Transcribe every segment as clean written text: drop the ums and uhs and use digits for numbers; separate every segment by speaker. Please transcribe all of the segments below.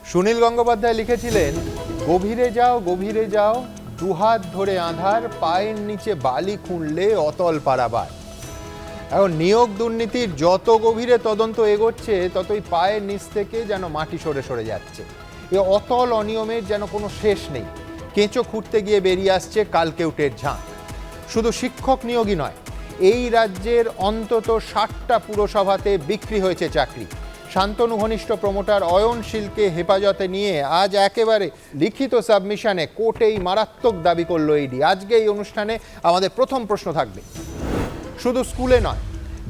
Speaker 1: সুনীল গঙ্গোপাধ্যায় লিখেছিলেন, গভীরে যাও দুহাত ধরে আঁধার, পায়ের নিচে বালি খুঁড়লে অতল পারাবার। এখন নিয়োগ দুর্নীতির যত গভীরে তদন্ত এগোচ্ছে ততই পায়ের নিচ থেকে যেন মাটি সরে সরে যাচ্ছে। এ অতল অনিয়মের যেন কোনো শেষ নেই। কেঁচো খুঁড়তে গিয়ে বেরিয়ে আসছে কালকেউটের ঝাঁক। শুধু শিক্ষক নিয়োগই নয়, এই রাজ্যের অন্তত 60টা পুরসভাতে বিক্রি হয়েছে চাকরি। শান্তনু ঘনিষ্ঠ প্রমোটার অয়নশীলকে হেফাজতে নিয়ে আজ একেবারে লিখিত সাবমিশনে কোর্টেই মারাত্মক দাবি করল ইডি। আজকে এই অনুষ্ঠানে আমাদের প্রথম প্রশ্ন থাকবে, শুধু স্কুলে নয়,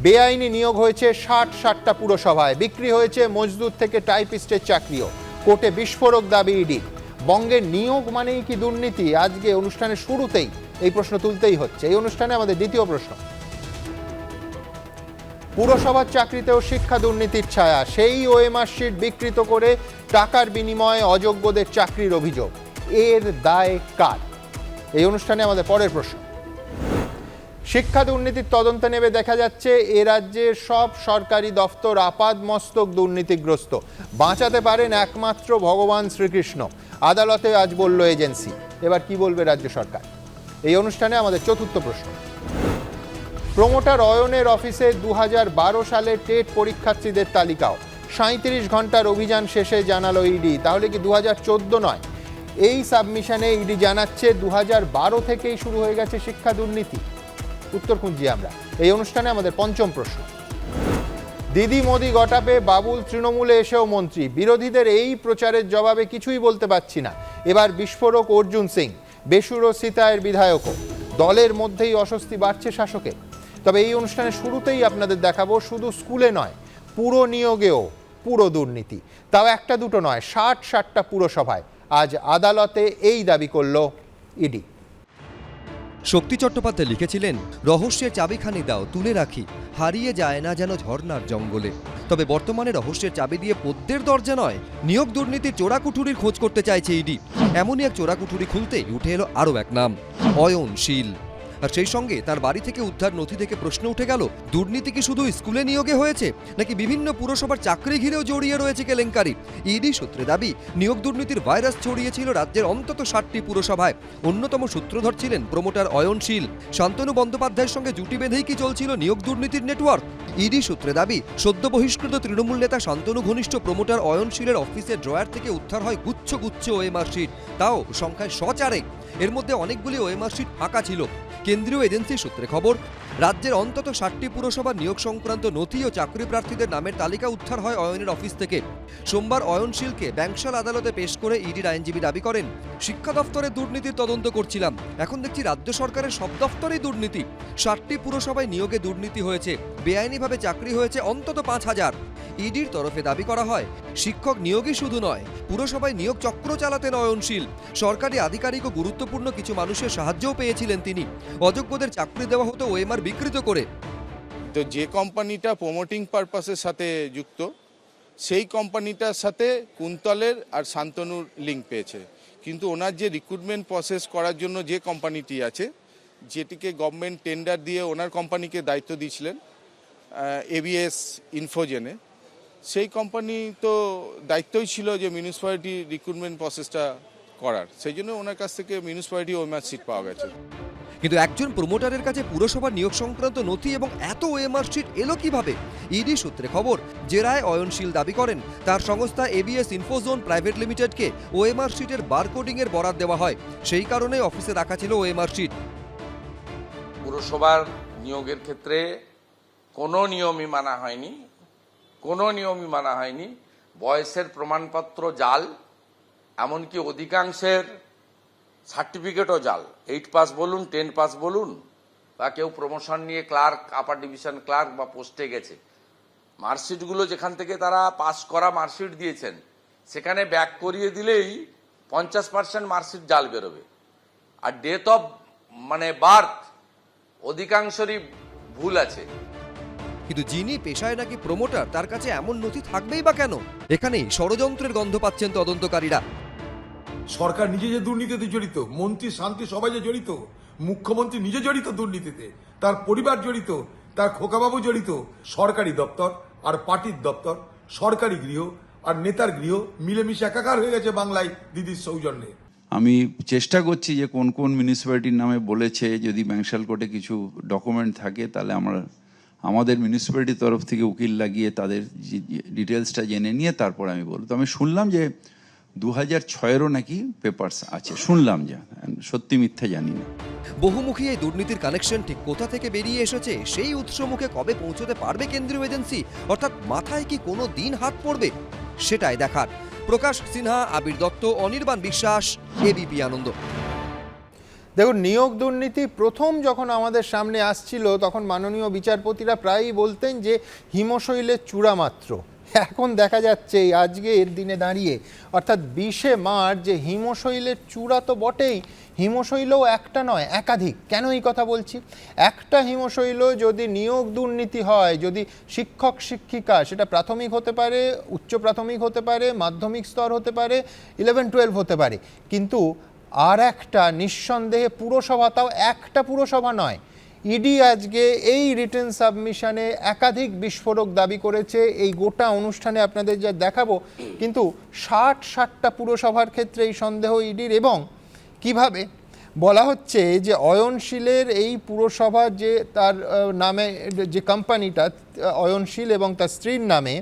Speaker 1: বেআইনি নিয়োগ হয়েছে 60টা পুরসভায়, বিক্রি হয়েছে মজদুর থেকে টাইপিস্টের চাকরিও। কোর্টে বিস্ফোরক দাবি ইডির। বঙ্গের নিয়োগ মানেই কি দুর্নীতি? আজকে অনুষ্ঠানের শুরুতেই এই প্রশ্ন তুলতেই হচ্ছে। এই অনুষ্ঠানে আমাদের দ্বিতীয় প্রশ্ন, পুরসভার চাকরিতেও শিক্ষা দুর্নীতির ছায়া, সেই ওএমআর শিট বিকৃত করে টাকার বিনিময়ে অযোগ্যদের চাকরির অভিযোগ, এর দায় কার? এই অনুষ্ঠানে আমাদের পরের প্রশ্ন, শিক্ষা দুর্নীতির তদন্তে নেমে দেখা যাচ্ছে এ রাজ্যের সব সরকারি দফতর আপাদমস্তক দুর্নীতিগ্রস্ত। বাঁচাতে পারেন একমাত্র ভগবান শ্রীকৃষ্ণ, আদালতে আজ বলল এজেন্সি। এবার কি বলবে রাজ্য সরকার? এই অনুষ্ঠানে আমাদের চতুর্থ প্রশ্ন, প্রমোটার অয়নের অফিসে 2012 সালের টেট পরীক্ষার্থীদের তালিকাও, 37 ঘন্টার অভিযান শেষে জানালো ইডি। তাহলে কি 2014 নয়? এই সাবমিশনে ইডি জানাচ্ছে 2012 থেকেই শুরু হয়ে গেছে শিক্ষা দুর্নীতি। উত্তর খুঁজছি আমরা। এই অনুষ্ঠানে আমাদের পঞ্চম প্রশ্ন, দিদি মোদি গটাপে বাবুল তৃণমূলে এসেও মন্ত্রী, বিরোধীদের এই প্রচারের জবাবে কিছুই বলতে পারছি না। এবার বিস্ফোরক অর্জুন সিং, বেসুরো সিতায়ের বিধায়কও। দলের মধ্যেই অস্বস্তি বাড়ছে শাসকের। তবে এই অনুষ্ঠানের শুরুতেই আপনাদের দেখাবো, শুধু স্কুলে নয়, পুরো নিয়োগেও পুরো দুর্নীতি। তাও একটা দুটো নয়, 60টা পুরসভায় আজ আদালতে এই দাবি করল ইডি।
Speaker 2: শক্তি চট্টোপাধ্যায় লিখেছিলেন, রহস্যের চাবিখানি দাও তুলে রাখি, হারিয়ে যায় না যেন ঝর্ণার জঙ্গলে। তবে বর্তমানে রহস্যের চাবি দিয়ে পদ্মের দরজা নয়, নিয়োগ দুর্নীতির চোরাকুঠুরির খোঁজ করতে চাইছে ইডি। এমনই এক চোরাকুঠুরি খুলতেই উঠে এলো আরও এক নাম, অয়নশীল। আর সেই সঙ্গে তার বাড়ি থেকে উদ্ধার নথি থেকে প্রশ্ন উঠে গেল, দুর্নীতি কি শুধু স্কুলে নিয়োগে হয়েছে, নাকি বিভিন্ন পুরসভার চাকরি ঘিরেও জড়িয়ে রয়েছে কেলেঙ্কারি? ইডি সূত্রে দাবি, নিয়োগ দুর্নীতির ভাইরাস ছড়িয়েছিল রাজ্যের অন্তত 60টি পুরসভায়। অন্যতম সূত্রধর ছিলেন প্রমোটার অয়নশীল। শান্তনু বন্দ্যোপাধ্যায়ের সঙ্গে জুটি বেঁধেই কি চলছিল নিয়োগ দুর্নীতির নেটওয়ার্ক? ইডি সূত্রে দাবি, সদ্য বহিষ্কৃত তৃণমূল নেতা শান্তনু ঘনিষ্ঠ প্রমোটার অয়নশীলের অফিসের ড্রয়ার থেকে উদ্ধার হয় গুচ্ছ গুচ্ছ ওএমআর শিট, তাও সংখ্যায় 100 এর মধ্যে অনেকগুলি ওএমআর শিট ফাঁকা ছিল। কেন্দ্রীয় এজেন্সি সূত্রে খবর, রাজ্যের অন্তত 60টি পুরসভার নিয়োগ সংক্রান্ত নথি ও চাকরি প্রার্থীদের নামের তালিকা উদ্ধার হয় অয়নের অফিস থেকে। সোমবার অয়নশীলকে ব্যাংশাল আদালতে পেশ করে ইডির আইনজীবী দাবি করেন, শিক্ষা দফতরের দুর্নীতির তদন্ত করছিলাম, এখন দেখছি রাজ্য সরকারের সব দফতরেই দুর্নীতি। 60টি পুরসভায় নিয়োগে দুর্নীতি হয়েছে, বেআইনিভাবে চাকরি হয়েছে অন্তত 5000। ইডির তরফে দাবি করা হয়, শিক্ষক নিয়োগই শুধু নয়, পুরসভায় নিয়োগ চক্র চালাতেন অয়নশীল। সরকারি আধিকারিক ও গুরুত্বপূর্ণ কিছু মানুষের সাহায্যও পেয়েছিলেন তিনি। অযোগ্যদের চাকরি দেওয়া হতো ওএমআর বিকৃত করে।
Speaker 3: তো যে কোম্পানিটা প্রমোটিং পারপাসের সাথে যুক্ত, সেই কোম্পানিটার সাথে কুন্তলের আর শান্তনুর লিঙ্ক পেয়েছে। কিন্তু ওনার যে রিক্রুটমেন্ট প্রসেস করার জন্য যে কোম্পানিটি আছে, যেটিকে গভর্নমেন্ট টেন্ডার দিয়ে ওনার কোম্পানিকে দায়িত্ব দিয়েছিলেন এবিএস ইনফোজেনে, সেই কোম্পানি তো দায়িত্বই ছিল যে মিউনিসিপ্যালিটি রিক্রুটমেন্ট প্রসেসটা করার, সেই জন্য ওনার কাছ থেকে মিউনিসিপ্যালিটি ওএমআর সিট পাওয়া গেছে।
Speaker 2: কিন্তু একজন প্রমোটারের কাছে পুরসভার নিয়োগ সংক্রান্ত নথি এবং এত ওএমআর শিট এলো কিভাবে? ইডি সূত্রে খবর, জেরায় অয়নশীল দাবি করেন, তার সংস্থা এবিএস ইনফোজোন প্রাইভেট লিমিটেডকে ওএমআর শিটের বারকোডিং এর বরাদ দেওয়া হয়, সেই কারণে অফিসে রাখা ছিল ওএমআর শিট।
Speaker 4: পুরসভার নিয়োগের ক্ষেত্রে কোনো নিয়মই মানা হয়নি, বয়সের প্রমাণপত্র জাল, এমনকি অধিকাংশের সার্টিফিকেটও জাল। 8 পাস বলুন, 10 পাস বলুন, বা কেউ প্রমোশন নিয়ে ক্লার্ক, আপার ডিভিশন ক্লার্ক বা পোস্টে গেছে, মার্কশিটগুলো যেখান থেকে তারা পাস করা মার্কশিট দিয়েছেন, সেখানে ব্যাক করিয়ে দিলেই 50% মার্কশিট জাল বেরোবে। আর ডেট অফ বার্থ অধিকাংশেরই ভুল আছে।
Speaker 2: কিন্তু যিনি পেশায় নাকি প্রমোটার, তার কাছে এমন নথি থাকবেই বা কেন? এখানেই ষড়যন্ত্রের গন্ধ পাচ্ছেন তদন্তকারীরা।
Speaker 5: সরকার নিজে যে দুর্নীতিতে জড়িত, মন্ত্রী শান্তি সবাই যে জড়িত, মুখ্যমন্ত্রী নিজে জড়িত দুর্নীতিতে, তার পরিবার জড়িত, তার খোকাবাবু জড়িত, সরকারি দপ্তর আর পার্টির দপ্তর, সরকারি গৃহ আর নেতার গৃহ মিলেমিশে একাকার হয়ে গেছে বাংলায় দিদির সৌজন্যে।
Speaker 6: আমি চেষ্টা করছি যে কোন কোন মিউনিসিপ্যালিটির নামে বলেছে, যদি ব্যাংশাল কোর্টে কিছু ডকুমেন্ট থাকে তাহলে আমাদের মিউনিসিপ্যালিটির তরফ থেকে উকিল লাগিয়ে তাদের ডিটেলসটা জেনে নিয়ে তারপর আমি বলবো। তো আমি শুনলাম যে 2006-এরও নাকি পেপারস আছে, শুনলাম, যা সত্যি মিথ্যা জানি না।
Speaker 2: বহুমুখী এই দুর্নীতির কানেকশন ঠিক কোথা থেকে বেরিয়ে এসেছে, সেই উৎস মুখে কবে পৌঁছতে পারবে কেন্দ্রীয় এজেন্সি, অর্থাৎ মাথায় কি কোনো দিন হাত পড়বে, সেটাই দেখার। প্রকাশ সিনহা, আবির দত্ত, অনির্বাণ বিশ্বাস, এবিপি আনন্দ।
Speaker 1: দেখুন, নিয়োগ দুর্নীতি প্রথম যখন আমাদের সামনে আসছিল তখন মাননীয় বিচারপতিরা প্রায়ই বলতেন যে হিমশৈলের চূড়া মাত্র। এখন দেখা যাচ্ছে আজকের দিনে দাঁড়িয়ে অর্থাৎ 20শে মার্চ যে হিমশৈলের চূড়া তো বটেই, হিমশৈলও একটা নয় একাধিক। কেন এই কথা বলছি? একটা হিমশৈল যদি নিয়োগ দুর্নীতি হয়, যদি শিক্ষক শিক্ষিকা, সেটা প্রাথমিক হতে পারে, উচ্চ প্রাথমিক হতে পারে, মাধ্যমিক স্তর হতে পারে, 11-12 হতে পারে, কিন্তু আর একটা নিঃসন্দেহে পুরসভা, তাও একটা পুরসভা নয়। ইডি আজকে এই রিটেন সাবমিশনে একাধিক বিস্ফোরক দাবি করেছে। এই গোটা অনুষ্ঠানে আপনাদের যা দেখাবো, কিন্তু 60-60টা পুরসভার ক্ষেত্রে এই সন্দেহ ইডির। এবং কিভাবে বলা হচ্ছে যে অয়নশীলের এই পুরসভা, যে তার নামে যে কোম্পানিটা অয়নশীল এবং তার স্ত্রীর নামে,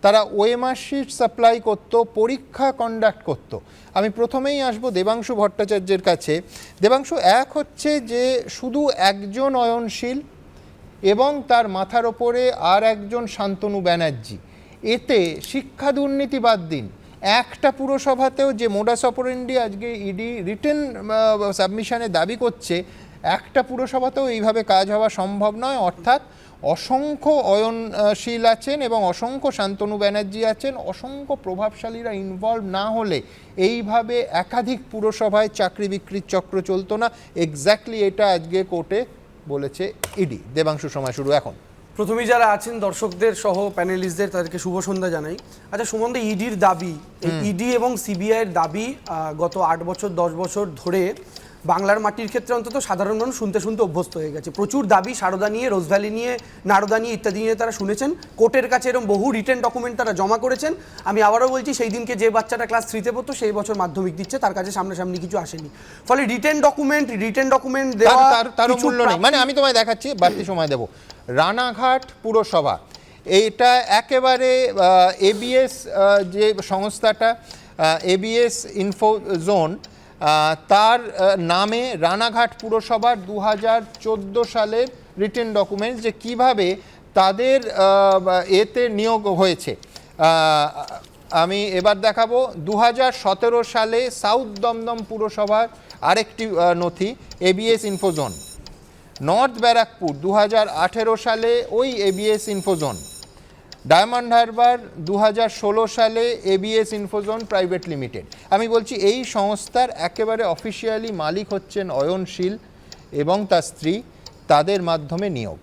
Speaker 1: তারা ওএমআর শিট সাপ্লাই করত, পরীক্ষা কন্ডাক্ট করত। আমি প্রথমেই আসবো দেবাংশু ভট্টাচার্যের কাছে। দেবাংশু, এক হচ্ছে যে শুধু একজন অয়নশীল এবং তার মাথার ওপরে আর একজন শান্তনু ব্যানার্জি, এতে শিক্ষা দুর্নীতি বাদ দিন, একটা পুরসভাতেও যে মোডাস অপারেন্ডি আজকে ইডি রিটেন সাবমিশনে দাবি করছে, একটা পুরসভাতেও এইভাবে কাজ হওয়া সম্ভব নয়। অর্থাৎ অসংখ্য অয়নশীল আছেন এবং অসংখ্য শান্তনু ব্যানার্জি আছেন, অসংখ্য প্রভাবশালীরা ইনভলভ না হলে এইভাবে একাধিক পুরসভায় চাকরি বিক্রির চক্র চলতো না। এক্স্যাক্টলি এটা আজকে কোর্টে বলেছে ইডি। দেবাংশু, সময় শুরু এখন।
Speaker 7: প্রথমেই যারা আছেন দর্শকদের সহ প্যানেলিস্টদের, তাদেরকে শুভ সন্ধ্যা জানাই। আচ্ছা সুমনদা, ইডির দাবি, ইডি এবং সিবিআইয়ের দাবি গত 8 বছর 10 বছর ধরে বাংলার মাটির ক্ষেত্রে অন্তত সাধারণ মানুষ শুনতে শুনতে অভ্যস্ত হয়ে গেছে। প্রচুর দাবি সারদা নিয়ে, রোজভ্যালি নিয়ে, নারদা নিয়ে ইত্যাদি নিয়ে তারা শুনেছেন। কোর্টের কাছে এরকম বহু রিটেন ডকুমেন্ট তারা জমা করেছেন। আমি আবারও বলছি, সেই দিনকে যে বাচ্চাটা ক্লাস 3-তে পড়তো, সেই বছর মাধ্যমিক দিচ্ছে, তার কাছে সামনাসামনি কিছু আসেনি। ফলে রিটেন ডকুমেন্ট দেওয়া
Speaker 1: তার মূল্য নেই। মানে আমি তোমায় দেখাচ্ছি, বাড়তি সময় দেব। রানাঘাট পুরসভা, এইটা একেবারে এবিএস যে সংস্থাটা, এবিএস ইনফো জোন, তার নামে রানাঘাট পুরসভার 2014 সালের রিটেন ডকুমেন্টস, যে কিভাবে তাদের এতে নিয়োগ হয়েছে। আমি এবার দেখাবো 2017 সালে সাউথ দমদম পুরসভার আরেকটি নথি, এবিএস ইনফোজোন। নর্থ ব্যারাকপুর 2018 সালে ওই এবিএস ইনফোজোন। ডায়মন্ড হারবার 2016 সালে এবিএস ইনফোজোন প্রাইভেট লিমিটেড। আমি বলছি এই সংস্থার একেবারে অফিসিয়ালি মালিক হচ্ছেন অয়নশীল এবং তার স্ত্রী, তাদের মাধ্যমে নিয়োগ।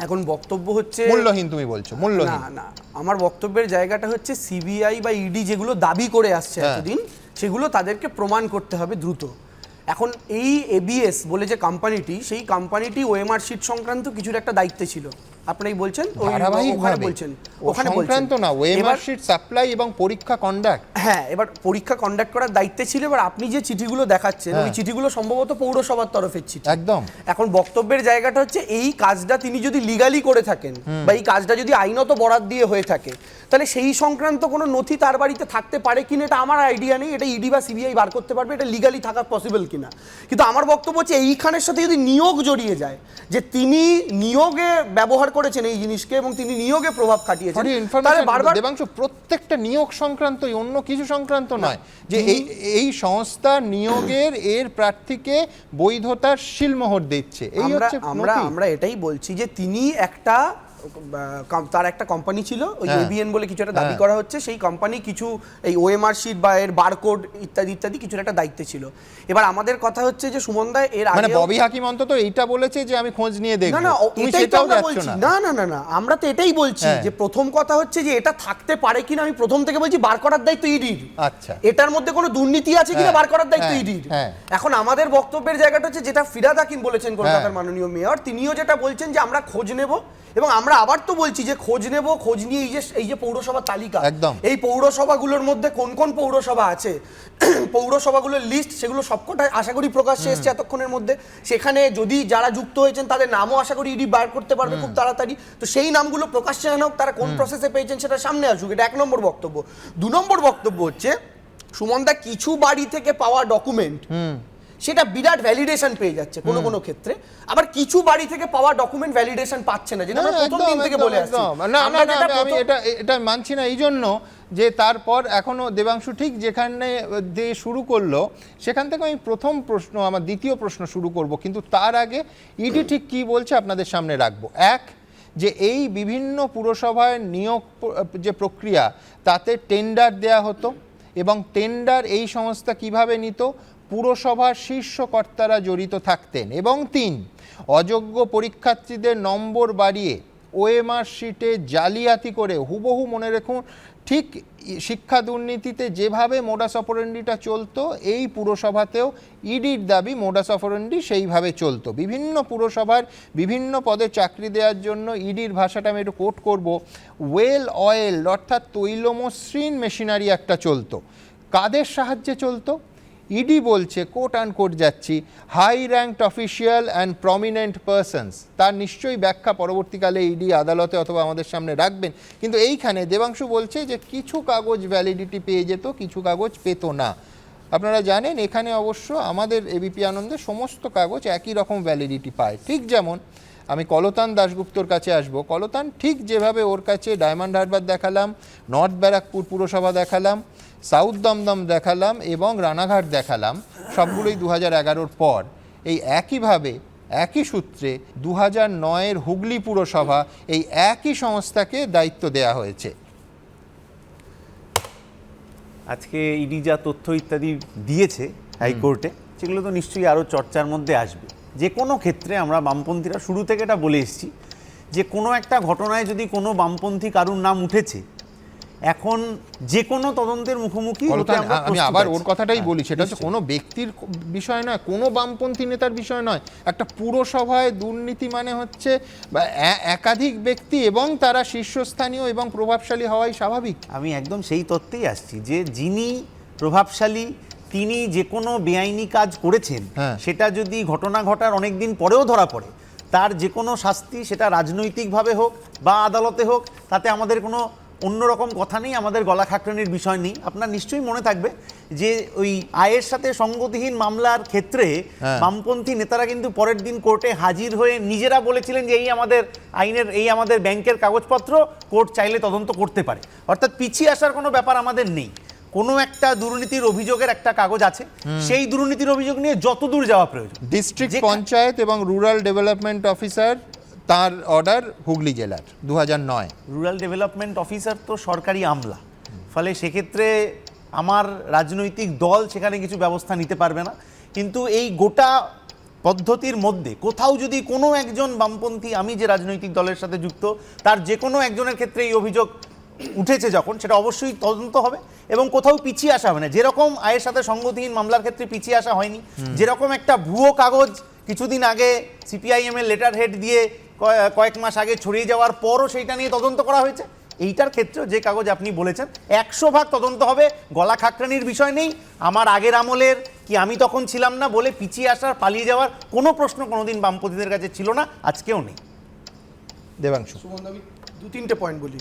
Speaker 7: এখন বক্তব্য হচ্ছে
Speaker 1: মূল্যহীন, তুমি বলছো মূল্যহীন।
Speaker 7: না, আমার বক্তব্যের জায়গাটা হচ্ছে সিবিআই বা ইডি যেগুলো দাবি করে আসছে এতদিন, সেগুলো তাদেরকে প্রমাণ করতে হবে দ্রুত। এখন এই এবিএস বলে যে কোম্পানিটি, সেই কোম্পানিটি ওএমআর শিট সংক্রান্ত কিছুর একটা দায়িত্বে ছিল। আপনারাই বলছেন
Speaker 1: ওখানে সংক্রান্ত না, ওএমআর শিট সাপ্লাই এবং পরীক্ষা কন্ডাক্ট।
Speaker 7: হ্যাঁ, এবার পরীক্ষা কন্ডাক্ট করার দায়িত্বে ছিল। এবার আপনি যে চিঠিগুলো দেখাচ্ছেন, ওই চিঠিগুলো সম্ভবত পৌরসভার তরফের চিঠি।
Speaker 1: একদম।
Speaker 7: এখন বক্তব্যের জায়গাটা হচ্ছে, এই কাজটা তিনি যদি লিগালি করে থাকেন বা এই কাজটা যদি আইনত বরাত দিয়ে হয়ে থাকে, তাহলে সেই সংক্রান্ত কোনো নথি তার বাড়িতে থাকতে পারে কিনা এটা আমার আইডিয়া নেই। এটা ইডি বা সিবিআই বার করতে পারবে এটা লিগালি থাকা পসিবল কিনা। কিন্তু আমার বক্তব্য হচ্ছে, এইখানের সাথে যদি নিয়োগ জড়িয়ে যায়, যে তিনি নিয়োগে ব্যবহার করেছেন এই জিনিসকে এবং তিনি নিয়োগে প্রভাব খাটিয়েছেন, তাহলে বারবার
Speaker 1: দেবাংশু, প্রত্যেকটা নিয়োগ সংক্রান্ত, অন্য কিছু সংক্রান্ত নয়, যে এই সংস্থা নিয়োগের এর প্রার্থীকে বৈধতার শিলমোহর দিচ্ছে। এই হচ্ছে
Speaker 7: আমরা এটাই বলছি যে তিনি তার একটা কোম্পানি ছিল, ওই এবিএন বলে কিছু একটা দাবি করা হচ্ছে, সেই কোম্পানি কিছু এই ওএমআর শিট বা এর বারকোড ইত্যাদি ইত্যাদি কিছু একটা দায়িত্বে ছিল। এবার আমাদের কথা হচ্ছে যে সুমনদা, এর আগে
Speaker 1: মানে ববি হাকিম অন্তত এইটা বলেছে যে আমি খোঁজ নিয়ে দেখব।
Speaker 7: না, এটাই তো আমরা বলছি। না, আমরা তো এটাই বলছি যে প্রথম কথা হচ্ছে যে এটা থাকতে পারে কিনা। আমি প্রথম থেকে বলছি বার করার দায়িত্ব ইডির।
Speaker 1: আচ্ছা,
Speaker 7: এটার মধ্যে কোনো দুর্নীতি আছে কিনা বার করার দায়িত্ব ইডির। এখন আমাদের বক্তব্যের জায়গাটা হচ্ছে, যেটা ফিরহাদ হাকিম বলেছেন কলকাতার মাননীয় মেয়র, তিনিও যেটা বলছেন যে আমরা খোঁজ নেব এবং আমরা আবার তো বলছি যে খোঁজ নেব, খোঁজ নিয়ে এই যে পৌরসভার তালিকা,
Speaker 1: একদম।
Speaker 7: এই পৌরসভাগুলোর মধ্যে কোন কোন পৌরসভা আছে, পৌরসভাগুলোর লিস্ট সেগুলো সবকটা আশা করি প্রকাশ্যে এসছে এতক্ষণের মধ্যে। সেখানে যদি যারা যুক্ত হয়েছেন তাদের নামও আশা করি ইডি বার করতে পারবে খুব তাড়াতাড়ি। তো সেই নামগুলো প্রকাশ্যে আনুক, তারা কোন প্রসেসে পেয়েছেন সেটা সামনে আসুক, এটা 1 নম্বর বক্তব্য। 2 নম্বর বক্তব্য হচ্ছে সুমনদা কিছু বাড়ি থেকে পাওয়া ডকুমেন্ট সেটা বিরাট ভ্যালিডেশন পেয়ে যাচ্ছে কোনো কোনো ক্ষেত্রে, আবার কিছু বাড়ি থেকে পাওয়া ডকুমেন্ট ভ্যালিডেশন পাচ্ছে না, যেটা আমরা প্রথম দিন থেকে বলে আসছি।
Speaker 1: আমি এটা মানছি না, এই জন্য যে তারপর এখনো দেবাংশু ঠিক যেখানে দিয়ে শুরু করলো সেখান থেকে আমি প্রথম প্রশ্ন, আমার দ্বিতীয় প্রশ্ন শুরু করব, কিন্তু তার আগে ইডি ঠিক কি বলছে আপনাদের সামনে রাখবো। এক, যে এই বিভিন্ন পুরসভায় নিয়োগ যে প্রক্রিয়া তাতে টেন্ডার দেয়া হতো এবং টেন্ডার এই সংস্থা কিভাবে নিত, পুরসভার শীর্ষ কর্তারা জড়িত থাকতেন। এবং 3, অযোগ্য পরীক্ষার্থীদের নম্বর বাড়িয়ে ওএমআর শিটে জালিয়াতি করে হুবহু, মনে রাখুন, ঠিক শিক্ষা দুর্নীতিতে যেভাবে মোডাস অপারেন্ডিটা চলতো এই পুরসভাতেও ইডির দাবি মোডাস অপারেন্ডি সেইভাবে চলতো। বিভিন্ন পুরসভার বিভিন্ন পদে চাকরি দেওয়ার জন্য ইডির ভাষাটা আমি একটু কোট করব, ওয়েল অয়েল অর্থাৎ তৈলমসৃণ মেশিনারি একটা চলতো। কাদের সাহায্যে চলতো? ইডি বলছে, কোট আনকোট যাচ্ছি, high ranked official and prominent persons. তার নিশ্চয়ই ব্যাখ্যা পরবর্তীকালে ইডি আদালতে অথবা আমাদের সামনে রাখবেন, কিন্তু এইখানে দেবাংশু বলছে যে কিছু কাগজ ভ্যালিডিটি পেয়ে যেত, কিছু কাগজ পেত না। আপনারা জানেন এখানে অবশ্য আমাদের এবিপি আনন্দে সমস্ত কাগজ একই রকম ভ্যালিডিটি পায়। ঠিক যেমন আমি কলতান দাশগুপ্তর কাছে আসব, কলতান ঠিক যেভাবে ওর কাছে ডায়মন্ড হারবার দেখালাম, নর্থ ব্যারাকপুর পুরসভা দেখালাম, সাউথ দমদম দেখালাম এবং রানাঘাট দেখালাম, সবগুলোই 2011-র পর। এই একইভাবে একই সূত্রে 2009-এর হুগলি পুরসভা এই একই সংস্থাকে দায়িত্ব দেয়া হয়েছে।
Speaker 8: আজকে ইডি যা তথ্য ইত্যাদি দিয়েছে হাইকোর্টে, সেগুলো তো নিশ্চয়ই আরও চর্চার মধ্যে আসবে। যে কোনো ক্ষেত্রে আমরা বামপন্থীরা শুরু থেকে এটা বলে এসেছি যে কোনো একটা ঘটনায় যদি কোনো বামপন্থী কারুর নাম উঠেছে, এখন যে কোনো তদন্তের মুখোমুখি হতে আমরা
Speaker 1: আমি
Speaker 8: প্রস্তুত
Speaker 1: আবার
Speaker 8: আছি।
Speaker 1: ওর কথাটাই বলি, সেটা হচ্ছে কোনো ব্যক্তির বিষয় নয়, কোনো বামপন্থী নেতার বিষয় নয়। একটা পুরসভায় দুর্নীতি মানে হচ্ছে একাধিক ব্যক্তি এবং তারা শীর্ষস্থানীয় এবং প্রভাবশালী হওয়াই স্বাভাবিক।
Speaker 8: আমি একদম সেই তত্ত্বেই আসছি যে যিনি প্রভাবশালী, তিনি যে কোনো বেআইনি কাজ করেছেন, সেটা যদি ঘটনা ঘটার অনেক দিন পরেও ধরা পড়ে, তার যে কোনো শাস্তি, সেটা রাজনৈতিকভাবে হোক বা আদালতে হোক, তাতে আমাদের কোনো অন্যরকম কথা নেই, আমাদের গলা খাকরানির বিষয় নেই। আপনার নিশ্চয়ই মনে থাকবে যে ওই আয়ের সাথে সঙ্গতিহীন মামলার ক্ষেত্রে বামপন্থী নেতারা কিন্তু পরের দিন কোর্টে হাজির হয়ে নিজেরা বলেছিলেন যে এই আমাদের আইনের, এই আমাদের ব্যাংকের কাগজপত্র, কোর্ট চাইলে তদন্ত করতে পারে। অর্থাৎ পিছিয়ে আসার কোনো ব্যাপার আমাদের নেই। কোনো একটা দুর্নীতির অভিযোগের একটা কাগজ আছে, সেই দুর্নীতির অভিযোগ নিয়ে যত দূর যাওয়া প্রয়োজন।
Speaker 1: ডিস্ট্রিক্ট পঞ্চায়েত এবং রুরাল ডেভেলপমেন্ট অফিসার, তার অর্ডার হুগলি জেলার 2009।
Speaker 8: রুরাল ডেভেলপমেন্ট অফিসার তো সরকারি আমলা, ফলে সেক্ষেত্রে আমার রাজনৈতিক দল সেখানে কিছু ব্যবস্থা নিতে পারবে না। কিন্তু এই গোটা পদ্ধতির মধ্যে কোথাও যদি কোনো একজন বামপন্থী, আমি যে রাজনৈতিক দলের সাথে যুক্ত, তার যে কোনো একজনের ক্ষেত্রে এই অভিযোগ উঠেছে যখন, সেটা অবশ্যই তদন্ত হবে এবং কোথাও পিছিয়ে আসা হবে না। যেরকম আয়ের সাথে সঙ্গতিহীন মামলার ক্ষেত্রে পিছিয়ে আসা হয়নি, যেরকম একটা ভুয়ো কাগজ কিছুদিন আগে সিপিআইএম এর লেটার হেড দিয়ে কয়েক মাস আগে ছড়িয়ে যাওয়ার পরও সেইটা নিয়ে তদন্ত করা হয়েছে, এইটার ক্ষেত্রেও যে কাগজ আপনি বলেছেন 100% তদন্ত হবে। গলা খাকরানির বিষয় নেই। আমার আগের আমলের কি আমি তখন ছিলাম না বলে পিছিয়ে আসার, পালিয়ে যাওয়ার কোনো প্রশ্ন কোনোদিন বামপন্থীদের কাছে ছিল না, আজকেও নেই।
Speaker 1: দেবাংশু,
Speaker 7: আমি 2-3টে পয়েন্ট বলি।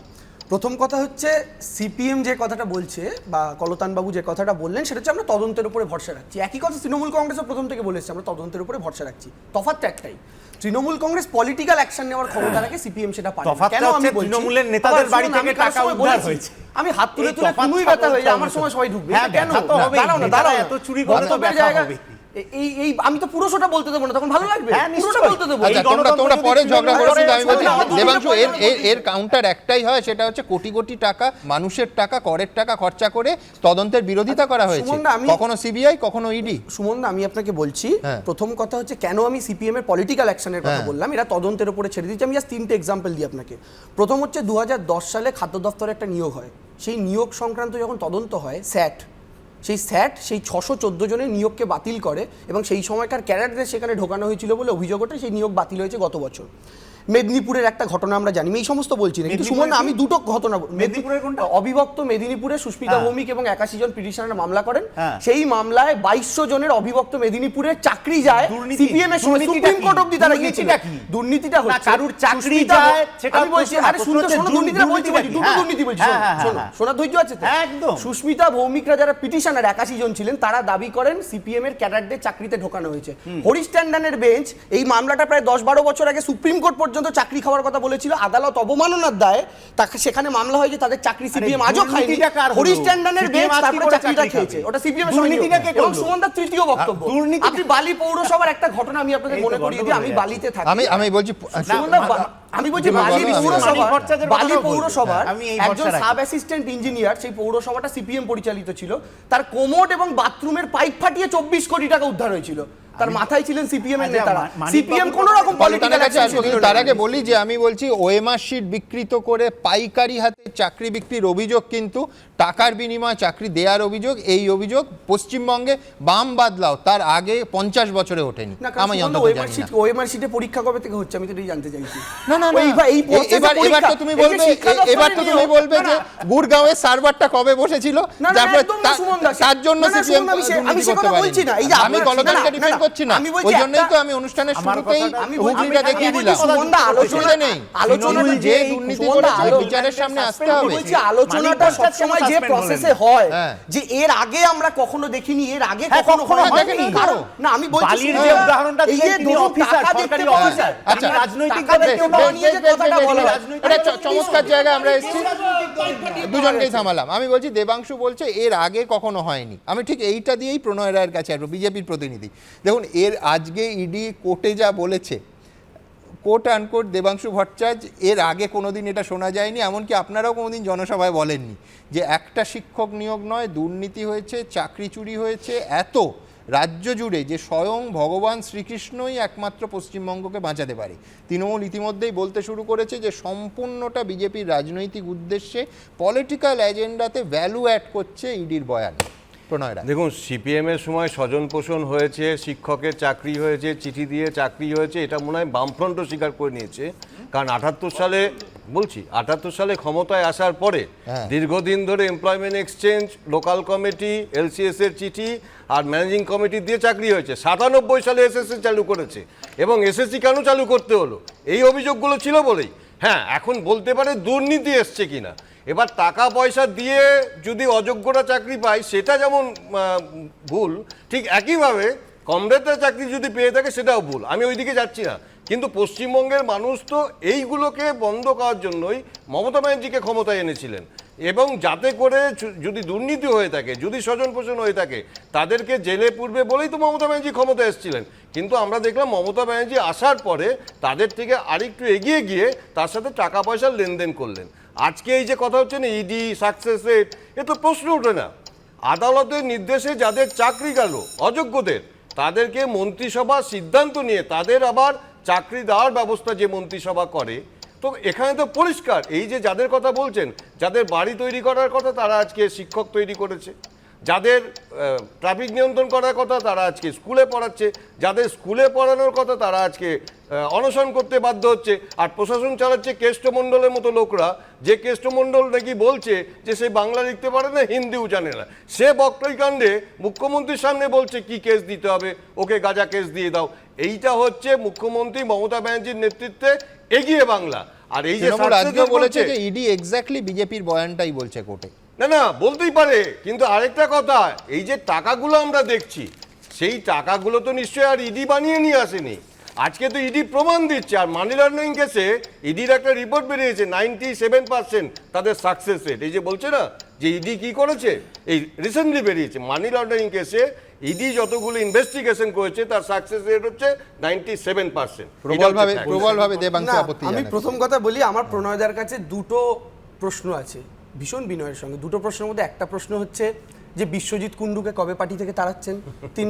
Speaker 7: প্রথম কথা হচ্ছে সিপিএম যে কথাটা বলছে বা কলতানবাবু যে কথাটা বললেন, সেটা হচ্ছে আমরা তদন্তের উপরে ভরসা রাখছি। একই কথা তৃণমূল কংগ্রেসও প্রথম থেকে বলেছে, আমরা তদন্তের উপরে ভরসা রাখছি। তফাৎটা একটাই, তৃণমূল কংগ্রেস পলিটিক্যাল অ্যাকশন নেওয়ার ক্ষমতা রাখে, সিপিএম সেটা পারে না। কেন আমি বলছি,
Speaker 8: তৃণমূলের নেতাদের বাড়ি থেকে টাকা উদ্ধার হয়েছে,
Speaker 7: আমি হাত তুলে তুলে তুমিই ব্যথা হয়ে যায়, আমার সময় সবাই ঢুকবে। কেন? দাঁড়াও, এত চুরি করে তো জায়গা হবে। এই আমি তো পুরোটা বলতে দেবো না, তখন ভালো লাগবে? পুরোটা বলতে দেবো।
Speaker 1: তোমরা পরে ঝগড়া করছো, আমি বলছি দেবাংশু, এর কাউন্টার একটাই হয়, সেটা হচ্ছে কোটি কোটি টাকা, মানুষের টাকা, করের টাকা খরচা করে তদন্তের বিরোধিতা করা হয়েছে, কখনো সিবিআই, কখনো ইডি।
Speaker 7: সুমন, আমি আপনাকে বলছি, প্রথম কথা হচ্ছে কেন আমি সিপিএম এর পলিটিক্যাল অ্যাকশনের কথা বললাম, এরা তদন্তের উপরে ছেড়ে দিচ্ছে। আমি জাস্ট 3টে এক্সাম্পল দিই আপনাকে। প্রথম হচ্ছে 2010 সালে খাদ্য দপ্তরে একটা নিয়োগ হয়, সেই নিয়োগ সংক্রান্ত যখন তদন্ত হয়, স্যাট সেই 614 জনের নিয়োগকে বাতিল করে এবং সেই সময়কার ক্যাডারদের সেখানে ঢোকানো হয়েছিল বলে অভিযোগ ওঠে, সেই নিয়োগ বাতিল হয়েছে গত বছর। মেদিনীপুরের একটা ঘটনা আমরা জানি, এই সমস্ত বলছি না, কিন্তু সুমন আমি দুটো ঘটনা
Speaker 8: মেদিনীপুরের কোনটা?
Speaker 7: অবিভক্ত মেদিনীপুরে সুস্মিতা ভৌমিক এবং 81 জন পিটিশনার মামলা করেন,
Speaker 8: হ্যাঁ।
Speaker 7: সেই মামলায় 2200 জনের অবিভক্ত মেদিনীপুরের চাকরি যায়
Speaker 8: দুর্নীতি-
Speaker 7: সিপিএম এর সময়,
Speaker 8: দুর্নীতিটা
Speaker 7: সুপ্রিম
Speaker 8: কি?
Speaker 7: কোর্ট অবধি তারা
Speaker 8: দুর্নীতিটা
Speaker 7: গিয়েছিল।
Speaker 8: কি?
Speaker 7: দুর্নীতিটা হচ্ছে
Speaker 8: কারুর চাকরি
Speaker 7: সুস্মিতা
Speaker 8: যায়, সেটা
Speaker 7: আমি বলছি,
Speaker 8: প্রশ্ন না,
Speaker 7: আরে শুনতে
Speaker 8: প্রশ্ন
Speaker 7: শোনো,
Speaker 8: হচ্ছে
Speaker 7: দুর্নীতিটা বলছি,
Speaker 8: দুর্নীতিটা কি?
Speaker 7: দুটো
Speaker 8: হ্যাঁ,
Speaker 7: দুর্নীতি বলছি,
Speaker 8: হ্যাঁ, হ্যাঁ,
Speaker 7: শোনো,
Speaker 8: হ্যাঁ।
Speaker 7: শোনার ধৈর্য আছে তো?
Speaker 8: হ্যাঁ, একদম।
Speaker 7: সুস্মিতা ভৌমিকরা যারা পিটিশনার 81 জন ছিলেন, তারা দাবি করেন সিপিএম এর ক্যাডারদের চাকরিতে ঢোকানো হয়েছে। হরিশ ট্যান্ডনের বেঞ্চ এই মামলাটা প্রায় 10-12 বছর আগে সুপ্রিম কোর্ট পর্যন্ত চাকরি খাওয়ার কথা বলেছিল, আদালত অবমাননার দায়ে তাকে সেখানে মামলা হয় যে তাদের চাকরি সিপিএম আজও খায়নি।
Speaker 8: দুর্নীতিটা কার হলো?
Speaker 7: হরিশ ট্যান্ডনের
Speaker 8: CPM
Speaker 7: বেঞ্চ
Speaker 8: আজ কি
Speaker 7: তারপরে
Speaker 8: করে
Speaker 7: চাকরিটা
Speaker 8: চাকরি
Speaker 7: খেয়েছে,
Speaker 8: খাবে?
Speaker 7: ওটা সিপিএম এর
Speaker 8: দুর্নীতিটা কে
Speaker 7: এবং
Speaker 8: করলো?
Speaker 7: সুমনদার তৃতীয় বক্তব্য,
Speaker 8: দুর্নীতি-
Speaker 7: আপনি বালি পৌরসভার একটা ঘটনা আমি আপনাদের
Speaker 8: এই তো
Speaker 7: মনে করিয়ে দিই, আমি
Speaker 8: গন্ডগোল
Speaker 7: বালিতে থাকি।
Speaker 1: আমি বলছি
Speaker 7: সুমনদা, আমি বলছি
Speaker 1: তুমি
Speaker 7: বালি
Speaker 1: বলো, আমি
Speaker 7: পৌরসভার,
Speaker 8: ভট্টাচার্যের
Speaker 7: বালি
Speaker 8: কথাটাও বলবো।
Speaker 7: পৌরসভার
Speaker 8: আমি এই
Speaker 7: একজন
Speaker 8: ভরসা রাখি।
Speaker 7: সাব অ্যাসিস্ট্যান্ট ইঞ্জিনিয়ার, সেই পৌরসভাটা সিপিএম পরিচালিত ছিল, তার কোমোড এবং বাথরুমের পাইপ ফাটিয়ে 24 কোটি টাকা উদ্ধার হয়েছিল। তার মাথায় ছিলেন সিপিএম এর
Speaker 8: আচ্ছা,
Speaker 7: নেতারা।
Speaker 8: মানিক
Speaker 7: সিপিএম
Speaker 8: বাবুর
Speaker 7: কোন রকম
Speaker 8: কথা
Speaker 7: পলিটিক্যাল
Speaker 1: পলিটিক্যাল
Speaker 7: অ্যাকশন
Speaker 1: আছে, কিন্তু তার আগে বলি যে আমি বলছি ওএমআর শিট বিকৃত করে পাইকারি হাতে চাকরি বিক্রির অভিযোগ কিন্তু টাকার বিনিময়ে চাকরি দেওয়ার অভিযোগ, এই অভিযোগ পশ্চিমবঙ্গে বাম বাদলাও তার আগে 50 বছরে ওঠেনি। আমি অন্তত জানি না।
Speaker 7: ওএমআর শিটে পরীক্ষা কবে থেকে হচ্ছে, আমি তো এটাই জানতে চাইছি।
Speaker 1: না না না,
Speaker 7: এই process এ
Speaker 1: এবার তো তুমি বলবে, এবার তো তুমি বলবে যে গুড়গাঁওয়ের সার্ভারটা কবে বসেছিল,
Speaker 7: না, না,
Speaker 1: তারপরে
Speaker 7: একদম না, সুমন দাস।
Speaker 1: তার জন্য
Speaker 7: না, না,
Speaker 1: সিপিএম
Speaker 7: সুমন, আমি সে
Speaker 1: দুর্নীতি
Speaker 7: কথা
Speaker 1: করতে
Speaker 7: বলছি না। এই
Speaker 1: পারেনি।
Speaker 7: যে
Speaker 1: আমি
Speaker 7: আপনার-
Speaker 1: গণতন্ত্রকে
Speaker 7: না, না,
Speaker 1: ডিফেন্ড
Speaker 7: না,
Speaker 1: করছি না,
Speaker 7: আমি বলছি
Speaker 1: ওই জন্যই
Speaker 7: একটা-
Speaker 1: তো আমি অনুষ্ঠানের শুরুতেই হুগলিটা দেখিয়ে দিলাম।
Speaker 7: সুমনদা,
Speaker 1: অসুবিধা নেই,
Speaker 7: আলোচনাটা
Speaker 1: যে দুর্নীতি করেছে বিচারের সামনে আসতে হবে।
Speaker 7: বলছি আলোচনাটা
Speaker 8: মানিক
Speaker 7: সবসময় যে
Speaker 8: suspend
Speaker 7: প্রসেসে
Speaker 8: হলেন।
Speaker 7: হয়,
Speaker 1: হ্যাঁ।
Speaker 7: যে এর আগে আমরা কখনো দেখিনি, এর আগে
Speaker 8: হ্যাঁ,
Speaker 7: কখনো
Speaker 8: কখনো
Speaker 7: হয়নি।
Speaker 8: দেখেনি তো।
Speaker 7: কারণ না, আমি বলছি
Speaker 8: বালির
Speaker 7: সুমনদা,
Speaker 8: যে উদাহরণটা
Speaker 7: এই
Speaker 8: দিলেন,
Speaker 7: যে
Speaker 8: তিনি
Speaker 7: ধরুন
Speaker 8: অফিসার,
Speaker 7: টাকা দেখতে
Speaker 8: সরকারি
Speaker 7: পাওয়া
Speaker 8: অফিসার।
Speaker 7: যায়।
Speaker 1: আচ্ছা,
Speaker 8: রাজনৈতিক
Speaker 7: টাকা
Speaker 8: দলের
Speaker 7: দেখতে
Speaker 8: কেউ
Speaker 7: পাওয়া
Speaker 8: নন।
Speaker 7: নিয়ে যে কথাটা বলা হয়,
Speaker 1: এটা চমৎকার জায়গায় আমরা এসেছি, দুজনকেই থামালাম। আমি বলছি দেবাংশু বলছে এর আগে কখনো হয়নি, আমি ঠিক এইটা দিয়েই প্রণয় রায়ের কাছে আসবো, বিজেপির প্রতিনিধি। দেখুন, এর আজকে ইডি কোর্টে যা বলেছে, কোট আনকোট দেবাংশু ভট্টাচার্য, এর আগে কোনোদিন এটা শোনা যায়নি, এমনকি আপনারাও কোনোদিন জনসভায় বলেননি যে একটা শিক্ষক নিয়োগ নয়, দুর্নীতি হয়েছে, চাকরি চুরি হয়েছে এত রাজ্য জুড়ে যে স্বয়ং ভগবান শ্রীকৃষ্ণই একমাত্র পশ্চিমবঙ্গকে বাঁচাতে পারে। তৃণমূল ইতিমধ্যেই বলতে শুরু করেছে যে সম্পূর্ণটা বিজেপির রাজনৈতিক উদ্দেশ্যে পলিটিক্যাল এজেন্ডাতে ভ্যালু অ্যাড করছে ইডির বয়ান। প্রণয় রায়,
Speaker 9: দেখুন, সিপিএমের সময় স্বজন পোষণ হয়েছে, শিক্ষকের চাকরি হয়েছে, চিঠি দিয়ে চাকরি হয়েছে, এটা মনে হয় বামফ্রন্টও স্বীকার করে নিয়েছে। কারণ 78 সালে ক্ষমতায় আসার পরে দীর্ঘদিন ধরে employment exchange, local committee, LCS এর চিঠি আর ম্যানেজিং কমিটি দিয়ে চাকরি হয়েছে। 97 সালে এসএসসি চালু করেছে, এবং এসএসসি কেন চালু করতে হলো, এই অভিযোগগুলো ছিল বলেই। হ্যাঁ, এখন বলতে পারে দুর্নীতি এসছে কিনা। এবার টাকা পয়সা দিয়ে যদি অযোগ্যরা চাকরি পায় সেটা যেমন ভুল, ঠিক একইভাবে কম বেতনের চাকরি যদি পেয়ে থাকে সেটাও ভুল। আমি ওইদিকে যাচ্ছি না, কিন্তু পশ্চিমবঙ্গের মানুষ তো এইগুলোকে বন্ধ করার জন্যই মমতা ব্যানার্জিকে ক্ষমতায় এনেছিলেন, এবং যাতে করে যদি দুর্নীতি হয়ে থাকে, যদি স্বজন পোষণ হয়ে থাকে, তাদেরকে জেলে পূর্বে বলেই তো মমতা ব্যানার্জি ক্ষমতায় এসেছিলেন। কিন্তু আমরা দেখলাম মমতা ব্যানার্জি আসার পরে তাদের থেকে আরেকটু এগিয়ে গিয়ে তার সাথে টাকা পয়সার লেনদেন করলেন। আজকে এই যে কথা হচ্ছে না ইডি সাকসেস রেট, এ তো প্রশ্ন ওঠে না। আদালতের নির্দেশে যাদের চাকরি গেল অযোগ্যদের, তাদেরকে মন্ত্রিসভা সিদ্ধান্ত নিয়ে তাদের আবার চাকরি দেওয়ার ব্যবস্থা যে মন্ত্রিসভা করে। তো এখানে তো পরিষ্কার, এই যে যাদের কথা বলছেন, যাদের বাড়ি তৈরি করার কথা তারা আজকে শিক্ষক তৈরি করেছে, যাদের ট্রাফিক নিয়ন্ত্রণ করার কথা তারা আজকে স্কুলে পড়াচ্ছে, যাদের স্কুলে পড়ানোর কথা তারা আজকে অনশন করতে বাধ্য হচ্ছে। আর প্রশাসন চালাচ্ছে কেষ্টমণ্ডলের মতো লোকরা, যে কেষ্টমণ্ডল নাকি বলছে যে সে বাংলা লিখতে পারে না, হিন্দিও জানে না। সে বক্তৃকাণ্ডে মুখ্যমন্ত্রীর সামনে বলছে কি কেস দিতে হবে, ওকে গাঁজা কেস দিয়ে দাও। এইটা হচ্ছে মুখ্যমন্ত্রী মমতা ব্যানার্জির নেতৃত্বে এগিয়ে বাংলা। আর এই যে
Speaker 1: আজকেও বলেছে যে ইডি এক্স্যাক্টলি বিজেপির বয়ানটাই বলছে কোর্টে।
Speaker 9: না না, বলতেই পারে, কিন্তু আরেকটা কথা, এই যে টাকাগুলো আমরা দেখছি, সেই টাকাগুলো তো নিশ্চয়ই আর ইডি বানিয়ে নিয়ে আসেনি। আজকে তো ইডি প্রমাণ দিচ্ছে। আর মানি লন্ডারিং কেসে ইডির একটা রিপোর্ট বেরিয়েছে, 97% তাদের সাকসেস রেট। এই যে বলছে না যে ইডি কি করেছে, এই রিসেন্টলি বেরিয়েছে মানি লন্ডারিং কেসে ইডি যতগুলো ইনভেস্টিগেশন করেছে তার সাকসেস রেট হচ্ছে 97%।
Speaker 1: প্রবলভাবে দেবাংশু
Speaker 7: না,
Speaker 1: আপত্তি
Speaker 7: আমি
Speaker 1: জানাচ্ছে।
Speaker 7: প্রথম কথা বলি, আমার প্রণয়দার কাছে দুটো প্রশ্ন আছে ভীষণ বিনয়ের সঙ্গে। দুটো প্রশ্নের মধ্যে একটা প্রশ্ন হচ্ছে যে বিশ্বজিৎ কুন্ডুকে কবে পার্টি থেকে তাড়াচ্ছেন?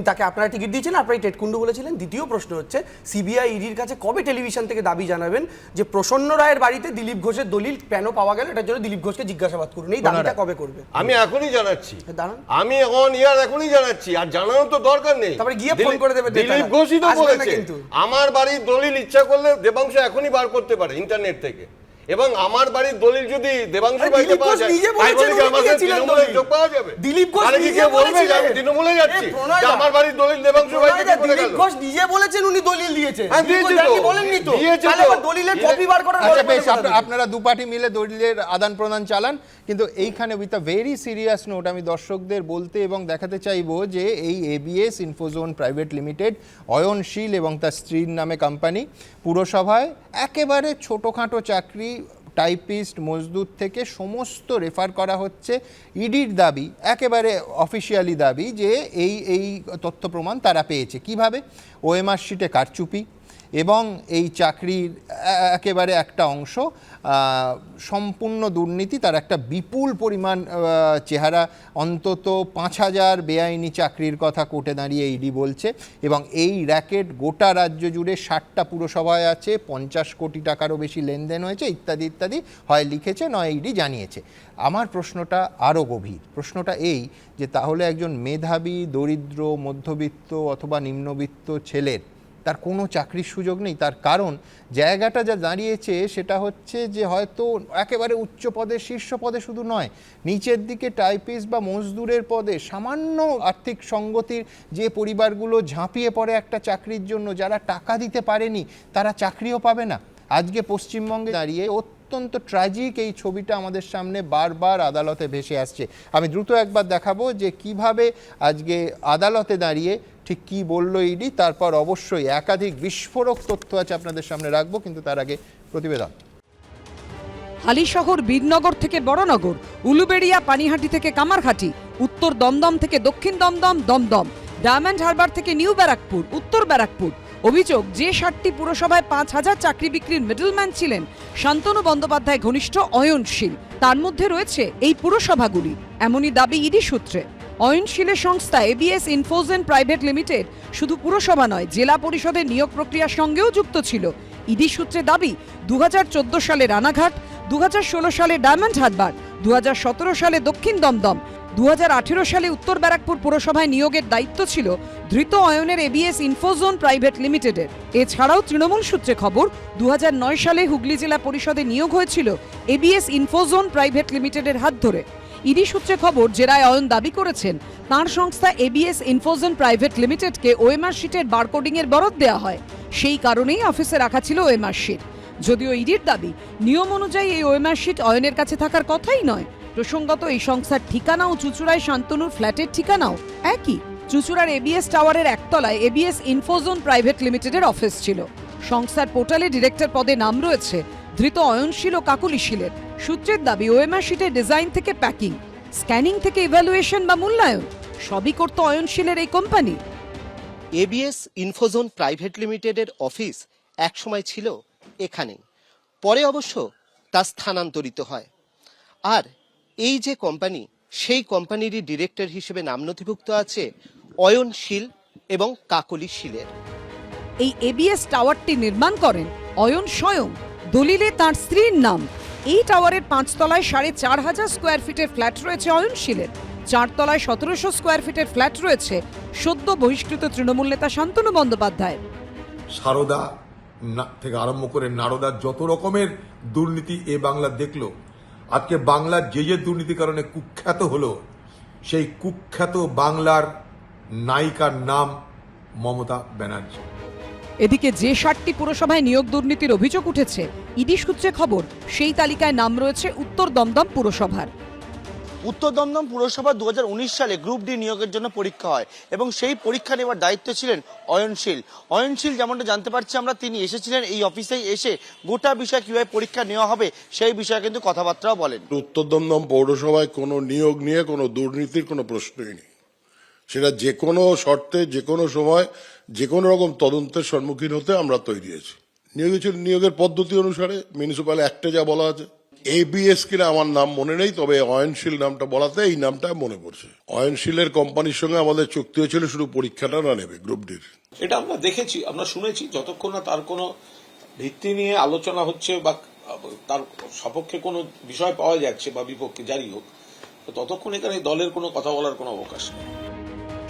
Speaker 7: তাকে আপনারা টিকিট দিয়েছিলেন, আপনারা টেট কুন্ডু বলেছিলেন। দ্বিতীয় প্রশ্ন হচ্ছে সিবিআই ইডির কাছে কবে টেলিভিশন থেকে দাবি জানাবেন যে প্রসন্ন রায়ের বাড়িতে দিলীপ ঘোষের দলিল কেন পাওয়া গেল, এটার জন্য দিলীপ ঘোষকে জিজ্ঞাসাবাদ করুন। এই দাবিটা কবে করবে?
Speaker 9: আমি এখনই জানাচ্ছি,
Speaker 7: দাঁড়ান,
Speaker 9: আমি এখনই জানাচ্ছি, আর জানানোর তো দরকার নেই।
Speaker 7: তারপরে গিয়ে ফোন করে দেবে।
Speaker 9: দিলীপ ঘোষই তো বলেছে আমার বাড়ির দলিল ইচ্ছা করলে দেবাংশু এখনই বার করতে পারে ইন্টারনেট থেকে, এবং আমার বাড়ির দলিল যদি দেবাংশু বাড়িতে পাওয়া যায় তৃণমূলের যোগ পাওয়া যাবে।
Speaker 7: দিলীপ ঘোষ
Speaker 9: নিজে বলবে যে আমি তৃণমূলে যাচ্ছি, যে আমার বাড়ির দলিল দেবাংশু বাড়িতে কি করে গেল?
Speaker 7: দিলীপ ঘোষ নিজে বলেছেন উনি দলিল দিয়েছেন।
Speaker 9: বলেননি তো,
Speaker 7: তাহলে আবার দলিলের কপি বার করার
Speaker 1: আচ্ছা বেশ, আপনারা দুপার্টি মিলে দলিলের আদান প্রদান চালান, কিন্তু এইখানে with a very serious note আমি দর্শকদের বলতে এবং দেখাতে চাইবো যে এই এবিএস ইনফোজোন প্রাইভেট লিমিটেড, অয়নশীল এবং তার স্ত্রীর নামে কোম্পানি, পুরসভায় একেবারে ছোটোখাটো চাকরি, টাইপিস্ট, মজদুর থেকে সমস্ত রেফার করা হচ্ছে। ইডির দাবি, একেবারে অফিসিয়ালি দাবি, যে এই তথ্য প্রমাণ তারা পেয়েছে কিভাবে? ওএমআর শিটে কারচুপি এবং এই চাকরির একেবারে একটা অংশ সম্পূর্ণ দুর্নীতি, তার একটা বিপুল পরিমাণ চেহারা, অন্তত 5,000 বেআইনি চাকরির কথা কোর্টে দাঁড়িয়ে ইডি বলছে। এবং এই র্যাকেট গোটা রাজ্য জুড়ে 60টা পুরসভায় আছে, 50 কোটি টাকারও বেশি লেনদেন হয়েছে, ইত্যাদি ইত্যাদি, হয় লিখেছে নয় ইডি জানিয়েছে। আমার প্রশ্নটা আরও গভীর। প্রশ্নটা এই যে তাহলে একজন মেধাবী, দরিদ্র, মধ্যবিত্ত অথবা নিম্নবিত্ত ছেলের তার কোনো চাকরির সুযোগ নেই। তার কারণ জায়গাটা যা দাঁড়িয়েছে সেটা হচ্ছে যে হয়তো একেবারে উচ্চ পদে, শীর্ষ পদে শুধু নয়, নিচের দিকে টাইপিস্ট বা মজদুরের পদে সামান্য আর্থিক সঙ্গতির যে পরিবারগুলো ঝাঁপিয়ে পড়ে একটা চাকরির জন্য, যারা টাকা দিতে পারেনি তারা চাকরিও পাবে না। আজকে পশ্চিমবঙ্গে দাঁড়িয়ে অত্যন্ত ট্র্যাজিক এই ছবিটা আমাদের সামনে বারবার আদালতে ভেসে আসছে। আমি দ্রুত একবার দেখাবো যে কিভাবে আজকে আদালতে দাঁড়িয়ে ঠিক কী বললো ইডি, তারপর অবশ্যই একাধিক বিস্ফোরক তথ্য আছে আপনাদের সামনে রাখবো, কিন্তু তার আগে প্রতিবেদন।
Speaker 10: হালিশহর বীরনগর থেকে বড়নগর, উলুবেড়িয়া পানিহাটি থেকে কামারহাটি, উত্তর দমদম থেকে দক্ষিণ দমদম, দমদম, ডায়মন্ড হারবার থেকে নিউ ব্যারাকপুর, উত্তর ব্যারাকপুর। অভিযোগ, যে 60টি পুরসভায় 5,000 চাকরি বিক্রির মিডলম্যান ছিলেন শান্তনু বন্দ্যোপাধ্যায় ঘনিষ্ঠ অয়নশীল, তার মধ্যে রয়েছে এই পুরসভাগুলি, এমনই দাবি ইডি সূত্রে। অয়নশীলের সংস্থা এবিএস ইনফোজেন প্রাইভেট লিমিটেড শুধু পুরসভা নয়, জেলা পরিষদের নিয়োগ প্রক্রিয়ার সঙ্গেও যুক্ত ছিল। ইডি সূত্রে দাবি 2014 সালে রানাঘাট, 2016 সালে ডায়মন্ড হারবার, 2017 সালে দক্ষিণ দমদম, 2018 সালে উত্তর ব্যারাকপুর পুরসভায় নিয়োগের দায়িত্ব ছিল ধৃত অয়নের এবিএস ইনফোজোন প্রাইভেট লিমিটেডের। এছাড়াও তৃণমূল সূত্রে খবর 2009 সালে হুগলি জেলা পরিষদে নিয়োগ হয়েছিল এবিএস ইনফোজোন প্রাইভেট লিমিটেডের হাত ধরে। ইডি সূত্রে খবর, জেরায় অয়ন দাবি করেছেন তাঁর সংস্থা এবিএস ইনফোজোন প্রাইভেট লিমিটেডকে ওএমআর শিটের বারকোডিংয়ের বরাদ দেওয়া হয়, সেই কারণেই অফিসে রাখা ছিল ওএমআর শিট। যদিও ইডির দাবি নিয়ম অনুযায়ী এই ওএমআর শিট অয়নের কাছে থাকার কথাই নয়। প্রসঙ্গত, এই সংস্থার ঠিকানা ও চুঁচুড়ায় শান্তনুর ফ্ল্যাটের ঠিকানাও একই। চুঁচুড়ার এবিএস টাওয়ারের একতলায় এবিএস ইনফোজোন প্রাইভেট লিমিটেডের অফিস ছিল। সংস্থার পোর্টালে ডিরেক্টর পদে নাম রয়েছে ধৃত অয়নশীল ও কাকুলিশীলের। সূত্রের দাবি ওএমআর শিটের ডিজাইন থেকে প্যাকিং, স্ক্যানিং থেকে ইভ্যালুয়েশন বা মূল্যায়ন সবই করত অয়নশীলের এই কোম্পানি।
Speaker 11: এবিএস ইনফোজোন প্রাইভেট লিমিটেডের অফিস একসময় ছিল এখানেই, পরে অবশ্য তা স্থানান্তরিত হয়। আর এই যে কোম্পানি, সেই কোম্পানিরই ডিরেক্টর হিসেবে নাম নথিভুক্ত আছে অয়নশীল এবং কাকলিশীলের।
Speaker 10: এই এবিএস টাওয়ারটি নির্মাণ করেন অয়ন স্বয়ং, দলিলে তাঁর স্ত্রীর নাম। এই টাওয়ারের 5 তলায় 4,500 স্কোয়ার ফিটের ফ্ল্যাট রয়েছে অয়নশীলের, 4 তলায় 1700 স্কোয়ার ফিটের ফ্ল্যাট রয়েছে সদ্য বহিষ্কৃত তৃণমূল নেতা শান্তনু বন্দ্যোপাধ্যায়।
Speaker 5: সারদা থেকে আরম্ভ করে নারদার যত রকমের দুর্নীতি এ বাংলা দেখলো। আজকে বাংলার যে দুর্নীতির কারণে কুখ্যাত হলো, সেই কুখ্যাত বাংলার নায়িকার নাম মমতা ব্যানার্জি।
Speaker 10: এদিকে যে 60টি পুরসভায় নিয়োগ দুর্নীতির অভিযোগ উঠেছে, ইডি সূত্রে খবর সেই তালিকায় নাম রয়েছে উত্তর দমদম পুরসভার।
Speaker 11: উত্তর দমদম পুরসভা 2019 সালে গ্রুপ ডি নিয়োগের জন্য পরীক্ষা হয় এবং সেই পরীক্ষা নেওয়ার দায়িত্ব ছিলেন অয়নশীল। অয়নশীল, যেমনটা জানতে পারছি আমরা, তিনি এসেছিলেন এই অফিসেই, এসে গোটা বিষয় কিভাবে পরীক্ষা নেওয়া হবে সেই বিষয়ে কিন্তু কথাবার্তাও বলেন।
Speaker 12: উত্তর দমদম পৌরসভায় কোনো নিয়োগ নিয়ে কোনো দুর্নীতির কোনো প্রশ্নই নেই। সেটা যে কোনো শর্তে, যে কোনো সময়, যে কোনো রকম তদন্তের সম্মুখীন হতে আমরা তৈরি আছি। নিয়োগের পদ্ধতি অনুসারে মিউনিসিপ্যাল অ্যাক্টে যা বলা আছে, এবিএস কিনা আমার নাম মনে নেই, তবে অয়নশীল নামটা বলাতে এই নামটা মনে পড়ছে। অয়নশীলের কোম্পানির সঙ্গে আমাদের চুক্তি হয়েছিল শুধু পরীক্ষাটা না নেবে গ্রুপ ডির।
Speaker 13: এটা আমরা দেখেছি, আমরা শুনেছি, যতক্ষণ না তার কোনো ভিত্তি নিয়ে আলোচনা হচ্ছে বা তার সপক্ষে কোনো বিষয় পাওয়া যাচ্ছে বা বিপক্ষে যাই হোক, ততক্ষণ এখানে দলের কোনো কথা বলার কোনো অবকাশ নেই।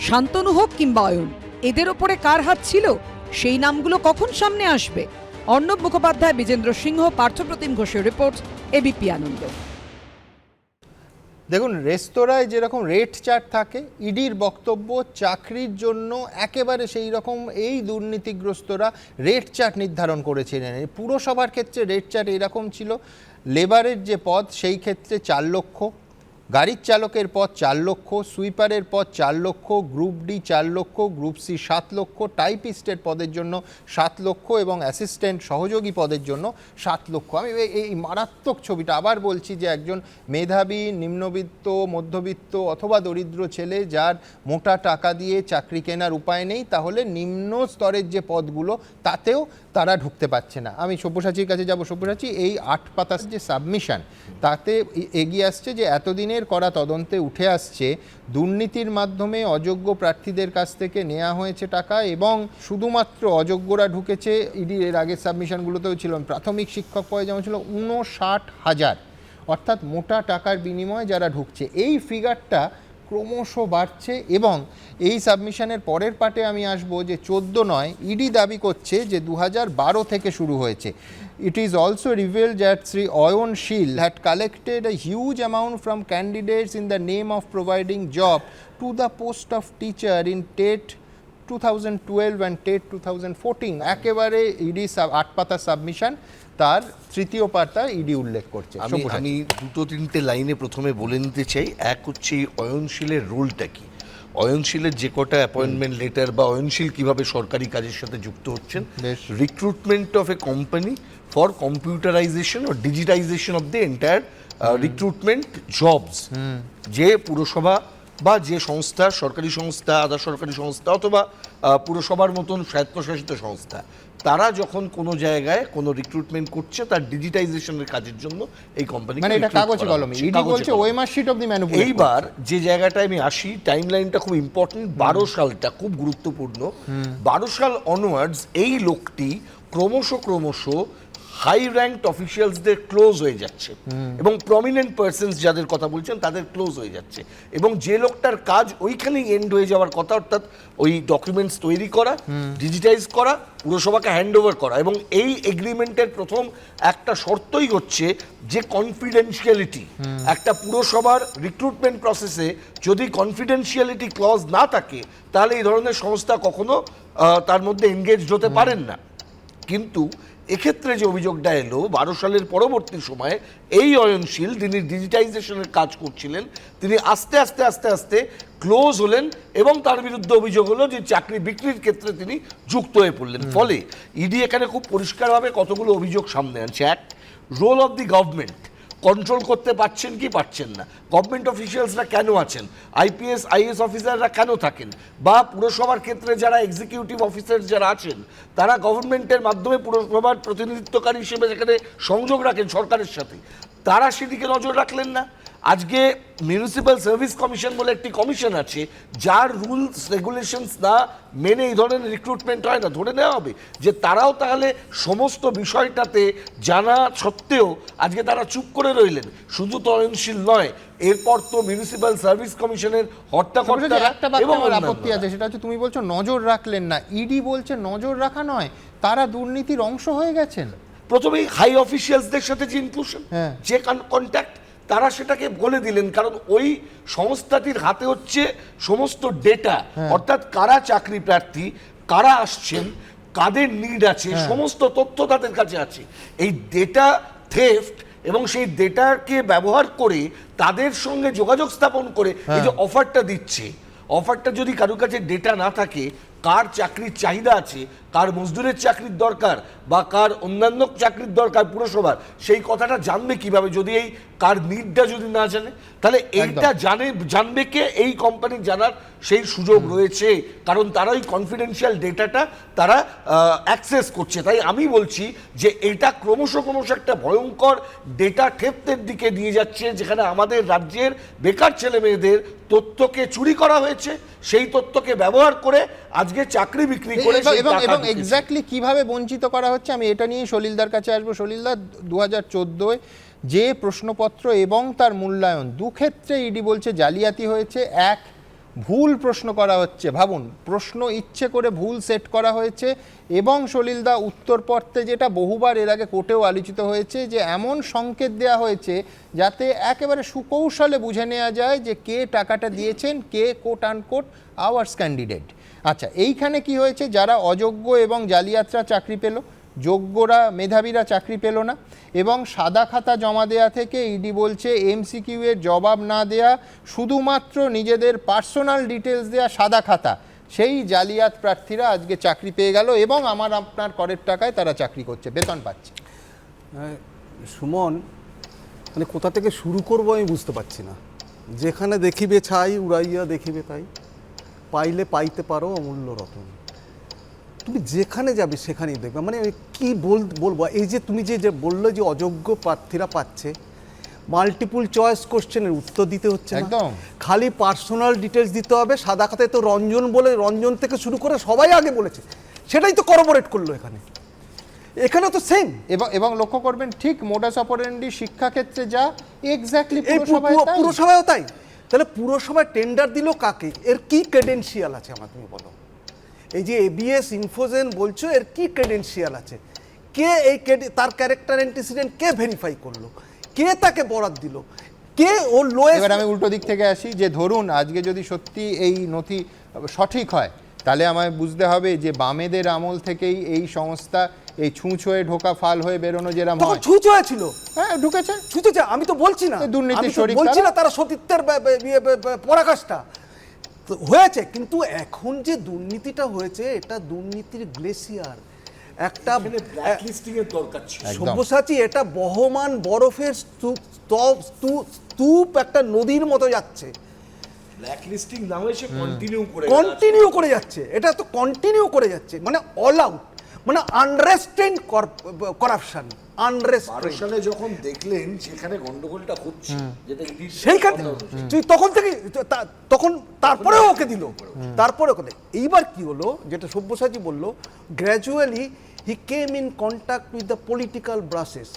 Speaker 10: শান্তনু হোক কিংবা অয়ন, এদের ওপরে কার হাত ছিল সেই নামগুলো কখন সামনে আসবে? অর্ণব মুখোপাধ্যায়, বিজেন্দ্র সিংহ, পার্থপ্রতিম ঘোষের রিপোর্ট, এবিপি আনন্দ।
Speaker 1: দেখুন, রেস্তোরাঁয় যেরকম রেট চার্ট থাকে, ইডির বক্তব্য চাকরির জন্য একেবারে সেই রকম এই দুর্নীতিগ্রস্তরা রেট চার্ট নির্ধারণ করেছিলেন। পুরসভার ক্ষেত্রে রেট চার্ট এরকম ছিল, লেবারের যে পদ সেই ক্ষেত্রে 4 লক্ষ, গাড়ির চালকের পদ 4 লক্ষ, সুইপারের পদ 4 লক্ষ, গ্রুপ ডি 4 লক্ষ, গ্রুপ সি 7 লক্ষ, টাইপিস্টের পদের জন্য 7 লক্ষ এবং অ্যাসিস্ট্যান্ট সহযোগী পদের জন্য 7 লক্ষ। আমি এই মারাত্মক ছবিটা আবার বলছি যে একজন মেধাবী, নিম্নবিত্ত, মধ্যবিত্ত অথবা দরিদ্র ছেলে যার মোটা টাকা দিয়ে চাকরি কেনার উপায় নেই, তাহলে নিম্ন স্তরের যে পদগুলো তাতেও তারা ঢুকতে পারছে না। আমি সব্যসাচীর কাছে যাব। সব্যসাচী, এই 8 পাতার যে সাবমিশন, তাতে এগিয়ে আসছে যে এতদিনের করা তদন্তে উঠে আসছে দুর্নীতির মাধ্যমে অযোগ্য প্রার্থীদের কাছ থেকে নেওয়া হয়েছে টাকা এবং শুধুমাত্র অযোগ্যরা ঢুকেছে। ইডির এর আগের সাবমিশনগুলোতেও ছিল, প্রাথমিক শিক্ষক পদে যেমন ছিল 59,000, অর্থাৎ মোটা টাকার বিনিময়ে যারা ঢুকছে। এই ফিগারটা ক্রমশ বাড়ছে এবং এই সাবমিশনের পরের পার্টে আমি আসব যে 14 নয়, ইডি দাবি করছে যে 2012 থেকে শুরু হয়েছে। It is also revealed that Sri Oyon Shil had collected a huge amount from candidates in the name of providing job to the post of teacher in TET 2012 and TET 2014. একেবারে ED 8 পাতা submission, তার তৃতীয় পাতা ED উল্লেখ করছে।
Speaker 14: আমি 2-3টে লাইনে প্রথমে বলে নিতে চাই। এক হচ্ছে অয়নশীলের রোলটা কি, অয়নশীলের যে কটা অ্যাপয়েন্টমেন্ট লেটার বা অয়নশীল কিভাবে সরকারি কাজের সাথে যুক্ত হচ্ছেন, recruitment of a company for computerization ও digitization of the entire recruitment jobs. যে পুরসভা বা যে সংস্থা, সরকারি সংস্থা, আধা সরকারি সংস্থা অথবা পুরসভার মতন স্বায়ত্তশাসিত সংস্থা, তারা যখন কোনো জায়গায় কোনো রিক্রুটমেন্ট করছে তার ডিজিটাইজেশনের কাজের জন্য এই কোম্পানি,
Speaker 1: মানে এটা কাগজে কলমে, ইডি বলছে OMR sheet of the manipulation.
Speaker 14: এইবার যে জায়গাটায় আমি আসি, টাইমলাইনটা খুব ইম্পর্টেন্ট, 12 সালটা খুব গুরুত্বপূর্ণ। 12 সাল অনওয়ার্ডস এই লোকটি ক্রমশ হাই র্যাঙ্কড অফিসিয়ালসদের ক্লোজ হয়ে যাচ্ছে এবং প্রমিনেন্ট পার্সনস যাদের কথা বলছেন তাদের ক্লোজ হয়ে যাচ্ছে এবং যে লোকটার কাজ ওইখানেই এন্ড হয়ে যাওয়ার কথা, অর্থাৎ ওই ডকুমেন্টস তৈরি করা, ডিজিটাইজ করা, পুরসভাকে হ্যান্ড ওভার করা। এবং এই এগ্রিমেন্টের প্রথম একটা শর্তই হচ্ছে যে কনফিডেন্সিয়ালিটি। একটা পুরসভার রিক্রুটমেন্ট প্রসেসে যদি কনফিডেন্সিয়ালিটি ক্লজ না থাকে তাহলে এই ধরনের সংস্থা কখনো তার মধ্যে এনগেজড হতে পারেন না। কিন্তু এক্ষেত্রে যে অভিযোগটা এলো 12 সালের পরবর্তী সময়ে, এই অয়নশীল যিনি ডিজিটাইজেশনের কাজ করছিলেন তিনি আস্তে আস্তে ক্লোজ হলেন এবং তার বিরুদ্ধে অভিযোগ হলো যে চাকরি বিক্রির ক্ষেত্রে তিনি যুক্ত হয়ে পড়লেন। ফলে ইডি এখানে খুব পরিষ্কারভাবে কতগুলো অভিযোগ সামনে আনছে। এক, role of the government, control করতে পারছেন কি পারছেন না, গভর্নমেন্ট অফিসিয়ালসরা কেন আছেন, আইপিএস আইএস অফিসাররা কেন থাকেন, বা পুরসভার ক্ষেত্রে যারা এক্সিকিউটিভ অফিসার যারা আছেন তারা গভর্নমেন্টের মাধ্যমে পুরসভার প্রতিনিধিত্বকারী হিসেবে যেখানে সংযোগ রাখেন সরকারের সাথে, তারা সেদিকে নজর রাখলেন না। আজকে মিউনিসিপ্যাল সার্ভিস কমিশন বলে একটি কমিশন আছে, যার রুলস রেগুলেশনস না মেনে এই ধরনের রিক্রুটমেন্ট হয় না। ধরে নেওয়া হবে যে তারাও তাহলে সমস্ত বিষয়টাতে জানা সত্ত্বেও আজকে তারা চুপ করে রইলেন। শুধু তো অয়নশীল নয়, এরপর তো মিউনিসিপ্যাল সার্ভিস কমিশনের হর্তাকর্তারা এবং
Speaker 1: আপত্তি আছে, সেটা হচ্ছে তুমি বলছো নজর রাখলেন না, ইডি বলছে নজর রাখা নয়, তারা দুর্নীতির অংশ হয়ে গেছেন।
Speaker 14: প্রথমেই হাই অফিসিয়ালসদের সাথে যে ইনক্লুশন, যে কন্ট্যাক্ট, তারা সেটাকে বলে দিলেন, কারণ ওই সংস্থাটির হাতে হচ্ছে সমস্ত ডেটা, অর্থাৎ কারা চাকরি প্রার্থী, কারা আসছেন, কাদের নিড আছে, সমস্ত তথ্য তাদের কাছে আছে। এই ডেটা থেফট এবং সেই ডেটাকে ব্যবহার করে তাদের সঙ্গে যোগাযোগ স্থাপন করে এই যে অফারটা দিচ্ছে, অফারটা যদি কারোর কাছে ডেটা না থাকে, কার চাকরির চাহিদা আছে, কার মজদুরের চাকরির দরকার বা কার অন্যান্য চাকরির দরকার পুরসভার, সেই কথাটা জানবে কিভাবে যদি এই কার নিডটা যদি না জানে? তাহলে এইটা জানবে কে? এই কোম্পানির জানার সেই সুযোগ রয়েছে, কারণ তারা ওই কনফিডেন্সিয়াল ডেটাটা তারা অ্যাক্সেস করছে। তাই আমি বলছি যে এটা ক্রমশ একটা ভয়ঙ্কর ডেটা থেফটের দিকে নিয়ে যাচ্ছে, যেখানে আমাদের রাজ্যের বেকার ছেলে মেয়েদের তথ্যকে চুরি করা হয়েছে, সেই তথ্যকে ব্যবহার করে আজকে চাকরি বিক্রি করে
Speaker 1: এবং এক্স্যাক্টলি কিভাবে বঞ্চিত করা হচ্ছে আমি এটা নিয়ে সলিলদার কাছে আসবো। সলিলদা, 2014 যে প্রশ্নপত্র এবং তার মূল্যায়ন দুক্ষেত্রে ইডি বলছে জালিয়াতি হয়েছে। এক, ভুল প্রশ্ন করা হচ্ছে, ভাবুন প্রশ্ন ইচ্ছে করে ভুল সেট করা হয়েছে, এবং সলিলদা উত্তরপত্রে যেটা বহুবার এর আগে কোর্টেও আলোচিত হয়েছে যে এমন সংকেত দেওয়া হয়েছে যাতে একেবারে সুকৌশলে বুঝে নেওয়া যায় যে কে টাকাটা দিয়েছেন, কে কোট আনকোট আওয়ার্স ক্যান্ডিডেট। আচ্ছা, এইখানে কি হয়েছে, যারা অযোগ্য এবং জালিয়াতরা চাকরি পেল, যোগ্যরা মেধাবীরা চাকরি পেল না, এবং সাদা খাতা জমা দেয়া থেকে ইডি বলছে এমসিকিউ এর জবাব না দেয়া, শুধুমাত্র নিজেদের পার্সোনাল ডিটেলস দেয়া সাদা খাতা, সেই জালিয়াত প্রার্থীরা আজকে চাকরি পেয়ে গেল এবং আমার আপনার করের টাকায় তারা চাকরি করছে, বেতন পাচ্ছে।
Speaker 15: সুমন, মানে কোথা থেকে শুরু করবো আমি বুঝতে পারছি না। যেখানে দেখিবে ছাই উড়াইয়া দেখিবে তাই, পাইলে পাইতে পারো অমূল্য রতন। তুমি যেখানে যাবে সেখানেই দেখবে, মানে কি বলবো, এই যে তুমি যে বললো যে অযোগ্য প্রার্থীরা পাচ্ছে, মাল্টিপল চয়েস কোশ্চেনের উত্তর দিতে হচ্ছে না,
Speaker 1: একদম
Speaker 15: খালি পার্সোনাল ডিটেলস দিতে হবে। সাদা খাতায় তো রঞ্জন বলে, রঞ্জন থেকে শুরু করে সবাই আগে বলেছে, সেটাই তো করবোরেট করলো এখানে তো সেম।
Speaker 1: এবং লক্ষ্য করবেন ঠিক মোডাস অপারেন্ডি শিক্ষাক্ষেত্রে যা এক্স্যাক্টলি
Speaker 15: পুরসভায়ও তাই। তাহলে পুরসভায় টেন্ডার দিল কাকে? এর কি ক্রেডেন্সিয়াল আছে আমার, তুমি বলো। এই যে এবিএস ইনফোজেন বলছো, এর কি ক্রেডেন্সিয়াল আছে? কে এই তার ক্যারেক্টার অ্যান্টিসিডেন্ট কে ভেরিফাই করলো? কে তাকে বরাদ দিল? কে ওর লোয়েস্ট?
Speaker 1: এবার আমি উল্টো দিক থেকে আসি, যে ধরুন আজকে যদি সত্যি এই নথি সঠিক হয়, তাহলে আমায় বুঝতে হবে যে বামেদের আমল থেকেই এই সংস্থা এই ছুঁচ হয়ে ঢোকা ফাল হয়ে বেরোনো যেরকম হয়,
Speaker 15: ছুঁচ হয়েছিল।
Speaker 1: হ্যাঁ, ঢুকেছে,
Speaker 15: ছুঁচেছে। আমি তো বলছি না
Speaker 1: দুর্নীতি শরীর,
Speaker 15: বলছি না তারা সতীত্বের পরাকাষ্ঠা হয়েছে, কিন্তু এখন যে দুর্নীতিটা হয়েছে এটা দুর্নীতির গ্লেসিয়ার, একটা
Speaker 14: ব্ল্যাকলিস্টিং এর দরকার ছিল।
Speaker 15: সব্যসাচী, এটা বহমান বরফের স্তূপ একটা নদীর মতো যাচ্ছে।
Speaker 14: ব্ল্যাকলিস্টিং না হয়ে সে
Speaker 15: কন্টিনিউ করে যাচ্ছে, এটা তো কন্টিনিউ করে যাচ্ছে, মানে অল আউট, মানে আনরেস্ট্রেন্ড করাপশন।
Speaker 14: সালে যখন দেখলেন সেখানে গন্ডগোলটা হচ্ছে, যেটা
Speaker 15: সেইখানে তুই তখন থেকে তখন তারপরেও ওকে দিল, তারপরে ওকে। এইবার কি হলো, যেটা সব্যসাচী বললো, gradually he came in contact with the political ব্রাসেস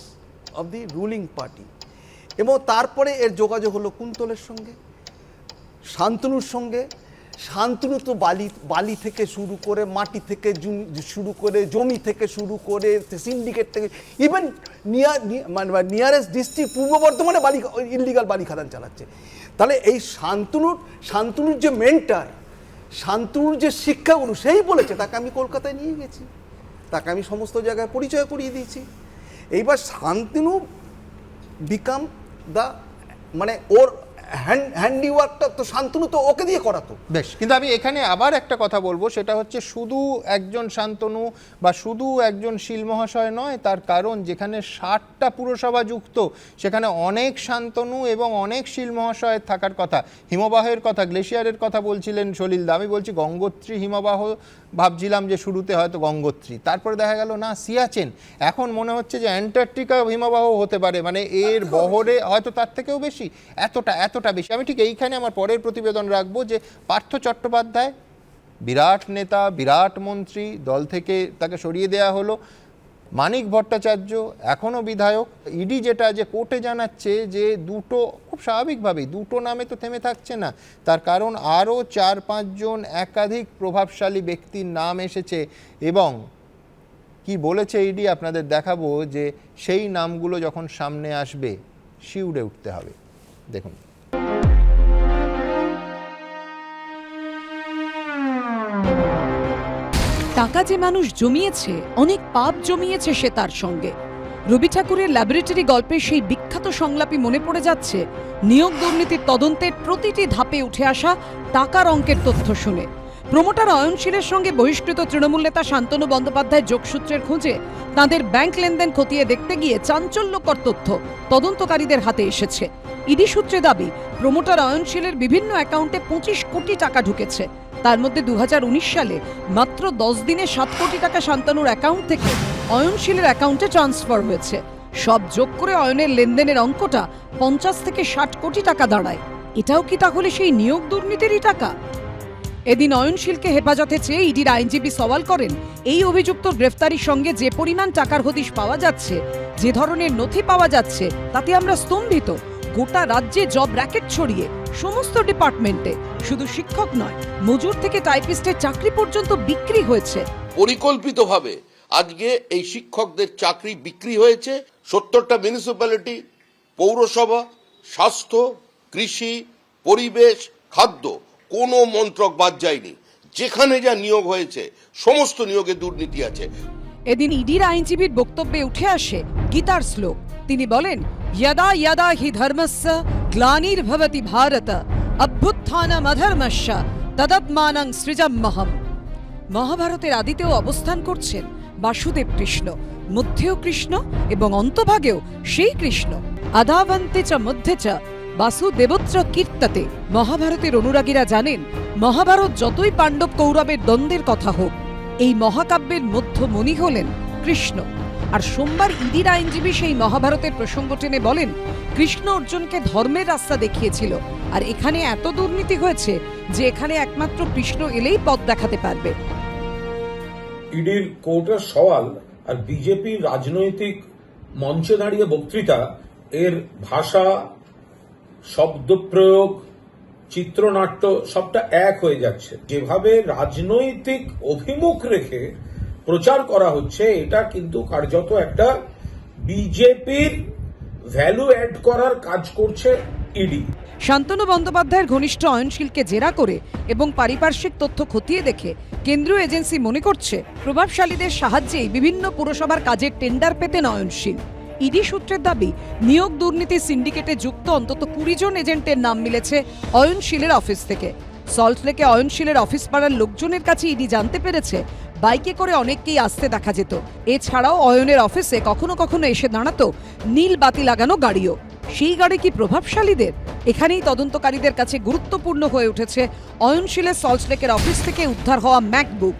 Speaker 15: of the ruling party, এবং তারপরে এর যোগাযোগ হলো কুন্তলের সঙ্গে, শান্তনুর সঙ্গে। শান্তনু তো বালি থেকে শুরু করে, মাটি থেকে শুরু করে, জমি থেকে শুরু করে, সিন্ডিকেট থেকে, ইভেন নিয়ারেস্ট ডিস্ট্রিক্ট পূর্ব বর্ধমানে ইলিগাল বালি খাদান চালাচ্ছে। তাহলে এই শান্তনুর যে মেন্টার, শান্তনুর যে শিক্ষাগুরু, সেই বলেছে তাকে আমি কলকাতায় নিয়ে গেছি, তাকে আমি সমস্ত জায়গায় পরিচয় করিয়ে দিয়েছি। এইবার শান্তনু বিকাম দ্য, মানে ওর হ্যান্ডিওয়ার্কটা তো শান্তনু তো ওকে দিয়ে করাতো।
Speaker 1: বেশ, কিন্তু আমি এখানে আবার একটা কথা বলবো, সেটা হচ্ছে শুধু একজন শান্তনু বা শুধু একজন শীল মহাশয় নয়, তার কারণ যেখানে 60টা পুরসভা যুক্ত, সেখানে অনেক শান্তনু এবং অনেক শীল মহাশয়ের থাকার কথা। হিমবাহের কথা, গ্লেশিয়ারের কথা বলছিলেন সলিলদা, আমি বলছি গঙ্গোত্রী হিমবাহ, ভাবছিলাম যে শুরুতে হয়তো গঙ্গোত্রী, তারপরে দেখা গেল না সিয়াচেন, এখন মনে হচ্ছে যে অ্যান্টার্কটিকা হিমবাহ হতে পারে, মানে এর বহরে হয়তো তার থেকেও বেশি, এতটা বেশি। আমি ঠিক এইখানে আমার পরের প্রতিবেদন রাখবো যে পার্থ চট্টোপাধ্যায় বিরাট নেতা, বিরাট মন্ত্রী, দল থেকে তাকে সরিয়ে দেওয়া হলো। মানিক ভট্টাচার্য এখনও বিধায়ক। ইডি যেটা যে কোর্টে জানাচ্ছে যে দুটো, খুব স্বাভাবিকভাবেই দুটো নামে তো থেমে থাকছে না, তার কারণ আরও 4-5 জন একাধিক প্রভাবশালী ব্যক্তির নাম এসেছে, এবং কি বলেছে ইডি আপনাদের দেখাবো, যে সেই নামগুলো যখন সামনে আসবে শিউরে উঠতে হবে। দেখুন,
Speaker 10: টাকা যে মানুষ জমিয়েছে, অনেক পাপ জমিয়েছে সে তার সঙ্গে। রবি ঠাকুরের ল্যাবরেটরি গল্পের সেই বিখ্যাত সংলাপই মনে পড়ে যাচ্ছে নিয়োগ দুর্নীতির তদন্তের প্রতিটি ধাপে উঠে আসা টাকার অঙ্কের তথ্য শুনে। প্রমোটার অয়নশীলের সঙ্গে বহিষ্কৃত তৃণমূল নেতা শান্তনু বন্দ্যোপাধ্যায় যোগসূত্রের খোঁজে তাঁদের ব্যাংক লেনদেন খতিয়ে দেখতে গিয়ে চাঞ্চল্যকর তথ্য তদন্তকারীদের হাতে এসেছে। ইডি সূত্রে দাবি, প্রমোটার অয়নশীলের বিভিন্ন অ্যাকাউন্টে 25 কোটি টাকা ঢুকেছে। তার মধ্যে 2019 সালে মাত্র 10 দিনে 7 কোটি টাকা শান্তনুর অ্যাকাউন্ট থেকে অয়নশীলের অ্যাকাউন্টে ট্রান্সফার হয়েছে। সব যোগ করে অয়নের লেনদেনের অঙ্কটা 50 থেকে 60 কোটি টাকা দাঁড়ায়। এটাও কি তাহলে সেই নিয়োগ দুর্নীতিরই টাকা? এদিন অয়নশীলকে হেফাজতে চেয়ে ইডির আইনজীবী সওয়াল করেন, এই অভিযুক্ত গ্রেফতারির সঙ্গে যে পরিমাণ টাকার হদিশ পাওয়া যাচ্ছে, যে ধরনের নথি পাওয়া যাচ্ছে, তাতে আমরা স্তম্ভিত। গোটা রাজ্যে জব র্যাকেট ছড়িয়ে সমস্ত ডিপার্টমেন্টে, শুধু শিক্ষক নয়, মজুর থেকে টাইপিস্টের চাকরি পর্যন্ত বিক্রি হয়েছে।
Speaker 16: পরিকল্পিতভাবে আজকে এই শিক্ষকদের চাকরি বিক্রি হয়েছে। 70টা মিউনিসিপ্যালিটি, পৌরসভা, স্বাস্থ্য, কৃষি, পরিবেশ, খাদ্য, কোনো মন্ত্রক বাদ যায়নি। যেখানে যা নিয়োগ হয়েছে সমস্ত নিয়োগে দুর্নীতি আছে।
Speaker 10: এদিন ইডির আইনজীবীর বক্তব্যে উঠে আসে গীতার শ্লোক। তিনি বলেন, यदा यदा हि धर्मस्य ग्लानिर्भवति भारत अभ्युत्थानम् अधर्मस्य तदत्मानं सृजाम्यहम्। মহাভারতের আদিতেও অবস্থান করছেন বাসুদেব কৃষ্ণ, মধ্যেও কৃষ্ণ এবং অন্তভাগেও সেই কৃষ্ণ। আদাবন্তে চ মধ্যে চ বাসুদেবত্র কীর্ততে। মহাভারতের অনুরাগীরা জানেন, মহাভারত যতই পাণ্ডব কৌরবের দ্বন্দ্বের কথা হোক, এই মহাকাব্যের মধ্যমণি হলেন কৃষ্ণ। আর সোমবার ইডির আইনজীবী সেই মহাভারতের প্রসঙ্গ টেনে বলেন, কৃষ্ণ অর্জুনকে ধর্মের রাস্তা দেখিয়েছিল, আর এখানে এত দুর্নীতি হয়েছে যে এখানে একমাত্র কৃষ্ণ এলেই পথ দেখাতে পারবে।
Speaker 17: ইডির কোর্টের সওয়াল আর বিজেপির রাজনৈতিক মঞ্চে দাঁড়িয়ে বক্তৃতা, এর ভাষা, শব্দ প্রয়োগ, চিত্রনাট্য সবটা এক হয়ে যাচ্ছে। যেভাবে রাজনৈতিক অভিমুখ রেখে প্রচার করা হচ্ছে, এটা কিন্তু কার্যত একটা বিজেপির ভ্যালু অ্যাড করার কাজ করছে ইডি।
Speaker 10: শান্তনু বন্দ্যোপাধ্যায়ের ঘনিষ্ঠ অয়নশীলকে জেরা করে এবং পারিপার্শ্বিক তথ্য খতিয়ে দেখে কেন্দ্রীয় এজেন্সি মনে করছে, প্রভাবশালীদের সাহায্যেই বিভিন্ন পুরসভার কাজের টেন্ডার পেতেন অয়নশীল। ইডি সূত্রের দাবি, নিয়োগ দুর্নীতি সিন্ডিকেটে যুক্ত অন্তত 20 জন এজেন্টের নাম মিলেছে অয়নশীলের অফিস থেকে। সল্টলেকে অয়নশীলের অফিস পাড়ার লোকজনের কাছে ইডি জানতে পেরেছে, বাইকে করে অনেককেই আসতে দেখা যেত। এছাড়াও অয়নের অফিসে কখনো কখনো এসে দাঁড়াতো নীল বাতি লাগানো গাড়িও। সেই গাড়ি কি প্রভাবশালীদের? এখানেই তদন্তকারীদের কাছে গুরুত্বপূর্ণ হয়ে উঠেছে অয়নশীলের সল্টলেকের অফিস থেকে উদ্ধার হওয়া ম্যাকবুক।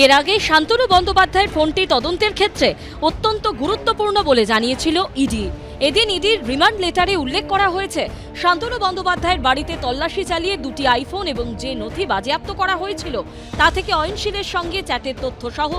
Speaker 18: এর আগে শান্তনু বন্দ্যোপাধ্যায়ের ফোনটি তদন্তের ক্ষেত্রে অত্যন্ত গুরুত্বপূর্ণ বলে জানিয়েছিল ইডি। এদিন ইডির রিমান্ড লেটারে উল্লেখ করা হয়েছে, শান্তনু বন্দ্যোপাধ্যায়ের বাড়িতে তল্লাশি চালিয়ে 2টি আইফোন এবং যে নথি বাজেয়াপ্ত করা হয়েছিল তা থেকে অয়নশীলের সঙ্গে চ্যাটের তথ্য সহ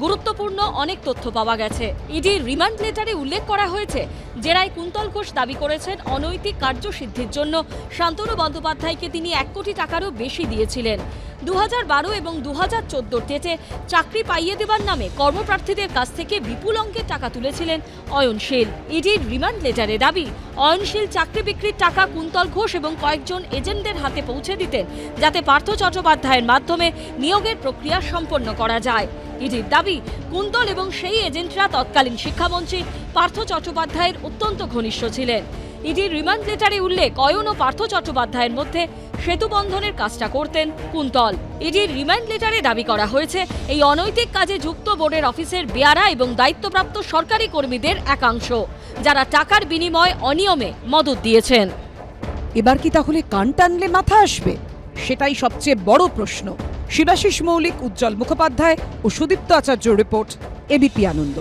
Speaker 18: গুরুত্বপূর্ণ অনেক তথ্য পাওয়া গেছে। ইডির রিমান্ড লেটারে উল্লেখ করা হয়েছে, জেরায় কুন্তল ঘোষ দাবি করেছেন অনৈতিক কার্যসিদ্ধির জন্য শান্তনু বন্দ্যোপাধ্যায়কে তিনি 1 কোটি টাকারও বেশি দিয়েছিলেন। 2012 এবং 2014 ডেটে চাকরি পাইয়ে দেবার নামে কর্মপ্রার্থীদের কাছ থেকে বিপুল অঙ্কের টাকা তুলেছিলেন অয়নশীল। ইডির রিমান্ড লেটারে দাবি, অয়নশীল চাকরি বিক্রির টাকা কুন্তল ঘোষ এবং কয়েকজন এজেন্টদের হাতে পৌঁছে দিতেন, যাতে পার্থ চট্টোপাধ্যায়ের মাধ্যমে নিয়োগের প্রক্রিয়া সম্পন্ন করা যায়। ইডির দাবি, কুন্তল এবং সেই এজেন্টরা তৎকালীন শিক্ষামন্ত্রী পার্থ চট্টোপাধ্যায়ের অত্যন্ত ঘনিষ্ঠ ছিলেন। ইডির রিমান্ড লেটারে উল্লেখ, অয়ন ও পার্থ চট্টোপাধ্যায়ের মধ্যে সেতু বন্ধনের কাজটা করতেন কুন্তল। ইডির রিমান্ড লেটারে দাবি করা হয়েছে, এই অনৈতিক কাজে যুক্ত বোর্ডের অফিসের বেয়ারা এবং দায়িত্বপ্রাপ্ত সরকারি কর্মীদের একাংশ, যারা টাকার বিনিময়ে অনিয়মে মদত দিয়েছেন।
Speaker 10: এবার কি তাহলে কান টানলে মাথা আসবে? সেটাই সবচেয়ে বড় প্রশ্ন। শিবাশিস মৌলিক, উজ্জ্বল মুখোপাধ্যায় ও সুদীপ্ত আচার্য রিপোর্ট, এবিপি আনন্দ।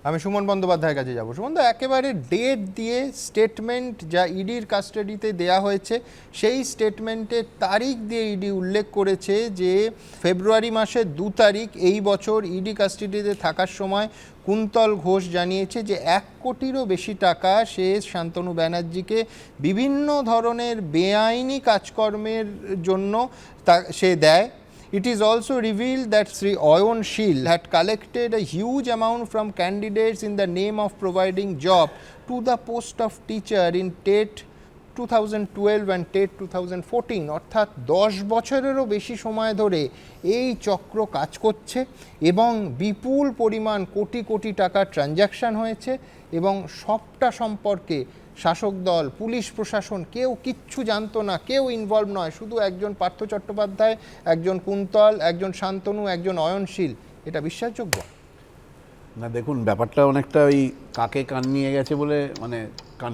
Speaker 1: আমি সুমন বন্দ্যোপাধ্যায়ের কাছে যাব। সুমন দা, একেবারে ডেট দিয়ে স্টেটমেন্ট যা ইডির কাস্টাডিতে দেয়া হয়েছে, সেই স্টেটমেন্টের তারিখ দিয়ে ইডি উল্লেখ করেছে যে ফেব্রুয়ারি মাসের 2 তারিখ এই বছর ইডি কাস্টাডিতে থাকার সময় কুন্তল ঘোষ জানিয়েছে যে 1 কোটিরও বেশি টাকা সে শান্তনু ব্যানার্জিকে বিভিন্ন ধরনের বেআইনি কাজকর্মের জন্য সে দেয়। It is also revealed that Sri Oyonshil had collected a huge amount from candidates in the name of providing job to the post of teacher in TET 2012 and TET 2014, অর্থাৎ 10 বছরেরও বেশি সময় ধরে এই চক্র কাজ করছে এবং বিপুল পরিমাণ কোটি কোটি টাকার ট্রানজ্যাকশান হয়েছে এবং সবটা সম্পর্কে শাসক দল, পুলিশ প্রশাসন কেউ কিচ্ছু জানতো না, কেউ ইনভলভ নয়, শুধু একজন পার্থ চট্টোপাধ্যায়, একজন কুন্তল, একজন শান্তনু, একজন অয়নশীল। এটা বিশ্বাসযোগ্য
Speaker 19: না? দেখুন, ব্যাপারটা অনেকটা ওই কাকে কান নিয়ে গেছে বলে, মানে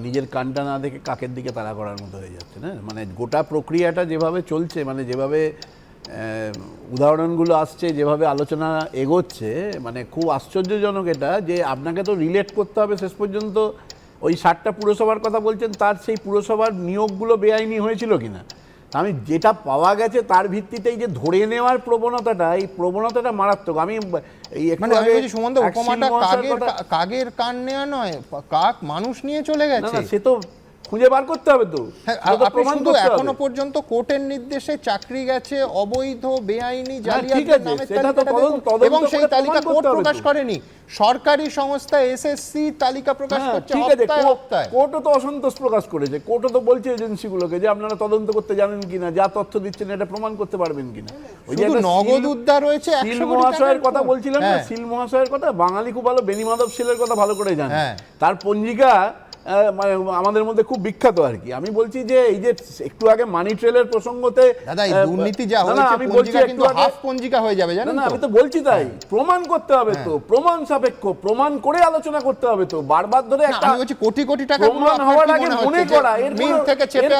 Speaker 19: নিজের কানটা না দেখে কাকের দিকে তাড়া করার মতো হয়ে যাচ্ছে না? মানে গোটা প্রক্রিয়াটা যেভাবে চলছে, মানে যেভাবে উদাহরণগুলো আসছে, যেভাবে আলোচনা এগোচ্ছে, মানে খুব আশ্চর্যজনক এটা, যে আপনাকে তো রিলেট করতে হবে শেষ পর্যন্ত ওই 60টা পুরসভার কথা বলছেন, তার সেই পুরসভার নিয়োগগুলো বেআইনি হয়েছিল কিনা। আমি যেটা পাওয়া গেছে তার ভিত্তিতেই যে ধরে নেওয়ার প্রবণতাটা, এই প্রবণতাটা মারাত্মক। আমি এই
Speaker 1: মানে সুমন্ত, উপমাটা কাগের কান নেওয়া নয়, কাক মানুষ নিয়ে চলে গেছে।
Speaker 19: সে তো খুঁজে বার করতে হবে তো।
Speaker 1: এখনো পর্যন্ত কোর্টের নির্দেশে চাকরি গেছে অবৈধ, বেআইনি, জালিয়াতির নামে এবং সেই তালিকা কোর্ট প্রকাশ করেনি, সরকারি সংস্থা এসএসসি তালিকা প্রকাশ করছে হপ্তায় হপ্তায়।
Speaker 19: কোর্টও তো অসন্তোষ প্রকাশ করেছে, কোর্টও তো বলছে এজেন্সিগুলোকে যে আপনারা তদন্ত করতে জানেন কিনা, যা তথ্য দিচ্ছেন এটা প্রমাণ করতে পারবেন কিনা।
Speaker 1: ওই যে নগদ উদ্ধার হয়েছে,
Speaker 19: সিল মহাশয়ের কথা বলছিলেন না, সিল মহাশয়ের কথা বাঙালি খুব ভালো, বেণীমাধব শীলের কথা ভালো করে জানে, তার পঞ্জিকা আমাদের মধ্যে খুব বিখ্যাত আর কি। আমি বলছি যে এই যে একটু আগে মানি ট্রেলের প্রসঙ্গতে
Speaker 1: দুর্নীতি যা হয়েছে, আমি বলছি একটু হাফ পঞ্জিকা হয়ে যাবে, জানেন
Speaker 19: না? আমি তো বলছি তাই, প্রমাণ করতে হবে তো, প্রমাণ সাপেক্ষ, প্রমাণ করে আলোচনা করতে হবে তো। বারবার ধরে একটা
Speaker 1: আমি বলছি কোটি কোটি টাকা
Speaker 19: প্রমাণ হওয়ার আগে মনে করা, এর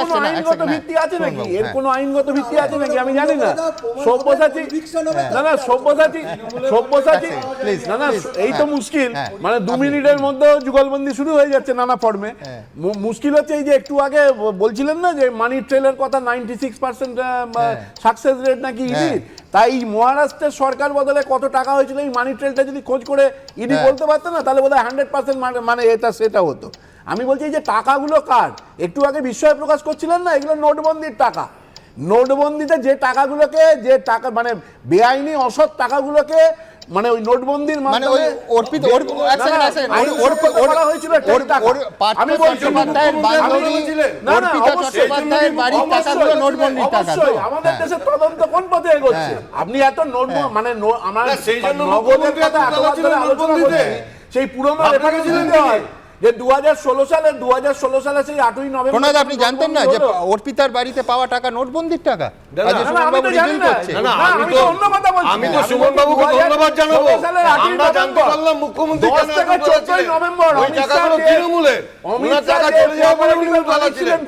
Speaker 19: কোনো আইনগত ভিত্তি আছে নাকি? এর কোনো আইনগত ভিত্তি আছে নাকি আমি জানি না। সব্যসাচী, না না, সব্যসাচী না না, এই তো মুশকিল। মানে 2 মিনিটের মধ্যে যুগলবন্দি শুরু হয়ে যাচ্ছে নানা ফর্মে। মুশকিল হচ্ছে এই যে একটু আগে বলছিলেন না যে মানি ট্রেলের কথা, 96% সাকসেস রেট নাকি ইডির। তাই মহারাষ্ট্রের সরকার বদলে কত টাকা হয়েছিল এই মানি ট্রেলটা যদি খোঁজ করে ইডি বলতে পারতো না, তাহলে বোধহয় 100% মানে এটা সেটা হতো। আমি বলছি এই যে টাকাগুলো কার, একটু আগে বিস্ময় প্রকাশ করছিলেন না, এগুলো নোটবন্দির টাকা। নোটবন্দিতে যে টাকাগুলোকে, যে টাকা মানে বেআইনি অসৎ টাকাগুলোকে, মানে ওই নোটবন্দির
Speaker 1: মানে ওই অর্পিত
Speaker 19: আমি বলছি আমাদের দেশের তদন্ত কোন পথে এগোচ্ছে? আপনি এত নোট মানে আমার নগদের কথা এতবার আলোচনা করছেন, সেই পুরোনো রেফারেন্স দিতে হয় যে 2016 সালে সেই 8ই নভেম্বর।
Speaker 1: আপনি জানতেন না যে অর্পিতার বাড়িতে পাওয়া টাকা নোটবন্দির টাকা?
Speaker 9: আমি তো সুমন বাবুকে ধন্যবাদ জানাবো, আমরা জানতে পারলাম মুখ্যমন্ত্রী ওই টাকাগুলো তৃণমূলের, ওনার টাকা চলে যাওয়া পরে উনি চালাচ্ছিলেন।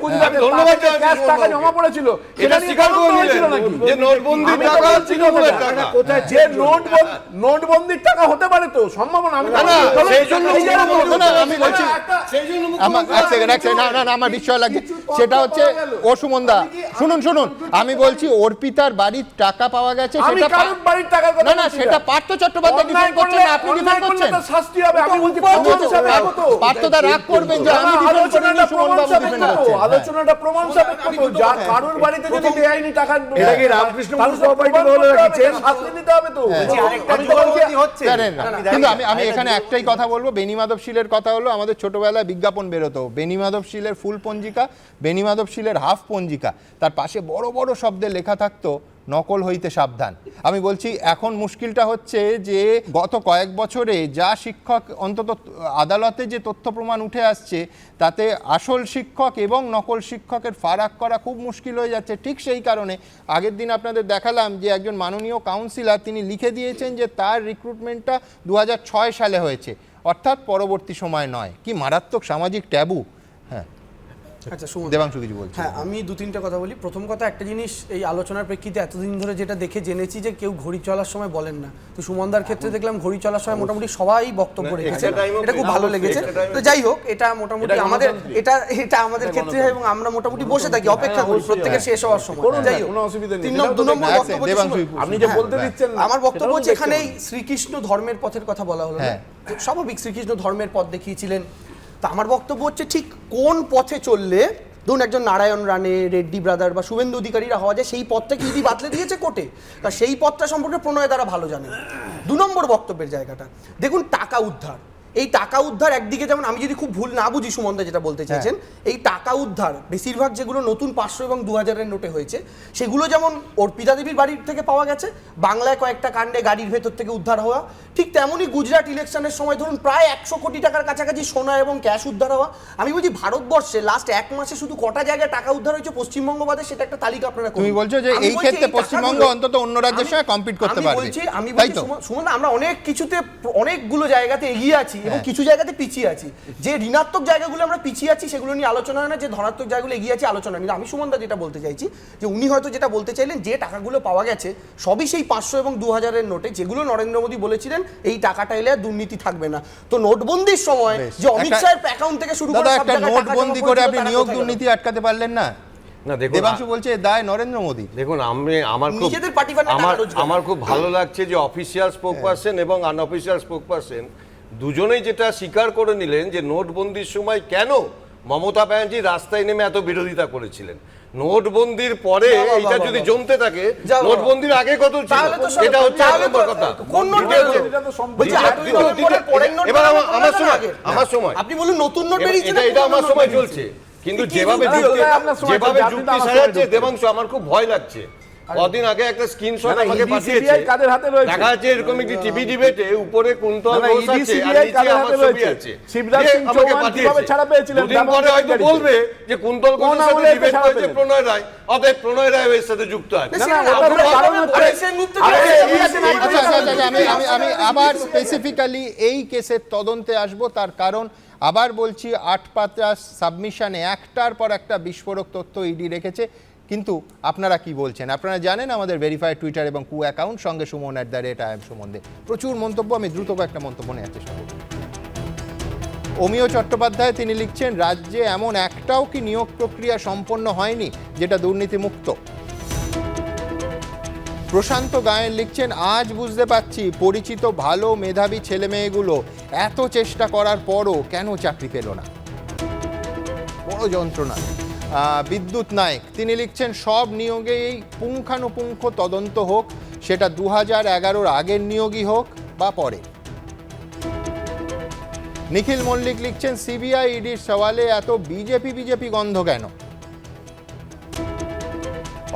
Speaker 9: ধন্যবাদ জানাচ্ছি,
Speaker 19: জমা পড়েছিল
Speaker 9: এটা স্বীকার করে নিলেন যে নোটবন্দির টাকা তৃণমূলের টাকা।
Speaker 19: যে নোটবন্দির টাকা হতে পারে তো সম্ভাবনা, আমি
Speaker 1: বলছি আমার বিষয় লাগছে, সেটা হচ্ছে ও সুমনদা শুনুন, আমি বলছি অর্পিতার বাড়ির টাকা পাওয়া গেছে, সেটা পার্থ চট্টোপাধ্যায় ডিফেন্ড করছেন, আপনি ডিফেন্ড করছেন,
Speaker 19: শাস্তি হবে। আমি বলছি
Speaker 1: পার্থদা রাগ করবেন যে আমি ডিফেন্ড করিনি, সুমনবাবু ডিফেন্ড করছেন।
Speaker 19: আলোচনাটা প্রমাণ সাপেক্ষ, যার কারোর বাড়িতে যদি বেআইনি টাকা,
Speaker 14: এটা কি রামকৃষ্ণ সোসাইটি বলে রাখছেন,
Speaker 19: শাস্তি দিতে হবে তো।
Speaker 1: কিন্তু আমি এখানে একটাই কথা বলবো, বেণীমাধব শীলের কথা হলো, আমাদের ছোটবেলায় বিজ্ঞাপন বেরোতো, বেণীমাধব শীলের ফুল পঞ্জিকা, বেণীমাধব শীলের হাফ পঞ্জিকা, তার পাশে বড় বড় শব্দে লেখা থাকতো নকল হইতে সাবধান। আমি বলছি এখন মুশকিলটা হচ্ছে যে গত কয়েক বছরে যা শিক্ষক, অন্তত আদালতে যে তথ্য প্রমাণ উঠে আসছে, তাতে আসল শিক্ষক এবং নকল শিক্ষকের ফারাক করা খুব মুশকিল হয়ে যাচ্ছে। ঠিক সেই কারণে আগের দিন আপনাদের দেখালাম যে একজন মাননীয় কাউন্সিলর তিনি লিখে দিয়েছেন যে তার রিক্রুটমেন্টটা 2006 সালে হয়েছে, অর্থাৎ পরবর্তী সময় নয়। কি মারাত্মক সামাজিক ট্যাবু। হ্যাঁ,
Speaker 7: আচ্ছা
Speaker 1: দেবাংশু কিছু বলছি।
Speaker 7: হ্যাঁ, আমি 2-3টে কথা বলি। প্রথম কথা, একটা জিনিস এই আলোচনার প্রেক্ষিতে এতদিন ধরে যেটা দেখে জেনেছি যে কেউ ঘড়ি চলার সময় বলেন না, তো সুমনদার ক্ষেত্রে দেখলাম ঘড়ি চলার সময় মোটামুটি সবাই বক্তব্য রেখেছে, এটা খুব ভালো লেগেছে। তো যাই হোক, এটা মোটামুটি আমাদের এটা আমাদের ক্ষেত্রে হয় এবং আমরা মোটামুটি বসে থাকি, অপেক্ষা করি প্রত্যেকের শেষ হওয়ার সময়। যাই হোক, 2 নম্বর বক্তব্য
Speaker 19: আপনি যে বলতে দিচ্ছেন,
Speaker 7: আমার বক্তব্য হচ্ছে এখানে শ্রীকৃষ্ণ ধর্মের পথের কথা বলা হলো, স্বাভাবিক শ্রীকৃষ্ণ ধর্মের পথ দেখিয়েছিলেন। তা আমার বক্তব্য হচ্ছে ঠিক কোন পথে চললে, ধরুন একজন নারায়ণ রানে, রেড্ডি ব্রাদার বা শুভেন্দু অধিকারীরা হওয়া যায়, সেই পথটা কি ইডি বাতলে দিয়েছে কোর্টে, তা সেই পথটা সম্পর্কে প্রণয় দ্বারা ভালো জানেন। 2 নম্বর বক্তব্যের জায়গাটা দেখুন, টাকা উদ্ধার, এই টাকা উদ্ধার একদিকে যেমন, আমি যদি খুব ভুল না বুঝি সুমনদা যেটা বলতে চাইছেন, এই টাকা উদ্ধার বেশিরভাগ যেগুলো নতুন 500 এবং 2000-এর নোটে হয়েছে, সেগুলো যেমন অর্পিতা দেবীর বাড়ির থেকে পাওয়া গেছে, বাংলায় কয়েকটা কাণ্ডে গাড়ির ভেতর থেকে উদ্ধার হওয়া, ঠিক তেমনই গুজরাট ইলেকশনের সময় ধরুন প্রায় 100 কোটি টাকার কাছাকাছি সোনা এবং ক্যাশ উদ্ধার হওয়া। আমি বলছি ভারতবর্ষে লাস্ট 1 মাসে শুধু কটা জায়গায় টাকা উদ্ধার হয়েছে পশ্চিমবঙ্গ বাদে, সেটা একটা তালিকা আপনারা করুন।
Speaker 1: তুমি বলছো যে এই ক্ষেত্রে পশ্চিমবঙ্গ অন্তত অন্য রাজ্যের সঙ্গে কম্পিট করতে পারবে।
Speaker 7: আমি বলছি সুমন, আমরা অনেক কিছুতে অনেকগুলো জায়গাতে এগিয়ে আছি এবং কিছু জায়গাতে পিছিয়ে আছি। যে ঋণাত্মক জায়গাগুলো আমরা পিছিয়ে আছি সেগুলো নিয়ে আলোচনা হয় না, যে ধনাত্মক জায়গাগুলো এগিয়ে আছে আলোচনা নিয়ে। আমি সুমনদা যেটা বলতে চাইছি যে উনি হয়তো যেটা বলতে চাইলেন, যে টাকাগুলো পাওয়া গেছে সবই সেই 500 এবং 2000-এর নোটে, যেগুলো নরেন্দ্র মোদী বলেছিলেন এই টাকাটা এলে দুর্নীতি থাকবে না। তো নোটবন্দির সময় যে অমিত শাহের অ্যাকাউন্ট থেকে শুরু করে
Speaker 1: একটা নোটবন্দি করে আপনি নিয়োগ দুর্নীতি আটকাতে পারলেন না?
Speaker 9: না দেখুন,
Speaker 1: দেবাংশু বলছে দায় নরেন্দ্র মোদী।
Speaker 9: দেখুন, আমার খুব ভালো লাগছে যে অফিসিয়াল স্পোকপারসন এবং আনঅফিসিয়াল স্পোকপারসন দুজনেই যেটা স্বীকার করে নিলেন যে নোটবন্দির সময় কেন মমতা ব্যানার্জি রাস্তায় নেমে এত বিরোধিতা করেছিলেন। নোটবন্দির পরে এইটা যদি জমতে থাকে, নোটবন্দির আগে কত ছিল, এটা হচ্ছে এক নম্বর কথা। এবার আমার সময়
Speaker 7: আপনি বলুন নতুন নোট বেরিয়েছে,
Speaker 9: এটা আমার সময় চলছে, কিন্তু যেভাবে যুক্তি সাজাচ্ছে দেবাংশু, আমার খুব ভয় লাগছে। কদিন আগে একটা স্ক্রিনশট আমাকে পাঠিয়েছে, দেখা যাচ্ছে এরকম একটি টিভি ডিবেটে উপরে কুন্তল ঘোষ আছে আর নিচে আমার ছবি আছে, আমাকে পাঠিয়েছে। দুদিন পরে হয়তো বলবে যে কুন্তল ঘোষের সাথে ডিবেট করেছে প্রণয় রায়, অতএব প্রণয় রায় এর সাথে যুক্ত আছে।
Speaker 1: আমি আবার স্পেসিফিক্যালি এই কেসের তদন্তে আসব, তার কারণ আবার বলছি 8 পাতা সাবমিশনে একটার পর একটা বিস্ফোরক তথ্য ইডি রেখেছে। কিন্তু আপনারা কি বলছেন? আপনারা জানেন আমাদের ভেরিফাইড টুইটার এবং কু অ্যাকাউন্ট, সঙ্গে সুমন @IM সুমনদে। প্রচুর মন্তব্য, আমি দ্রুত একটা মন্তব্য নিয়ে আসছি। অমিয় চট্টোপাধ্যায় তিনি লিখছেন, রাজ্যে এমন একটাও কি নিয়োগ প্রক্রিয়া সম্পন্ন হয়নি যেটা দুর্নীতিমুক্ত। প্রশান্ত গায়েন লিখছেন, আজ বুঝতে পারছি পরিচিত ভালো মেধাবী ছেলেমেয়েগুলো এত চেষ্টা করার পরও কেন চাকরি পেল না, বড় যন্ত্রণা। বিদ্যুৎ নায়ক তিনি লিখছেন, সব নিয়োগেই পুঙ্খানুপুঙ্খ তদন্ত হোক, সেটা 2011-র আগের নিয়োগই হোক বা পরে। নিখিল মল্লিক লিখছেন, সিবিআই ইডির সওয়ালে এত বিজেপি গন্ধ কেন।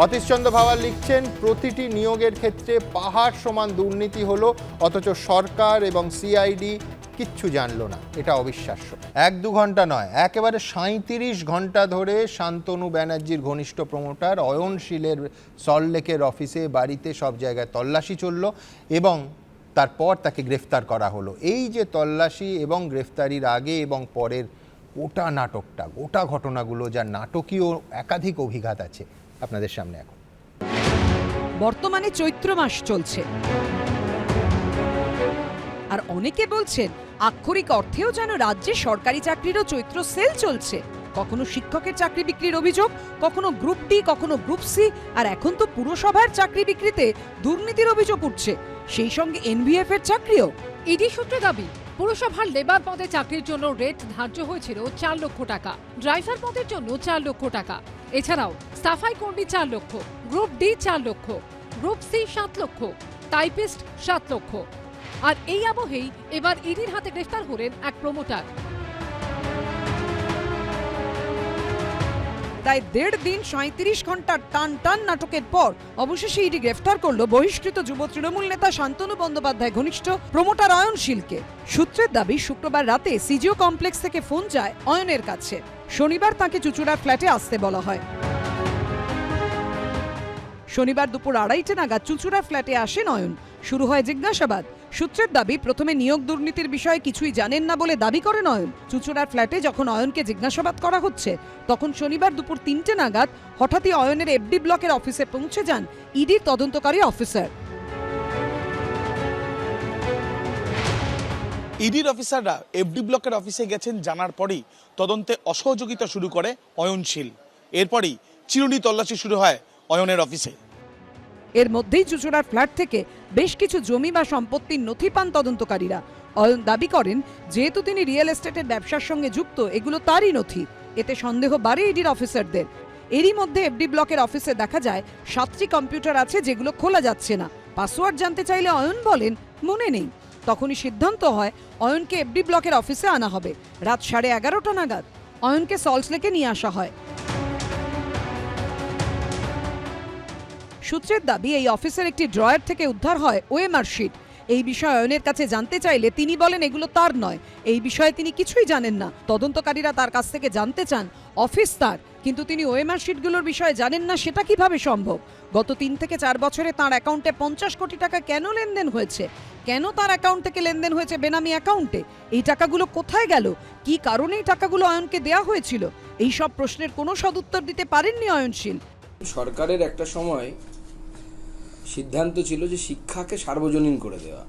Speaker 1: অতীশচন্দ্র ভাওয়াল লিখছেন, প্রতিটি নিয়োগের ক্ষেত্রে পাহাড় সমান দুর্নীতি হলো, অথচ সরকার এবং সিআইডি কিচ্ছু জানলো না, এটা অবিশ্বাস্য। 1-2 ঘন্টা নয়, একেবারে 37 ঘন্টা ধরে শান্তনু ব্যানার্জির ঘনিষ্ঠ প্রমোটার অয়নশীলের সল্টলেকের অফিসে, বাড়িতে, সব জায়গায় তল্লাশি চলল এবং তারপর তাকে গ্রেফতার করা হলো। এই যে তল্লাশি এবং গ্রেফতারির আগে এবং পরের গোটা নাটকটা, গোটা ঘটনাগুলো, যার নাটকীয় একাধিক অভিঘাত আছে আপনাদের সামনে এখন।
Speaker 10: বর্তমানে চৈত্র মাস চলছে, আর অনেকে বলছেন আক্ষরিক অর্থেও যেন রাজ্যে সরকারি চাকরিরও চৈত্র সেল চলছে। কখনো শিক্ষকের চাকরি বিক্রির অভিযোগ, কখনো গ্রুপ ডি, কখনো গ্রুপ সি, আর এখন তো পুরসভার চাকরি বিক্রিতে দুর্নীতির অভিযোগ উঠছে, সেই সঙ্গে এনভিএফ এর চাকরিও।
Speaker 20: ইডি সূত্রে দাবি, পুরসভার লেবার পদে চাকরির জন্য রেট ধার্য হয়েছিল 4 লক্ষ টাকা, ড্রাইভার পদের জন্য 4 লক্ষ টাকা, এছাড়াও সাফাই কর্মী 4 লক্ষ, গ্রুপ ডি 4 লক্ষ, গ্রুপ সি 7 লক্ষ, টাইপিস্ট 7 লক্ষ। আর এই আবহেই এবার ইডির হাতে গ্রেফতার হলেন এক প্রমোটার।
Speaker 10: তাই 1.5 দিন 37 ঘন্টার টান নাটকের পর অবশেষে ইডি গ্রেফতার করলো বহিষ্কৃত যুব তৃণমূল নেতা শান্তনু বন্দ্যোপাধ্যায় ঘনিষ্ঠ প্রমোটার অয়নশীলকে। সূত্রের দাবি, শুক্রবার রাতে সিজিও কমপ্লেক্স থেকে ফোন যায় অয়নের কাছে। শনিবার তাকে চুচুড়ার ফ্ল্যাটে আসতে বলা হয়। শনিবার দুপুর 2:30 নাগাদ চুচুড়ার ফ্ল্যাটে আসেন অয়ন। শুরু হয় জিজ্ঞাসাবাদ। সূত্রের দাবি, প্রথমে নিয়োগ দুর্নীতির বিষয়ে কিছুই জানেন না বলে দাবি করেন অয়ন। চুচুড়ার ফ্ল্যাটে যখন অয়নকে জিজ্ঞাসাবাদ করা হচ্ছে, তখন শনিবার দুপুর 3টে নাগাদ হঠাৎই অয়নের এফডি ব্লকের অফিসে পৌঁছে যান ইডির তদন্তকারী অফিসার।
Speaker 21: ইডির অফিসাররা এফডি ব্লকের অফিসে গেছেন জানার পরেই তদন্তে অসহযোগিতা শুরু করে অয়নশীল। এরপরই চিরুনি তল্লাশি শুরু হয় অয়নের অফিসে।
Speaker 10: এর মধ্যেই চুচুড়ার ফ্ল্যাট থেকে বেশ কিছু জমি বা সম্পত্তির নথি পান তদন্তকারীরা। অয়ন দাবি করেন, যেহেতু তিনি রিয়েল এস্টেটের ব্যবসার সঙ্গে যুক্ত, এগুলো তারই নথি। এতে সন্দেহ বাড়ে ইডির অফিসারদের। এরই মধ্যে এফডি ব্লকের অফিসে দেখা যায় 7টি কম্পিউটার আছে যেগুলো খোলা যাচ্ছে না। পাসওয়ার্ড জানতে চাইলে অয়ন বলেন মনে নেই। তখনই সিদ্ধান্ত হয় অয়নকে এফডি ব্লকের অফিসে আনা হবে। রাত 11:30 নাগাদ অয়নকে সল্টলেকে নিয়ে আসা হয়। সূত্রের দাবি, এই অফিসের একটি ড্রয়ার থেকে উদ্ধার হয় ওএমআর শিট। এই বিষয়ে অয়নের কাছে জানতে চাইলে তিনি বলেন এগুলো তার নয়, এই বিষয়ে তিনি কিছুই জানেন না। তদন্তকারীরা তার কাছ থেকে জানতে চান অফিস তার, কিন্তু তিনি ওএমআর শিটগুলোর বিষয়ে জানেন না, সেটা কিভাবে সম্ভব? গত 3 থেকে 4 বছরে তার অ্যাকাউন্টে 50 কোটি টাকা কেন লেনদেন হয়েছে? কেন তার অ্যাকাউন্ট থেকে লেনদেন হয়েছে বেনামি অ্যাকাউন্টে? এই টাকাগুলো কোথায় গেল? কি কারণে এই টাকাগুলো অয়নকে দেয়া হয়েছিল? এই সব প্রশ্নের কোনো সদুত্তর দিতে পারেননি অয়নশীল।
Speaker 3: সরকারের একটা সময় সিদ্ধান্ত ছিল যে শিক্ষাকে সার্বজনীন করে দেওয়া।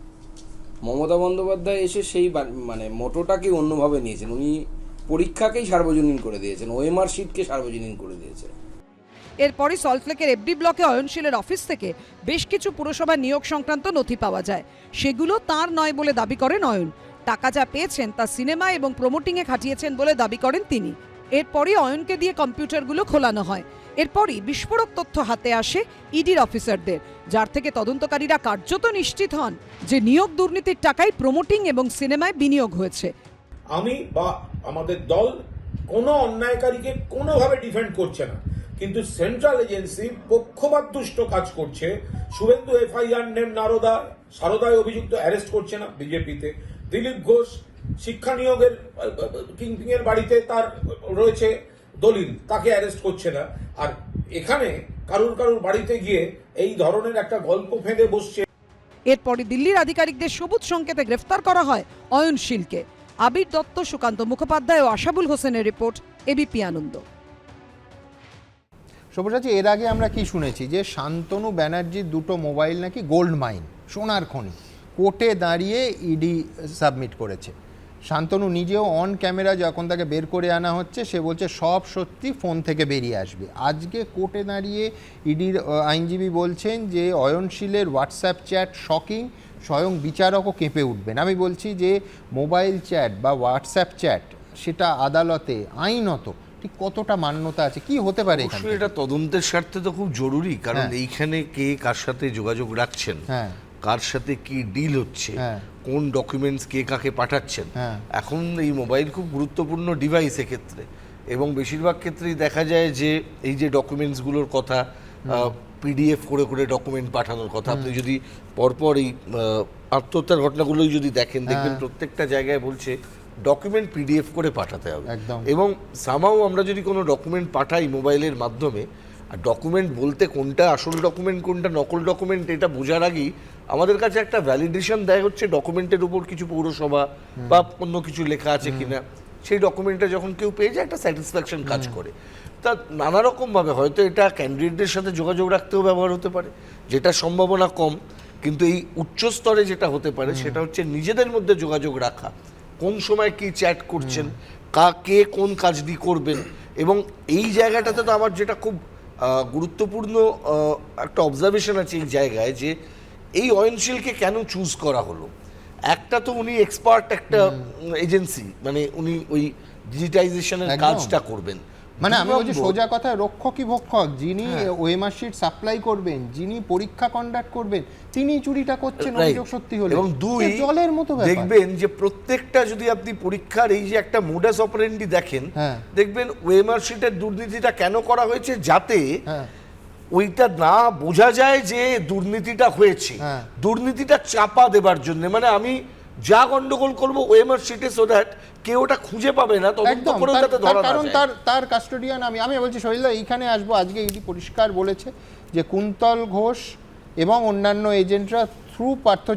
Speaker 3: মমতা বন্দ্যোপাধ্যায় এসে সেই মানে মোটোটাকে অন্যভাবে নিয়েছেন। উনি পরীক্ষাকেই সার্বজনীন করে দিয়েছেন, ওএমআর শিটকে সার্বজনীন করে দিয়েছেন।
Speaker 10: এরপরই সল্টলেকের এফডি ব্লকে অয়নশীলের অফিস থেকে বেশ কিছু পুরসভা নিয়োগ সংক্রান্ত নথি পাওয়া যায়। সেগুলো তার নয় বলে দাবি করেন অয়ন। টাকা যা পেয়েছেন তা সিনেমা এবং প্রমোটিংয়ে খাটিয়েছেন বলে দাবি করেন তিনি। এরপরই অয়নকে দিয়ে কম্পিউটারগুলো খোলানো হয়। এরপরই বিস্ফোরক তথ্য হাতে আসে ইডির অফিসারদের, যার থেকে তদন্তকারীরা কার্যত নিশ্চিত হন যে নিয়োগ দুর্নীতির টাকায় প্রমোটিং এবং সিনেমায় বিনিয়োগ হয়েছে।
Speaker 17: আমি বা আমাদের দল কোনো অন্যায়কারীকে কোনোভাবে ডিফেন্ড করছে না, কিন্তু সেন্ট্রাল এজেন্সি পক্ষপাতদুষ্ট কাজ করছে। শুভেন্দু এফআইআর নেম নারদা, সারদায় অভিযুক্ত অ্যারেস্ট করছে না বিজেপিতে। দিলীপ ঘোষ শিক্ষা নিয়োগের কিংপিং এর বাড়িতে তার রয়েছে দলিল, তাকে অ্যারেস্ট করছে না। আর এখানে কারুর বাড়িতে গিয়ে এই ধরনের একটা গল্প ফেঁদে বসছে।
Speaker 10: এরপরই দিল্লির আধিকারিকদের সবুজ সংকেতে গ্রেফতার করা হয় অয়নশীলকে। আবির দত্ত, সুকান্ত মুখোপাধ্যায় ও আশাবুল হোসেনের রিপোর্ট, এবিপি আনন্দ।
Speaker 1: সব্যসাচী, এর আগে আমরা কি শুনেছি যে শান্তনু ব্যানার্জির দুটো মোবাইল নাকি গোল্ড মাইন, সোনার খনি, কোর্টে দাঁড়িয়ে ইডি সাবমিট করেছে। শান্তনু নিজেও অন ক্যামেরা যখন তাকে বের করে আনা হচ্ছে সে বলছে সব সত্যি ফোন থেকে বেরিয়ে আসবে। আজকে কোর্টে দাঁড়িয়ে ইডির আইনজীবী বলছেন যে অয়নশীলের হোয়াটসঅ্যাপ চ্যাট শকিং, স্বয়ং বিচারকও কেঁপে উঠবেন। আমি বলছি যে মোবাইল চ্যাট বা হোয়াটসঅ্যাপ চ্যাট সেটা আদালতে আইনত ঠিক কতটা মান্যতা আছে, কি হতে পারে?
Speaker 14: এটা তদন্তের স্বার্থে তো খুব জরুরি, কারণ এইখানে কে কার সাথে যোগাযোগ রাখছেন, কার সাথে কি ডিল হচ্ছে, কোন ডকুমেন্টস কে কাকে পাঠাচ্ছেন। এখন এই মোবাইল খুব গুরুত্বপূর্ণ ডিভাইস এক্ষেত্রে, এবং বেশিরভাগ ক্ষেত্রেই দেখা যায় যে এই যে ডকুমেন্টসগুলোর কথা, পিডিএফ করে ডকুমেন্ট পাঠানোর কথা, আপনি যদি পরপর এই আত্মহত্যার ঘটনাগুলোই যদি দেখেন, দেখবেন প্রত্যেকটা জায়গায় বলছে ডকুমেন্ট পিডিএফ করে পাঠাতে হবে। এবং সামাও আমরা যদি কোনো ডকুমেন্ট পাঠাই মোবাইলের মাধ্যমে, আর ডকুমেন্ট বলতে কোনটা আসল ডকুমেন্ট কোনটা নকল ডকুমেন্ট এটা বোঝার আগেই আমাদের কাছে একটা ভ্যালিডেশন দেয় হচ্ছে ডকুমেন্টের উপর কিছু পৌরসভা বা অন্য কিছু লেখা আছে কিনা। সেই ডকুমেন্টটা যখন কেউ পেয়ে যায় একটা স্যাটিসফ্যাকশন কাজ করে। তা নানা রকমভাবে হয়তো এটা ক্যান্ডিডেটদের সাথে যোগাযোগ রাখতেও ব্যবহার হতে পারে, যেটা সম্ভাবনা কম, কিন্তু এই উচ্চ স্তরে যেটা হতে পারে সেটা হচ্ছে নিজেদের মধ্যে যোগাযোগ রাখা, কোন সময় কি চ্যাট করছেন, কে কোন কাজটি করবেন। এবং এই জায়গাটাতে তো আমার যেটা খুব গুরুত্বপূর্ণ একটা অবজারভেশন আছে এই জায়গায়, যে এই অয়নশীলকে কেন চুজ করা হলো। একটা তো উনি এক্সপার্ট একটা এজেন্সি, মানে উনি ওই ডিজিটাইজেশনের কাজটা করবেন,
Speaker 1: মানে আমি বলছি সোজা কথা, রক্ষকই ভক্ষক, যিনি ওএমআর শিট সাপ্লাই করবেন, যিনি পরীক্ষা কন্ডাক্ট করবেন, তিনি চুরিটা করছেন অভিযোগ সত্যি হলে।
Speaker 14: এবং দুই,
Speaker 1: জলের মতো
Speaker 14: দেখবেন যে প্রত্যেকটা যদি আপনি পরীক্ষার এই যে একটা মোডাস অপারেন্ডি দেখেন, দেখবেন ওএমআর শিটের দুর্নীতিটা কেন করা হয়েছে, যাতে ওইটা না বোঝা যায় যে দুর্নীতিটা হয়েছে, দুর্নীতিটা চাপা দেবার জন্য। মানে আমি যা গন্ডগোল করবো ওএমআর শিটে, সো দ্যাট কেউ ওটা খুঁজে পাবে না, তদন্ত করে যাতে ধরা না যায়।
Speaker 1: কারণ তার কাস্টোডিয়ান আমি বলছি শৈলদা এইখানে আসবো। আজকে ইডি পরিষ্কার বলেছে যে কুন্তল ঘোষ এবং অন্যান্য এজেন্টরা থ্রু পার্থ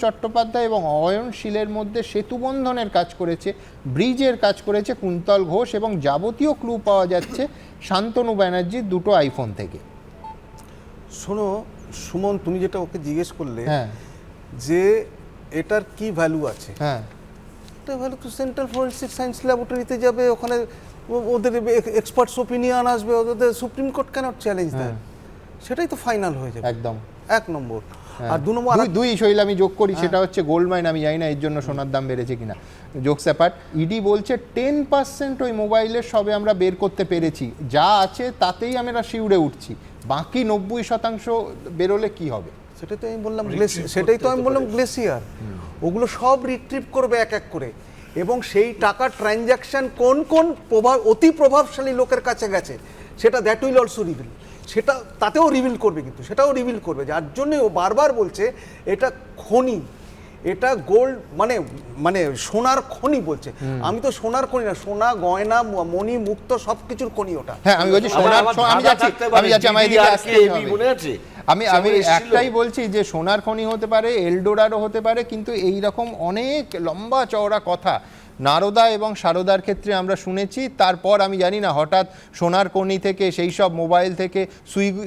Speaker 1: চট্টোপাধ্যায় এবং অয়নশীলের মধ্যে সেতুবন্ধনের কাজ করেছে, ব্রিজের কাজ করেছে কুন্তল ঘোষ, এবং যাবতীয় ক্লু পাওয়া যাচ্ছে শান্তনু ব্যানার্জির দুটো আইফোন থেকে।
Speaker 15: শোনো সুমন, তুমি যেটা ওকে জিজ্ঞেস করলে যে এটার কি ভ্যালু আছে, এটা ভ্যালু তো সেন্ট্রাল ফরেন্সিক সায়েন্স ল্যাবরেটরিতে যাবে, ওখানে ওদের এক্সপার্টস ওপিনিয়ন আসবে, ওদের সুপ্রিম কোর্ট ক্যানট চ্যালেঞ্জ দেয়, সেটাই তো ফাইনাল হয়ে যাবে একদম 1 নম্বর। আর 2 নম্বর
Speaker 1: দুই শৈল আমি যোগ করি, সেটা হচ্ছে গোল্ড মাইন। আমি জানি না এর জন্য সোনার দাম বেড়েছে কিনা, জোকস অ্যাপার্ট। ইডি বলছে 10% ওই মোবাইলের সবে আমরা বের করতে পেরেছি, যা আছে তাতেই আমরা শিউরে উঠছি, বাকি 90% বেরোলে কি হবে?
Speaker 15: সেটাই তো আমি বললাম সেটাই তো আমি বললাম গ্লেসিয়ার, ওগুলো সব রিট্রিভ করবে এক এক করে, এবং সেই টাকা ট্রানজ্যাকশন কোন কোন অতি প্রভাবশালী লোকের কাছে গেছে সেটা দ্যাট উইল অলসো রিভিল, সেটা তাতেও রিভিল করবে, কিন্তু সেটাও রিভিল করবে, যার জন্য ও বারবার বলছে এটা খনি, এটা গোল্ড মানে মানে সোনার খনি বলছে। আমি তো সোনার খনি না, সোনা গয়না মণি মুক্ত সবকিছুর খনি ওটা।
Speaker 1: হ্যাঁ আমি বলছি সোনার, আমি যাচ্ছি আমার এদিকে আসতেই হবে। আমি একটাই বলছি যে সোনার খনি হতে পারে, এলডোরারও হতে পারে, কিন্তু এই রকম অনেক লম্বা চওড়া কথা নারদা এবং সারদার ক্ষেত্রে আমরা শুনেছি। তারপর আমি জানি না হঠাৎ সোনার খনি থেকে সেই সব মোবাইল থেকে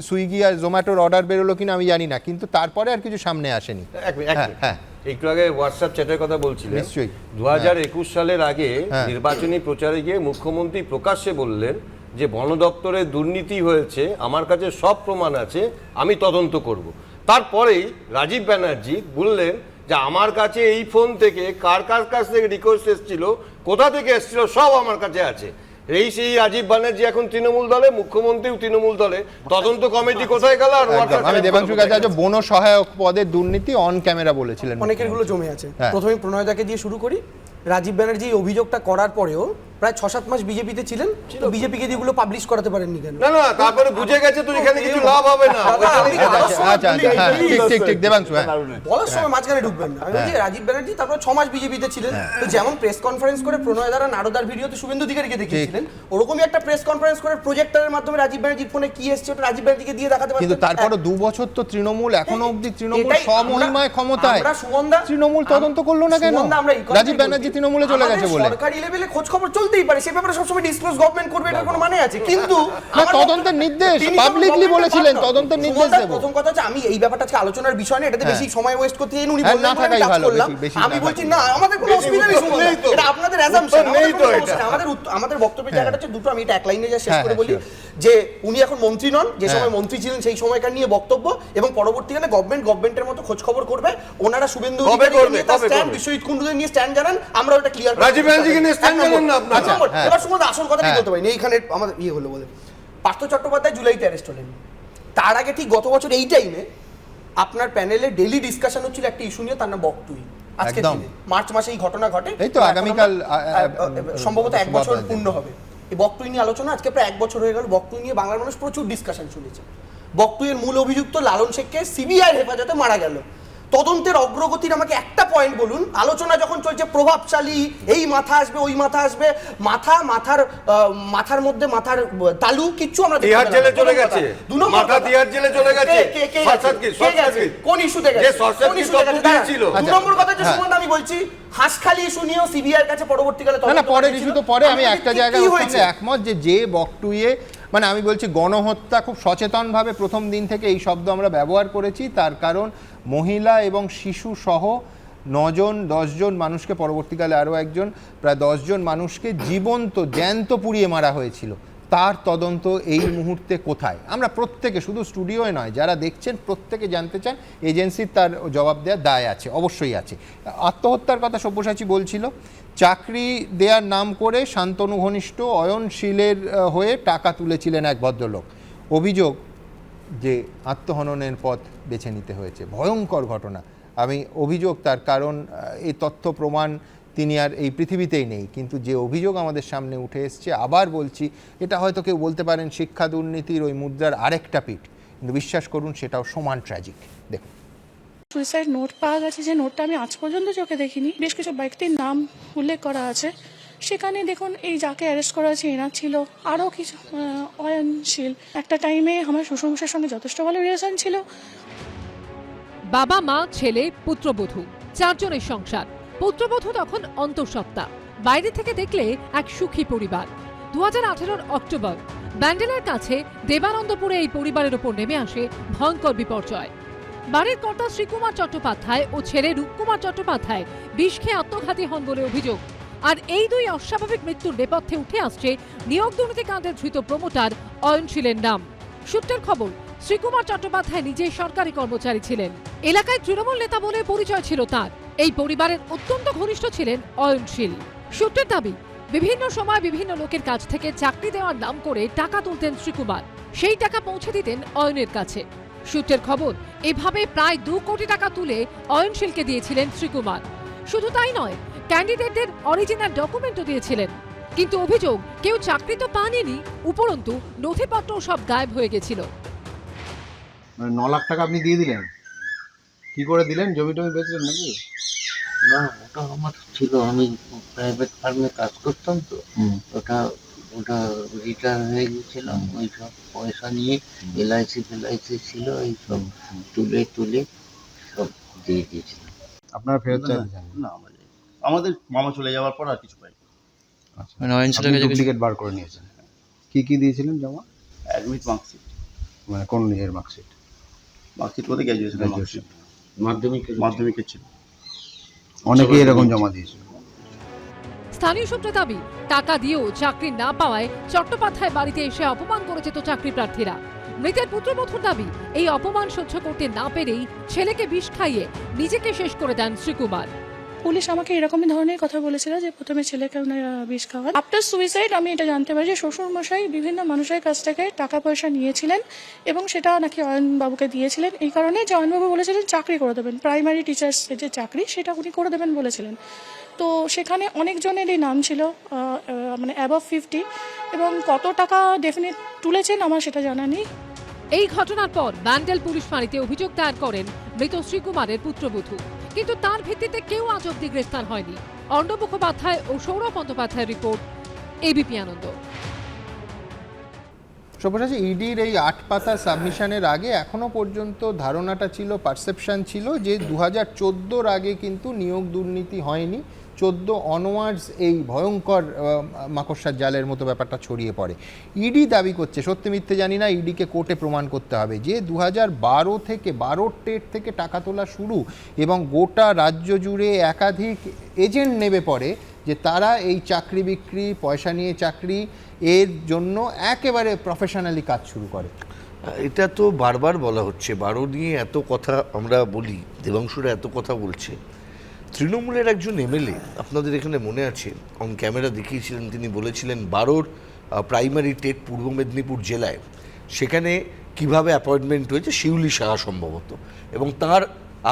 Speaker 1: সুইগি আর জোম্যাটোর অর্ডার বেরোলো কিনা আমি জানি না, কিন্তু তারপরে আর কিছু সামনে আসেনি।
Speaker 9: হ্যাঁ একটু আগে হোয়াটসঅ্যাপ চ্যাটের কথা বলছিলেন,
Speaker 1: নিশ্চয়ই
Speaker 9: 2021 সালের আগে নির্বাচনী প্রচারে গিয়ে মুখ্যমন্ত্রী প্রকাশ্যে বললেন যে বন দপ্তরে দুর্নীতি হয়েছে, আমার কাছে সব প্রমাণ আছে, আমি তদন্ত করব। তারপরেই রাজীব ব্যানার্জি বললেন যে আমার কাছে এই ফোন থেকে কার কার কাছ থেকে রিকোয়েস্ট এসেছিল, কোথা থেকে এসেছিল, সব আমার কাছে আছে। সেই রাজীব ব্যানার্জি এখন তৃণমূল দলে, মুখ্যমন্ত্রীও তৃণমূল দলে, তদন্ত কমিটি কোথায় গেল? আর
Speaker 1: আমি দেবাংশুর কাছে আজ বন সহায়ক পদের দুর্নীতি অন ক্যামেরা বলেছিলেন,
Speaker 7: অনেকের গুলো জমে আছে। প্রথমে প্রণয়দাকে দিয়ে শুরু করি। রাজীব ব্যানার্জি অভিযোগটা করার পরেও প্রায় 6-7 মাস বিজেপিতে ছিলেন, তো বিজেপিকে দিয়ে এগুলো পাবলিশ করাতে পারেননি কেন?
Speaker 9: না না, তারপরে বুঝে গেছে তো এখানে কিছু লাভ হবে না।
Speaker 1: ঠিক দেবাংশু
Speaker 7: বলার সময় মাঝখানে ঢুকবেন না। আমি বলছি রাজীব ব্যানার্জি তারপর 6 মাস বিজেপিতে ছিলেন, তো যেমন প্রেস কনফারেন্স করে প্রণয় দ্বারা নারদার ভিডিওতে শুভেন্দু অধিকারীকে দেখিয়েছিলেন, ওরকমই একটা প্রেস কনফারেন্স করে প্রজেক্টরের মাধ্যমে রাজীব ব্যানার্জির ফোনে কি এসেছে ওটা রাজীব ব্যানার্জিকে দিয়ে দেখাতে পারতেন।
Speaker 1: কিন্তু তারপরে 2 বছর তো তৃণমূল, এখনো অবধি তৃণমূল স্বমহিমায় ক্ষমতায়, তৃণমূল তদন্ত করলো না কেন? রাজীব ব্যানার্জি তৃণমূলে চলে গেছে বলে
Speaker 7: সরকারি লেভেলে খোঁজ খবর চলতেই পারে, সে ব্যাপারে সবসময় ডিসক্লোজ গভর্নমেন্ট করবে, এটার কোনো মানে আছে? কিন্তু
Speaker 1: তদন্তের নির্দেশ পাবলিকলি বলেছিলেন, তদন্তের নির্দেশ দেব।
Speaker 7: প্রথম কথা হচ্ছে আমি এই ব্যাপারটা আজকে আলোচনার বিষয় না, এটাতে বেশি সময় ওয়েস্ট করতে চাই না, উনি বললেন না থাকাই ভালো, আমি বলছি না আমাদের কোনো অসুবিধা নেই, এটা আপনাদের অ্যাজাম্পশন, আমাদের বক্তব্যের জায়গাটা হচ্ছে দুটো। আমি এটা এক লাইনে যা শেষ করে বলি যে উনি এখন মন্ত্রী নন, যে সময় মন্ত্রী ছিলেন সেই সময়কার নিয়ে বক্তব্য, এবং পরবর্তীকালে গভর্নমেন্টের মতো খোঁজ খবর করবে। ওনারা শুভেন্দু অধিকারী নিয়ে তার স্ট্যান্ড, বিশ্বজিৎ কুণ্ডুদের নিয়ে স্ট্যান্ড জানান, আমরা ওটা ক্লিয়ার করি।
Speaker 9: রাজীব ব্যানার্জিকে নিয়ে স্ট্যান্ড জানান না আপনারা।
Speaker 7: এবার শুনুন আসল কথাটি বলতে পারি, এইখানে আমাদের ইয়ে হলো বলে পার্থ চট্টোপাধ্যায় জুলাইতে অ্যারেস্ট হলেন। তার আগে ঠিক গত বছর এই টাইমে আপনার প্যানেলে ডেইলি ডিসকাশন হচ্ছিল একটা ইস্যু নিয়ে, তার নাম বকটুই। আজকে মার্চ মাসে এই ঘটনা ঘটে,
Speaker 1: এই তো আগামীকাল
Speaker 7: সম্ভবত 1 বছর পূর্ণ হবে এই বকটুই নিয়ে আলোচনা। আজকে প্রায় 1 বছর হয়ে গেল বকটুই নিয়ে বাংলার মানুষ প্রচুর ডিসকাশন শুনেছে। বকটুইয়ের মূল অভিযুক্ত লালন শেখকে সিবিআই হেফাজতে মারা গেল। তদন্তের অগ্রগতির আমাকে একটা পয়েন্ট বলুন। আলোচনা যখন চলছে প্রভাবশালী, এই মাথা আসবে ওই মাথা আসবে, মাথার মধ্যে মাথার তালু কিচ্ছু আমরা
Speaker 9: তিহার জেলে চলে গেছে, মাথা তিহার জেলে চলে গেছে। কোন ইস্যুতে গেছে? কোন ইস্যুতে গেছে? 2 নম্বর কথা যে সুমন আমি বলছি হাসখালি ইস্যু নিয়েও সিবিআই এর কাছে পরবর্তীকালে
Speaker 1: না পরের ইস্যু তো পরে। আমি একটা জায়গায় একমত যে বকটুইয়ে মানে আমি বলছি গণহত্যা খুব সচেতনভাবে প্রথম দিন থেকে এই শব্দ আমরা ব্যবহার করেছি, তার কারণ মহিলা এবং শিশু সহ 9 জন 10 জন মানুষকে, পরবর্তীকালে আরও একজন, প্রায় 10 জন মানুষকে জ্যান্ত পুড়িয়ে মারা হয়েছিল। তার তদন্ত এই মুহূর্তে কোথায়? আমরা প্রত্যেকে, শুধু স্টুডিওয় নয়, যারা দেখছেন প্রত্যেকে জানতে চান। এজেন্সির তার জবাব দেওয়ার দায় আছে, অবশ্যই আছে। আত্মহত্যার কথা সব্যসাচী বলছিল, চাকরি দেওয়ার নাম করে শান্তনু ঘনিষ্ঠ অয়নশীলের হয়ে টাকা তুলেছিলেন এক ভদ্রলোক। অভিযোগ যে আত্মহননের পথ বেছে নিতে হয়েছে। ভয়ঙ্কর ঘটনা। আমি অভিযোগ তার কারণ এই তথ্য প্রমাণ তিনি আর এই পৃথিবীতেই নেই, কিন্তু যে অভিযোগ আমাদের সামনে উঠে এসছে, আবার বলছি, এটা হয়তো কেউ বলতে পারেন শিক্ষা দুর্নীতির ওই মুদ্রার আরেকটা পিঠ, কিন্তু বিশ্বাস করুন সেটাও সমান ট্র্যাজিক। দেখুন,
Speaker 4: সুইসাইড নোট পাওয়া গেছে, যে নোটটা আমি আজ পর্যন্ত চোখে দেখিনি। বেশ কিছু ব্যক্তির নাম উল্লেখ করা আছে সেখানে। দেখুন এই যাকে অ্যারেস্ট করা হয়েছে এনার ছিল আরও কিছু অয়নশীল। একটা টাইমে আমার শ্বশুরমশাইয়ের সঙ্গে যথেষ্ট ভালো রিলেশন ছিল।
Speaker 20: বাবা মা ছেলে পুত্রবধূ 4 জনের সংসার। পুত্রবধূ তখন অন্তঃসত্ত্বা, বাইরে থেকে দেখলে এক সুখী পরিবার। 2018 অক্টোবর ব্যান্ডেলের কাছে দেবানন্দপুরে এই পরিবারের ওপর নেমে আসে ভয়ঙ্কর বিপর্যয়। বাড়ির কর্তা শ্রীকুমার চট্টোপাধ্যায় ও ছেলে রূপকুমার চট্টোপাধ্যায় বিষ খেয়ে আত্মঘাতী হন বলে অভিযোগ। আর এই 2 অস্বাভাবিক মৃত্যুর নেপথ্যে উঠে আসছে নিয়োগ দুর্নীতিকাণ্ডে ধৃত প্রমোটার অয়নশীলের নাম। সূত্রের খবর, শ্রীকুমার চট্টোপাধ্যায় নিজে সরকারি কর্মচারী ছিলেন, এলাকায় তৃণমূল নেতা বলে পরিচয় ছিল তার। এই পরিবারের অত্যন্ত ঘনিষ্ঠ ছিলেন অয়নশীল। সূত্রের দাবি, বিভিন্ন সময় বিভিন্ন লোকের কাছ থেকে চাকরি দেওয়ার নাম করে টাকা তুলতেন শ্রীকুমার, সেই টাকা পৌঁছে দিতেন অয়নের কাছে। সূত্রের খবর, এভাবে প্রায় 2 কোটি টাকা তুলে অয়নশীলকে দিয়েছিলেন শ্রীকুমার। শুধু তাই নয়, ক্যান্ডিডেটদের অরিজিনাল ডকুমেন্টও দিয়েছিলেন। কিন্তু অভিযোগ, কেউ চাকরি তো পাননি, উপরন্তু নথিপত্র সব গায়েব হয়ে গেছিল।
Speaker 6: 9 লাখ টাকা আপনি দিয়ে দিলেন, কি করে দিলেন? জমি টমি বেচলেন নাকি?
Speaker 22: না, ওটা আমার ছিল, আমি প্রাইভেট ফার্মে কাজ করতাম তো, ওটা রিটায়ার হয়ে গেছিলাম, ওই সব পয়সা নিয়ে এলআইসি ছিল, এই সব তুলে সব দিয়ে দিয়েছিলাম।
Speaker 6: আপনারা ফেরত চাইছেন?
Speaker 22: না, আমাদের মামা চলে যাওয়ার পর আর কিছু পাই।
Speaker 6: আপনি ডুপ্লিকেট বার করে নিয়েছেন? কি দিয়েছিলেন জমা?
Speaker 22: Admit marksheet.
Speaker 6: মানে কোন নিজের মার্কশিট?
Speaker 22: মার্কশিট বলতে গ্র্যাজুয়েশন মাধ্যমিকের ছিল।
Speaker 6: অনেকেই এরকম জমা দিয়েছিল।
Speaker 20: স্থানীয় সূত্রে দাবি, টাকা দিয়েও চাকরি না পাওয়ায় চট্টোপাধ্যায় বাড়িতে এসে অপমান করেছে তো চাকরি প্রার্থীরা। মৃতের পুত্রবধূর দাবি, এই অপমান সহ্য করতে না পেরেই ছেলেকে বিষ খাইয়ে নিজেকে শেষ করে দেন শ্রীকুমার।
Speaker 4: পুলিশ আমাকে এরকমই ধরনের কথা বলেছিল যে প্রথমে ছেলেকে বিষ খাওয়ান। আফটার সুইসাইড আমি এটা জানতে পারি যে শ্বশুরমশাই বিভিন্ন মানুষের কাছ থেকে টাকা পয়সা নিয়েছিলেন এবং সেটা নাকি অয়নবাবুকে দিয়েছিলেন এই কারণে যে অয়নবাবু বলেছিলেন চাকরি করে দেবেন, প্রাইমারি টিচার্সের যে চাকরি সেটা উনি করে দেবেন বলেছিলেন। তো সেখানে অনেকজনেরই নাম ছিল, মানে অ্যাবভ 50, এবং কত টাকা ডেফিনেট তুলেছেন আমার সেটা জানা নেই।
Speaker 20: এই ঘটনার পর ব্যান্ডেল পুলিশ ফাঁড়িতে অভিযোগ দায়ের করেন মৃত শ্রীকুমারের পুত্রবধূ, কিন্তু তার ভিত্তিতে কেউ আজ অব্দি গ্রেফতার হয়নি। অর্ণব মুখোপাধ্যায় ও সৌরভ বন্দ্যোপাধ্যায়ের রিপোর্ট, এবিপি আনন্দ।
Speaker 1: সব্যসাচী, ইডির এই 8 পাতা সাবমিশনের আগে এখনো পর্যন্ত ধারণাটা ছিল, পারসেপশন ছিল যে 2014 আগে কিন্তু নিয়োগ দুর্নীতি হয়নি, 14 অনওয়ার্ডস এই ভয়ঙ্কর মাকড়সার জালের মতো ব্যাপারটা ছড়িয়ে পড়ে। ইডি দাবি করছে, সত্যি মিথ্যে জানি না, ইডিকে কোর্টে প্রমাণ করতে হবে যে 2012 থেকে 12 টেট থেকে টাকা তোলা শুরু এবং গোটা রাজ্য জুড়ে একাধিক এজেন্ট নেমে পড়ে যে তারা এই চাকরি বিক্রি, পয়সা নিয়ে চাকরি, এর জন্য একেবারে প্রফেশনালি কাজ শুরু করে।
Speaker 14: এটা তো বারবার বলা হচ্ছে, 12 নিয়ে এত কথা আমরা বলি, দেবাংশুরা এত কথা বলছে। তৃণমূলের একজন এমএলএ, আপনাদের এখানে মনে আছে, অন ক্যামেরা দেখিয়েছিলেন, তিনি বলেছিলেন 12 প্রাইমারি টেট পূর্ব মেদিনীপুর জেলায়, সেখানে কিভাবে অ্যাপয়েন্টমেন্ট হয়েছে শিউলি সাহা সম্ভবত, এবং তার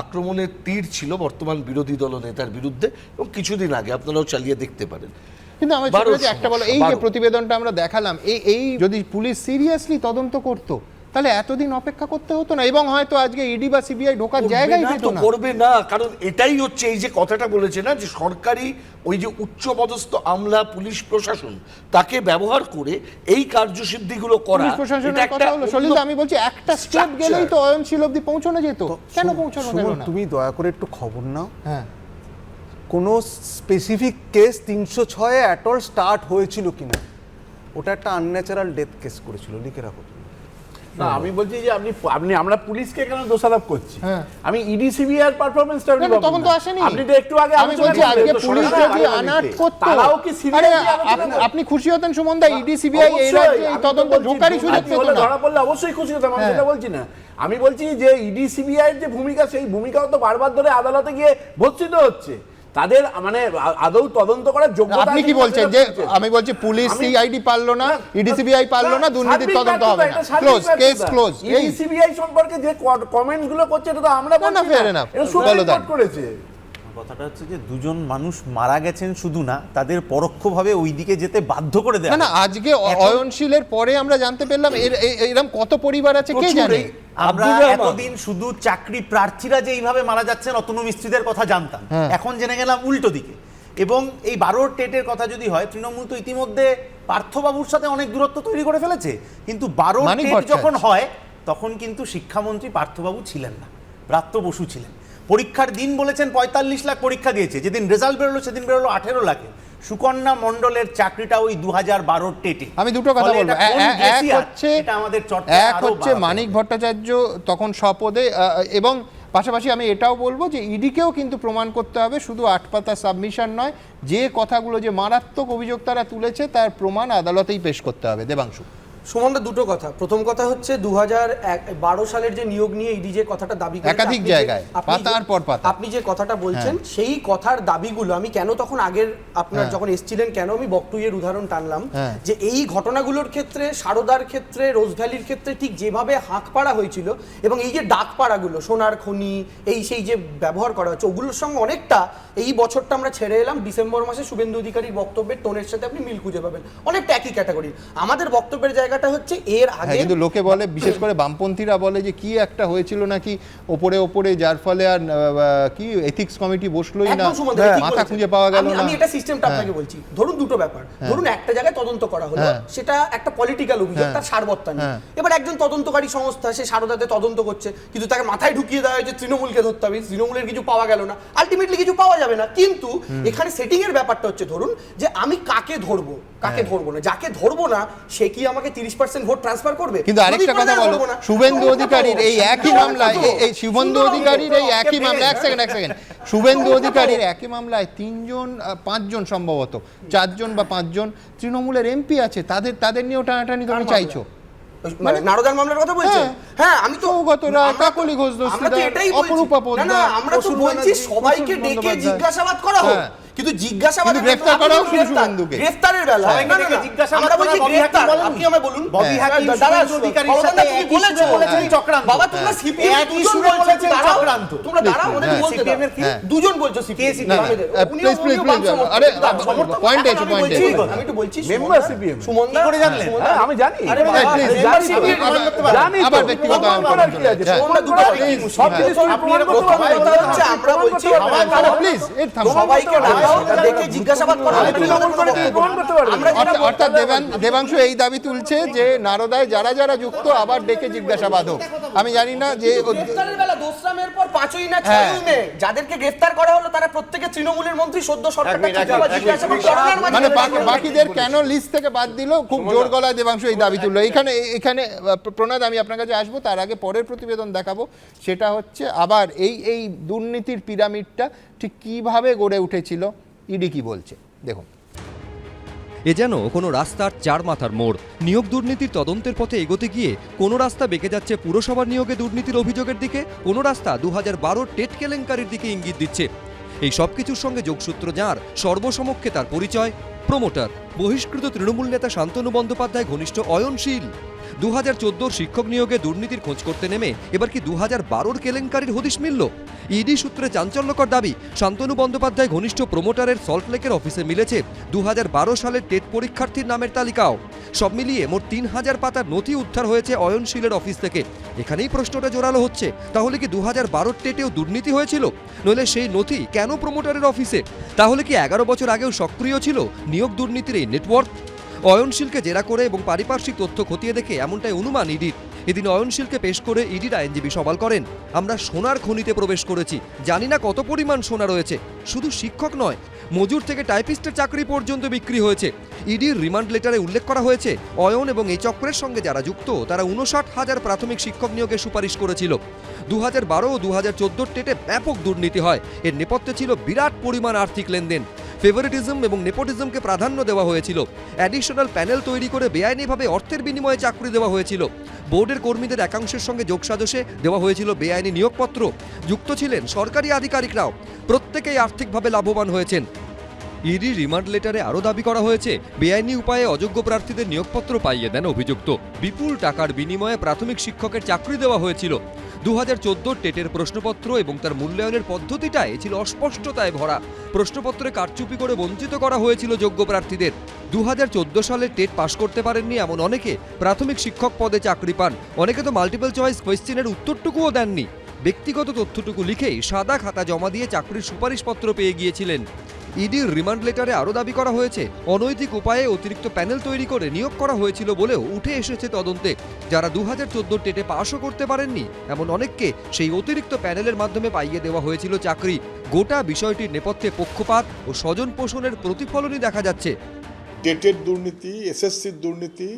Speaker 14: আক্রমণের তীর ছিল বর্তমান বিরোধী দল নেতার বিরুদ্ধে, এবং কিছুদিন আগে আপনারাও চালিয়ে দেখতে পারেন।
Speaker 1: কিন্তু আমি একটা বলো, এই যে প্রতিবেদনটা আমরা দেখালাম, এই যদি পুলিশ সিরিয়াসলি তদন্ত করতো তাহলে এতদিন অপেক্ষা করতে হতো না, এবং হয়তো আজকে ইডি বা সিবিআই ঢোকার জায়গাই পেত না।
Speaker 14: করবে না, কারণ এটাই হচ্ছে এই যে কথাটা বলেছে না, যে সরকারি ওই যে উচ্চপদস্থ আমলা, পুলিশ প্রশাসন, তাকে ব্যবহার করে এই কার্যসিদ্ধিগুলো করা।
Speaker 1: পুলিশ প্রশাসনের কথা হলো, সলিল, আমি বলছি একটা স্টেপ গেলেই তো অয়নশীল অবধি পৌঁছানো যেত, কেন পৌঁছানো গেল না?
Speaker 15: তুমি দয়া করে একটু খবর নাও, হ্যাঁ, কোনো specific case 306 at all start হয়েছিল কিনা। ওটা একটা আনন্যাচারাল ডেথ কেস করেছিল, লিখে রাখো।
Speaker 19: না, আমি বলছি যে আমরা পুলিশকে কেন দোষারোপ করছি? আমি ইডি সিবিআই পারফরম্যান্সটা
Speaker 1: তখন তো আসেনি।
Speaker 19: আপনি তো একটু আগে
Speaker 1: আমি বলছি আজকে পুলিশ যদি আনাট করতো,
Speaker 19: তারাও কি
Speaker 1: আপনি খুশি হতেন সুমন দা? ইডি সিবিআই এই রাজ্যে এই তদন্ত ঢোকারই সুযোগ পেত না।
Speaker 19: ধরা পড়লে অবশ্যই খুশি হতাম, আমি সেটা বলছি না। আমি বলছি যে ইডি সিবিআই এর যে ভূমিকা, সেই ভূমিকাও তো বারবার ধরে আদালতে গিয়ে ভর্তিত হচ্ছে। তাদের মানে আদৌ তদন্ত করার যোগ্যতা।
Speaker 1: আপনি কি বলছেন যে, আমি বলছি পুলিশ সিআইডি পারলো না, ইডি সিবিআই পারলো না, দুর্নীতির তদন্ত হবে না, close, case close.
Speaker 19: ED CBI সম্পর্কে যে কমেন্টস গুলো করছে এটা তো আমরা বলছি না,
Speaker 1: ফেয়ার এনাফ,
Speaker 19: এটা সুপ্রিম কোর্ট করেছে।
Speaker 8: কথাটা হচ্ছে যে দুজন মানুষ মারা গেছেন শুধু না, তাদের পরোক্ষভাবে ওই দিকে যেতে বাধ্য করে দেয়।
Speaker 1: না, আজকে অয়নশীলের পরে আমরা জানতে পেলাম এরকম কত পরিবার আছে কে জানে।
Speaker 8: আমরা এতদিন শুধু চাকরি প্রার্থীরা যে এইভাবে মারা যাচ্ছেন অতনু মিস্ত্রিদের কথা জানতাম, এখন জেনে গেলাম উল্টো দিকে। এবং এই 12 টেটের কথা যদি হয়, তৃণমূল তো ইতিমধ্যে পার্থবাবুর সাথে অনেক দূরত্ব তৈরি করে ফেলেছে, কিন্তু 12 টেট যখন হয় তখন কিন্তু শিক্ষামন্ত্রী পার্থবাবু ছিলেন না, ব্রাত্য বসু ছিলেন। পরীক্ষার দিন বলেছেন 45 লাখ পরীক্ষা দিয়েছে, যেদিন রেজাল্ট বেরোলো সেদিন বেরোলো 18 লাখে। সুকন্যা মণ্ডলের চাকরিটা ওই 2012 টেটে।
Speaker 1: আমি দুটো কথা বলবো, এক হচ্ছে মানিক ভট্টাচার্য তখন স্বপদে, এবং পাশাপাশি আমি এটাও বলবো যে ইডিকেও কিন্তু প্রমাণ করতে হবে, শুধু 8 পাতা সাবমিশন নয়, যে কথাগুলো, যে মারাত্মক অভিযোগ তারা তুলেছে তার প্রমাণ আদালতেই পেশ করতে হবে। দেবাংশু,
Speaker 7: সুমনদা, দুটো কথা। প্রথম কথা হচ্ছে 2012 সালের যে নিয়োগ নিয়ে ইডি যে কথাটা দাবি করে
Speaker 1: একাধিক জায়গায় পাতার পর পাতা
Speaker 7: আপনি যে কথাটা বলছেন সেই কথার দাবিগুলো আমি কেন তখন আগের আপনার যখন এসেছিলেন কেন আমি বকটুইয়ের উদাহরণ টানলাম যে এই ঘটনাগুলোর ক্ষেত্রে, সারদার ক্ষেত্রে, রোজভ্যালির ক্ষেত্রে ঠিক যেভাবে হাঁক পাড়া হয়েছিল এবং এই যে ডাক পাড়াগুলো, সোনার খনি, এই সেই যে ব্যবহার করা হচ্ছে ওগুলোর সঙ্গে অনেকটা এই বছরটা আমরা ছেড়ে এলাম ডিসেম্বর মাসে শুভেন্দু অধিকারীর বক্তব্যের টোনের সাথে আপনি মিল খুঁজে পাবেন, অনেকটা একই ক্যাটাগরি। আমাদের বক্তব্যের জায়গাটা হচ্ছে এর আগে
Speaker 1: কিন্তু লোকে বলে, বিশেষ করে বামপন্থীরা বলে যে কি একটা হয়েছিল নাকি ওপরে ওপরে, যার ফলে আর কি এথিক্স কমিটি বসলোই না, মাথা খুঁজে পাওয়া গেল না।
Speaker 7: আমি এটা সিস্টেমটা আপনাকে বলছি। ধরুন দুটো ব্যাপার, ধরুন একটা জায়গায় তদন্ত করা হলো, সেটা একটা পলিটিক্যাল অভিযোগ, তার সারবত্তা নেই। এবার একজন তদন্তকারী সংস্থা সে সারদাতে তদন্ত করছে, কিন্তু তাকে মাথায় ঢুকিয়ে দেওয়া হয়েছে তৃণমূলকে ধরতে হবে, তৃণমূলের কিছু পাওয়া গেল না, আলটিমেটলি কিছু পাওয়া যাবে না। কিন্তু এখানে সেটিং এর ব্যাপারটা হচ্ছে ধরুন যে আমি কাকে ধরবো কাকে ধরবো না, যাকে ধরবো না সে কি আমাকে 30% ভোট ট্রান্সফার করবে?
Speaker 1: কিন্তু আরেকটা কথা বলো, শুভেন্দু অধিকারীর এই একই মামলায়, এই শুভেন্দু অধিকারীর এই একই মামলায়, এক সেকেন্ড শুভেন্দু অধিকারীর একই মামলায় 5জন সম্ভবত 4জন বা 5জন তৃণমূলের এমপি আছে, তাদের নিয়েও টানাটানি তুমি চাইছো?
Speaker 7: মানে নারদার মামলার কথা বলছেন? হ্যাঁ, আমি তো
Speaker 1: সৌগত রায়, কাকলি ঘোষ, অপরূপা পোদ্দার,
Speaker 7: না আমরা তো বলছি সবাইকে ডেকে জিজ্ঞাসাবাদ করা হোক, কিন্তু জিজ্ঞাসাবাদ
Speaker 1: গ্রেফতার করা হোক শুভেন্দুকে।
Speaker 7: গ্রেফতারের বেলা আমরা বলছি গ্রেফতার, আপনি আমায় বলুন ববি হাকিম শুভেন্দু অধিকারীর সাথে একই সুরে বলেছেন চক্রান্ত। বাবা তোমরা সিপিএম একই সুরে বলেছেন চক্রান্ত, তোমরা দাঁড়াও ওদের বলতে দাও। দুজন বলছো সিপিএম,
Speaker 1: আরে পয়েন্ট আছে, পয়েন্ট আছে,
Speaker 7: আমি একটু বলছি
Speaker 19: মেম্বার সিপিএম
Speaker 7: সুমন দা করে জানলেন?
Speaker 19: আমি জানি,
Speaker 1: আবার ব্যক্তিগত
Speaker 7: তোমরা দুটো সব কিছু আপনি হচ্ছে আমরা বলছি
Speaker 1: প্লিজ এর থামো,
Speaker 7: সবাইকে দেখে জিজ্ঞাসাবাদ করা হবে।
Speaker 1: অর্থাৎ দেবাংশু এই দাবি তুলছে যে নারদায় যারা যারা যুক্ত আবার ডেকে জিজ্ঞাসাবাদ হোক। আমি জানি না যে
Speaker 7: গ্রেফতারের বেলা দোসরামের পর 5ই না 6ই মে যাদেরকে গ্রেফতার করা হলো তারা প্রত্যেকে তৃণমূলের মন্ত্রী, সদ্য সরকারটা জিজ্ঞাসাবাদ করার
Speaker 1: মানে বাকিদের কেন লিস্ট থেকে বাদ দিল, খুব জোর গলায় দেবাংশু এই দাবি তুললো। এখানে প্রণাদ, আমি আপনার কাছে আসবো, তার আগে পরের প্রতিবেদন দেখাবো। সেটা হচ্ছে আবার এই দুর্নীতির পিরামিডটা ঠিক কিভাবে গড়ে উঠেছিল, ইডি কি বলছে দেখুন।
Speaker 2: এ যেন কোনো রাস্তার চার মাথার মোড়। নিয়োগ দুর্নীতির তদন্তের পথে এগোতে গিয়ে কোনো রাস্তা বেঁকে যাচ্ছে পুরসভার নিয়োগে দুর্নীতির অভিযোগের দিকে, কোনো রাস্তা 2012 টেট কেলেঙ্কারির দিকে ইঙ্গিত দিচ্ছে। এই সব কিছুর সঙ্গে যোগসূত্র যাঁর, সর্বসমক্ষে তার পরিচয় প্রমোটার, বহিষ্কৃত তৃণমূল নেতা শান্তনু বন্দ্যোপাধ্যায় ঘনিষ্ঠ অয়নশীল। 2014 শিক্ষক নিয়োগে দুর্নীতির খোঁজ করতে নেমে এবার কি 2012 কেলেঙ্কারির হদিশ মিলল? ইডি সূত্রে চাঞ্চল্যকর দাবি, শান্তনু বন্দ্যোপাধ্যায় ঘনিষ্ঠ প্রমোটারের সল্টলেকের অফিসে মিলেছে 2012 সালের টেট পরীক্ষার্থীর নামের তালিকাও। সব মিলিয়ে মোট 3000 পাতার নথি উদ্ধার হয়েছে অয়নশীলের অফিস থেকে। এখানেই প্রশ্নটা জোরালো হচ্ছে, তাহলে কি 2012 টেটেও দুর্নীতি হয়েছিল? নইলে সেই নথি কেন প্রমোটারের অফিসে? তাহলে কি 11 বছর আগেও সক্রিয় ছিল নিয়োগ দুর্নীতির এই নেটওয়ার্ক? অয়নশীলকে জেরা করে এবং পারিপার্শ্বিক তথ্য খতিয়ে দেখে এমনটাই অনুমান ইডির। এদিন অয়নশীলকে পেশ করে ইডির আইনজীবী সওয়াল করেন, আমরা সোনার খনিতে প্রবেশ করেছি, জানি না কত পরিমাণ সোনা রয়েছে। শুধু শিক্ষক নয়, মজুর থেকে টাইপিস্টের চাকরি পর্যন্ত বিক্রি হয়েছে। ইডির রিমান্ড লেটারে উল্লেখ করা হয়েছে, অয়ন এবং এই চক্রের সঙ্গে যারা যুক্ত তারা 59,000 প্রাথমিক শিক্ষক নিয়োগের সুপারিশ করেছিল। 2012 ও 2014 টেটে ব্যাপক দুর্নীতি হয়। এর নেপথ্যে ছিল বিরাট পরিমাণ আর্থিক লেনদেন। ফেভারিটিজম এবং নেপোটিজমকে প্রাধান্য দেওয়া হয়েছিল। অ্যাডিশনাল প্যানেল তৈরি করে বেআইনিভাবে অর্থের বিনিময়ে চাকরি দেওয়া হয়েছিল। বোর্ডের কর্মীদের একাংশের সঙ্গে যোগসাজশে দেওয়া হয়েছিল বেআইনি নিয়োগপত্র। যুক্ত ছিলেন সরকারি আধিকারিকরাও, প্রত্যেকেই আর্থিকভাবে লাভবান হয়েছেন। ইডি রিমান্ড লেটারে আরও দাবি করা হয়েছে, বেআইনি উপায়ে অযোগ্য প্রার্থীদের নিয়োগপত্র পাইয়ে দেন অভিযুক্ত। বিপুল টাকার বিনিময়ে প্রাথমিক শিক্ষকের চাকরি দেওয়া হয়েছিল। 2014 টেটের প্রশ্নপত্র এবং তার মূল্যায়নের পদ্ধতিটাই ছিল অস্পষ্টতায় ভরা। প্রশ্নপত্রে কারচুপি করে বঞ্চিত করা হয়েছিল যোগ্য প্রার্থীদের। 2014 সালে টেট পাশ করতে পারেননি এমন অনেকে প্রাথমিক শিক্ষক পদে চাকরি পান। অনেকে তো মাল্টিপল চয়েস কোয়েশ্চেনের উত্তরটুকুও দেননি, ব্যক্তিগত তথ্যটুকু লিখেই সাদা খাতা জমা দিয়ে চাকরির সুপারিশপত্র পেয়ে গিয়েছিলেন। ইডির রিমান্ড লেটারে আরও দাবি করা হয়েছে, অনৈতিক উপায়ে অতিরিক্ত প্যানেল তৈরি করে নিয়োগ করা হয়েছিল বলেও উঠে এসেছে তদন্তে। যারা 2014 টেটে পাশও করতে পারেননি এমন অনেককে সেই অতিরিক্ত প্যানেলের মাধ্যমে পাইয়ে দেওয়া হয়েছিল চাকরি। গোটা বিষয়টির নেপথ্যে পক্ষপাত ও স্বজন পোষণের প্রতিফলনই দেখা যাচ্ছে।
Speaker 12: টেটের দুর্নীতি, এসএসসির দুর্নীতি,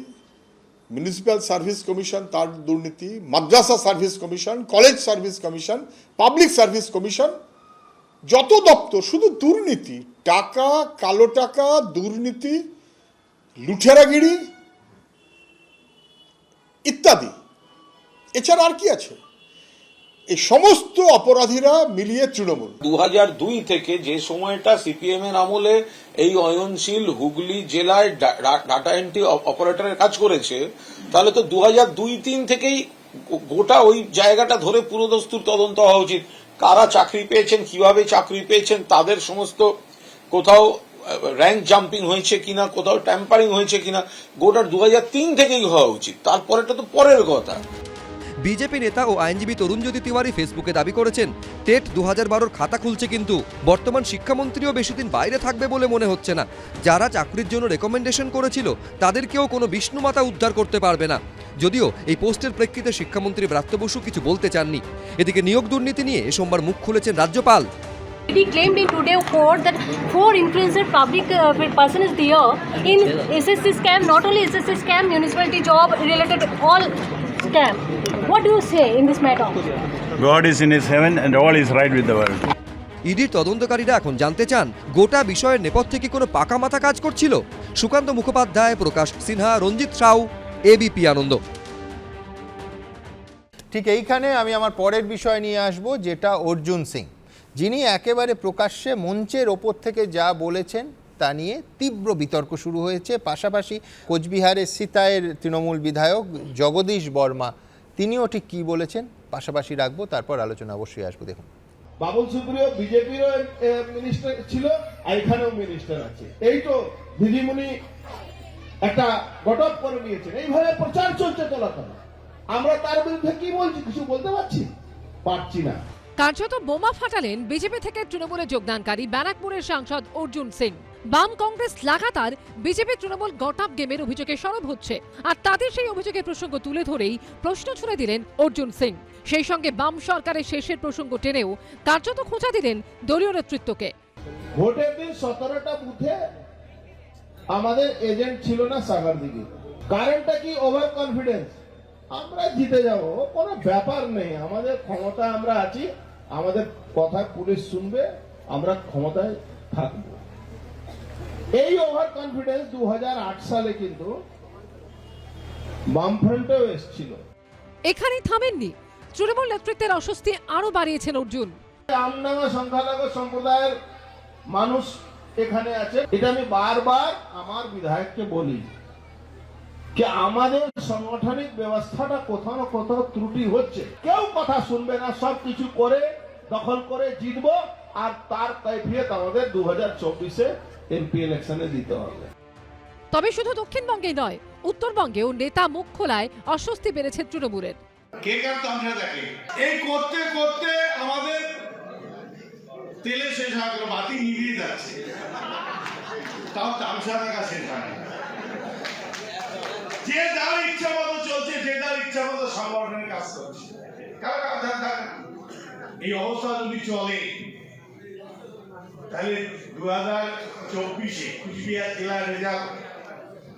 Speaker 12: মিউনিসিপ্যাল সার্ভিস কমিশন তার দুর্নীতি, মাদ্রাসা service commission, college service commission, public service commission, যত দপ্তর শুধু দুর্নীতি, টাকা, কালো টাকা, দুর্নীতি, লুঠেরাগিরি, ইত্যাদি। এছাড়া আর কি আছে? এই সমস্ত অপরাধীরা মিলিয়ে তৃণমূল।
Speaker 13: 2002 থেকে যে সময়টা সিপিএম এর আমলে এই অয়নশীল হুগলি জেলায় ডাটা এন্ট্রি অপারেটরের কাজ করেছে, তাহলে তো 2002-03 থেকেই গোটা ওই জায়গাটা ধরে পুরোদস্তুর তদন্ত হওয়া উচিত। কারা চাকরি পেয়েছেন, কিভাবে চাকরি পেয়েছেন, তাদের সমস্ত কোথাও র্যাঙ্ক জাম্পিং হয়েছে কিনা, কোথাও ট্যাম্পারিং হয়েছে কিনা, গোটা 2003 থেকেই হওয়া উচিত। তারপরেটা তো পরের কথা।
Speaker 2: বিজেপি নেতা ও আইনজীবী তরুণজ্যোতি তিওয়ারি ফেসবুকে দাবি করেছেন, টেট 2012-র খাতা খুলছে, কিন্তু বর্তমান শিক্ষামন্ত্রীও বেশি দিন বাইরে থাকবে বলে মনে হচ্ছে না। যারা চাকরির জন্য রেকমেন্ডেশন করেছিল তাদেরকেও কোনো বিষ্ণুমাতা উদ্ধার করতে পারবে না। যদিও এই পোস্টের প্রেক্ষিতে শিক্ষামন্ত্রী ব্রাত্য বসু কিছু বলতে চাননি। এদিকে নিয়োগ দুর্নীতি নিয়ে সোমবার মুখ খুলেছেন রাজ্যপাল।
Speaker 18: He claimed in today court that 4 influencer public person is there in SSC scam, not only SSC scam, municipality job related all scam. What do you say in this matter?
Speaker 5: God is in his heaven and all is right with the world.
Speaker 2: ইডির তদন্তকারীরা এখন জানতে চান, গোটা বিষয়ের নেপথ্যে কি কোনো পাকা মাথা কাজ করছিল? সুকান্ত মুখোপাধ্যায়, প্রকাশ সিনহা, রঞ্জিত সাউ, এবিপি আনন্দ।
Speaker 1: ঠিক এইখানে আমি আমার পরের বিষয় নিয়ে আসব, যেটা অর্জুন সিং, যিনি একেবারে প্রকাশ্যে মঞ্চের ওপর থেকে যা বলেছেন তা নিয়ে তীব্র বিতর্ক শুরু হয়েছে। পাশাপাশি কোচবিহারের সিতায়ের তৃণমূল বিধায়ক জগদীশ বর্মা, তিনিও ঠিক কী বলেছেন পাশাপাশি রাখবো, তারপর আলোচনা অবশ্যই আসবো। দেখুন,
Speaker 14: বাবুল সুপ্রিয় বিজেপিরও মিনিস্টার ছিল, আর এখানেও মিনিস্টার আছে। এই তো দিদিমণি একটা গঠন করে নিয়েছেন, এইভাবে প্রচার চলছে চলাকাল। আমরা তার বিরুদ্ধে কি বলছি? কিছু বলতে পারছি না।
Speaker 20: কার্যত বোমা ফাটালেন বিজেপি থেকে তৃণমূলে যোগদানকারী ব্যারাকপুরের সাংসদ অর্জুন সিং। বাম কংগ্রেস লাগাতার বিজেপি তৃণমূল গট-আপ গেমের অভিযোগে সরব হচ্ছে, আর তাদের সেই অভিযোগের প্রসঙ্গ তুলে ধরেই প্রশ্ন ছুড়ে দিলেন অর্জুন সিং। সেই সঙ্গে বাম সরকারের শেষের প্রসঙ্গ টেনেও কার্যত খোঁচা দিলেন দলীয় নেতৃত্বকে।
Speaker 14: ভোটের দিন 17টা বুথে আমাদের এজেন্ট ছিল না সাগার দিকে। কারণটা কি? Over confidence. আমরা জিতে যাব, কোনো ব্যাপার নেই, আমাদের ক্ষমতা আমরা আছি, আমাদের কথা পুলিশ শুনবে, আমরা ক্ষমতায় থাকবো। এই ওভার কনফিডেন্স 2008 সালে কিন্তু বামফ্রন্টেও এসেছিল।
Speaker 20: এখানেই থামেননি, তৃণমূল নেতৃত্বের অস্বস্তি আরো বাড়িয়েছেন অর্জুন।
Speaker 14: আমনামা সংখ্যালঘু সম্প্রদায়ের মানুষ এখানে আছে, এটা আমি বারবার আমার বিধায়ককে বলি যে আমাদের সাংগঠনিক ব্যবস্থাটা কোথাও না কোথাও ত্রুটি হচ্ছে। কেউ কথা শুনবে না, সব কিছু করে দখল করে জিতবো, আর তার কৈফিয়ত আমাদের 2024-এ এমপি ইলেকশনে দিতে হবে।
Speaker 20: তবে শুধু দক্ষিণবঙ্গে নয়, উত্তরবঙ্গেও নেতা মুখ খোলায় অস্বস্তি বেড়েছে তৃণমূলের।
Speaker 11: কে কার তামসা দেখে? এই করতে করতে আমাদের তেলে শেষ হয়ে গেল, বাতি নিভিয়ে যাচ্ছে, তাও তামসা দেখা শেষ হয় না। যে যার ইচ্ছা মতো চলছে, যে যার ইচ্ছা মতো সংগঠনের কাজ করছে, এই অবস্থা যদি চলে তাহলে 2024-এ কুচবিহার জেলার রেজাল্ট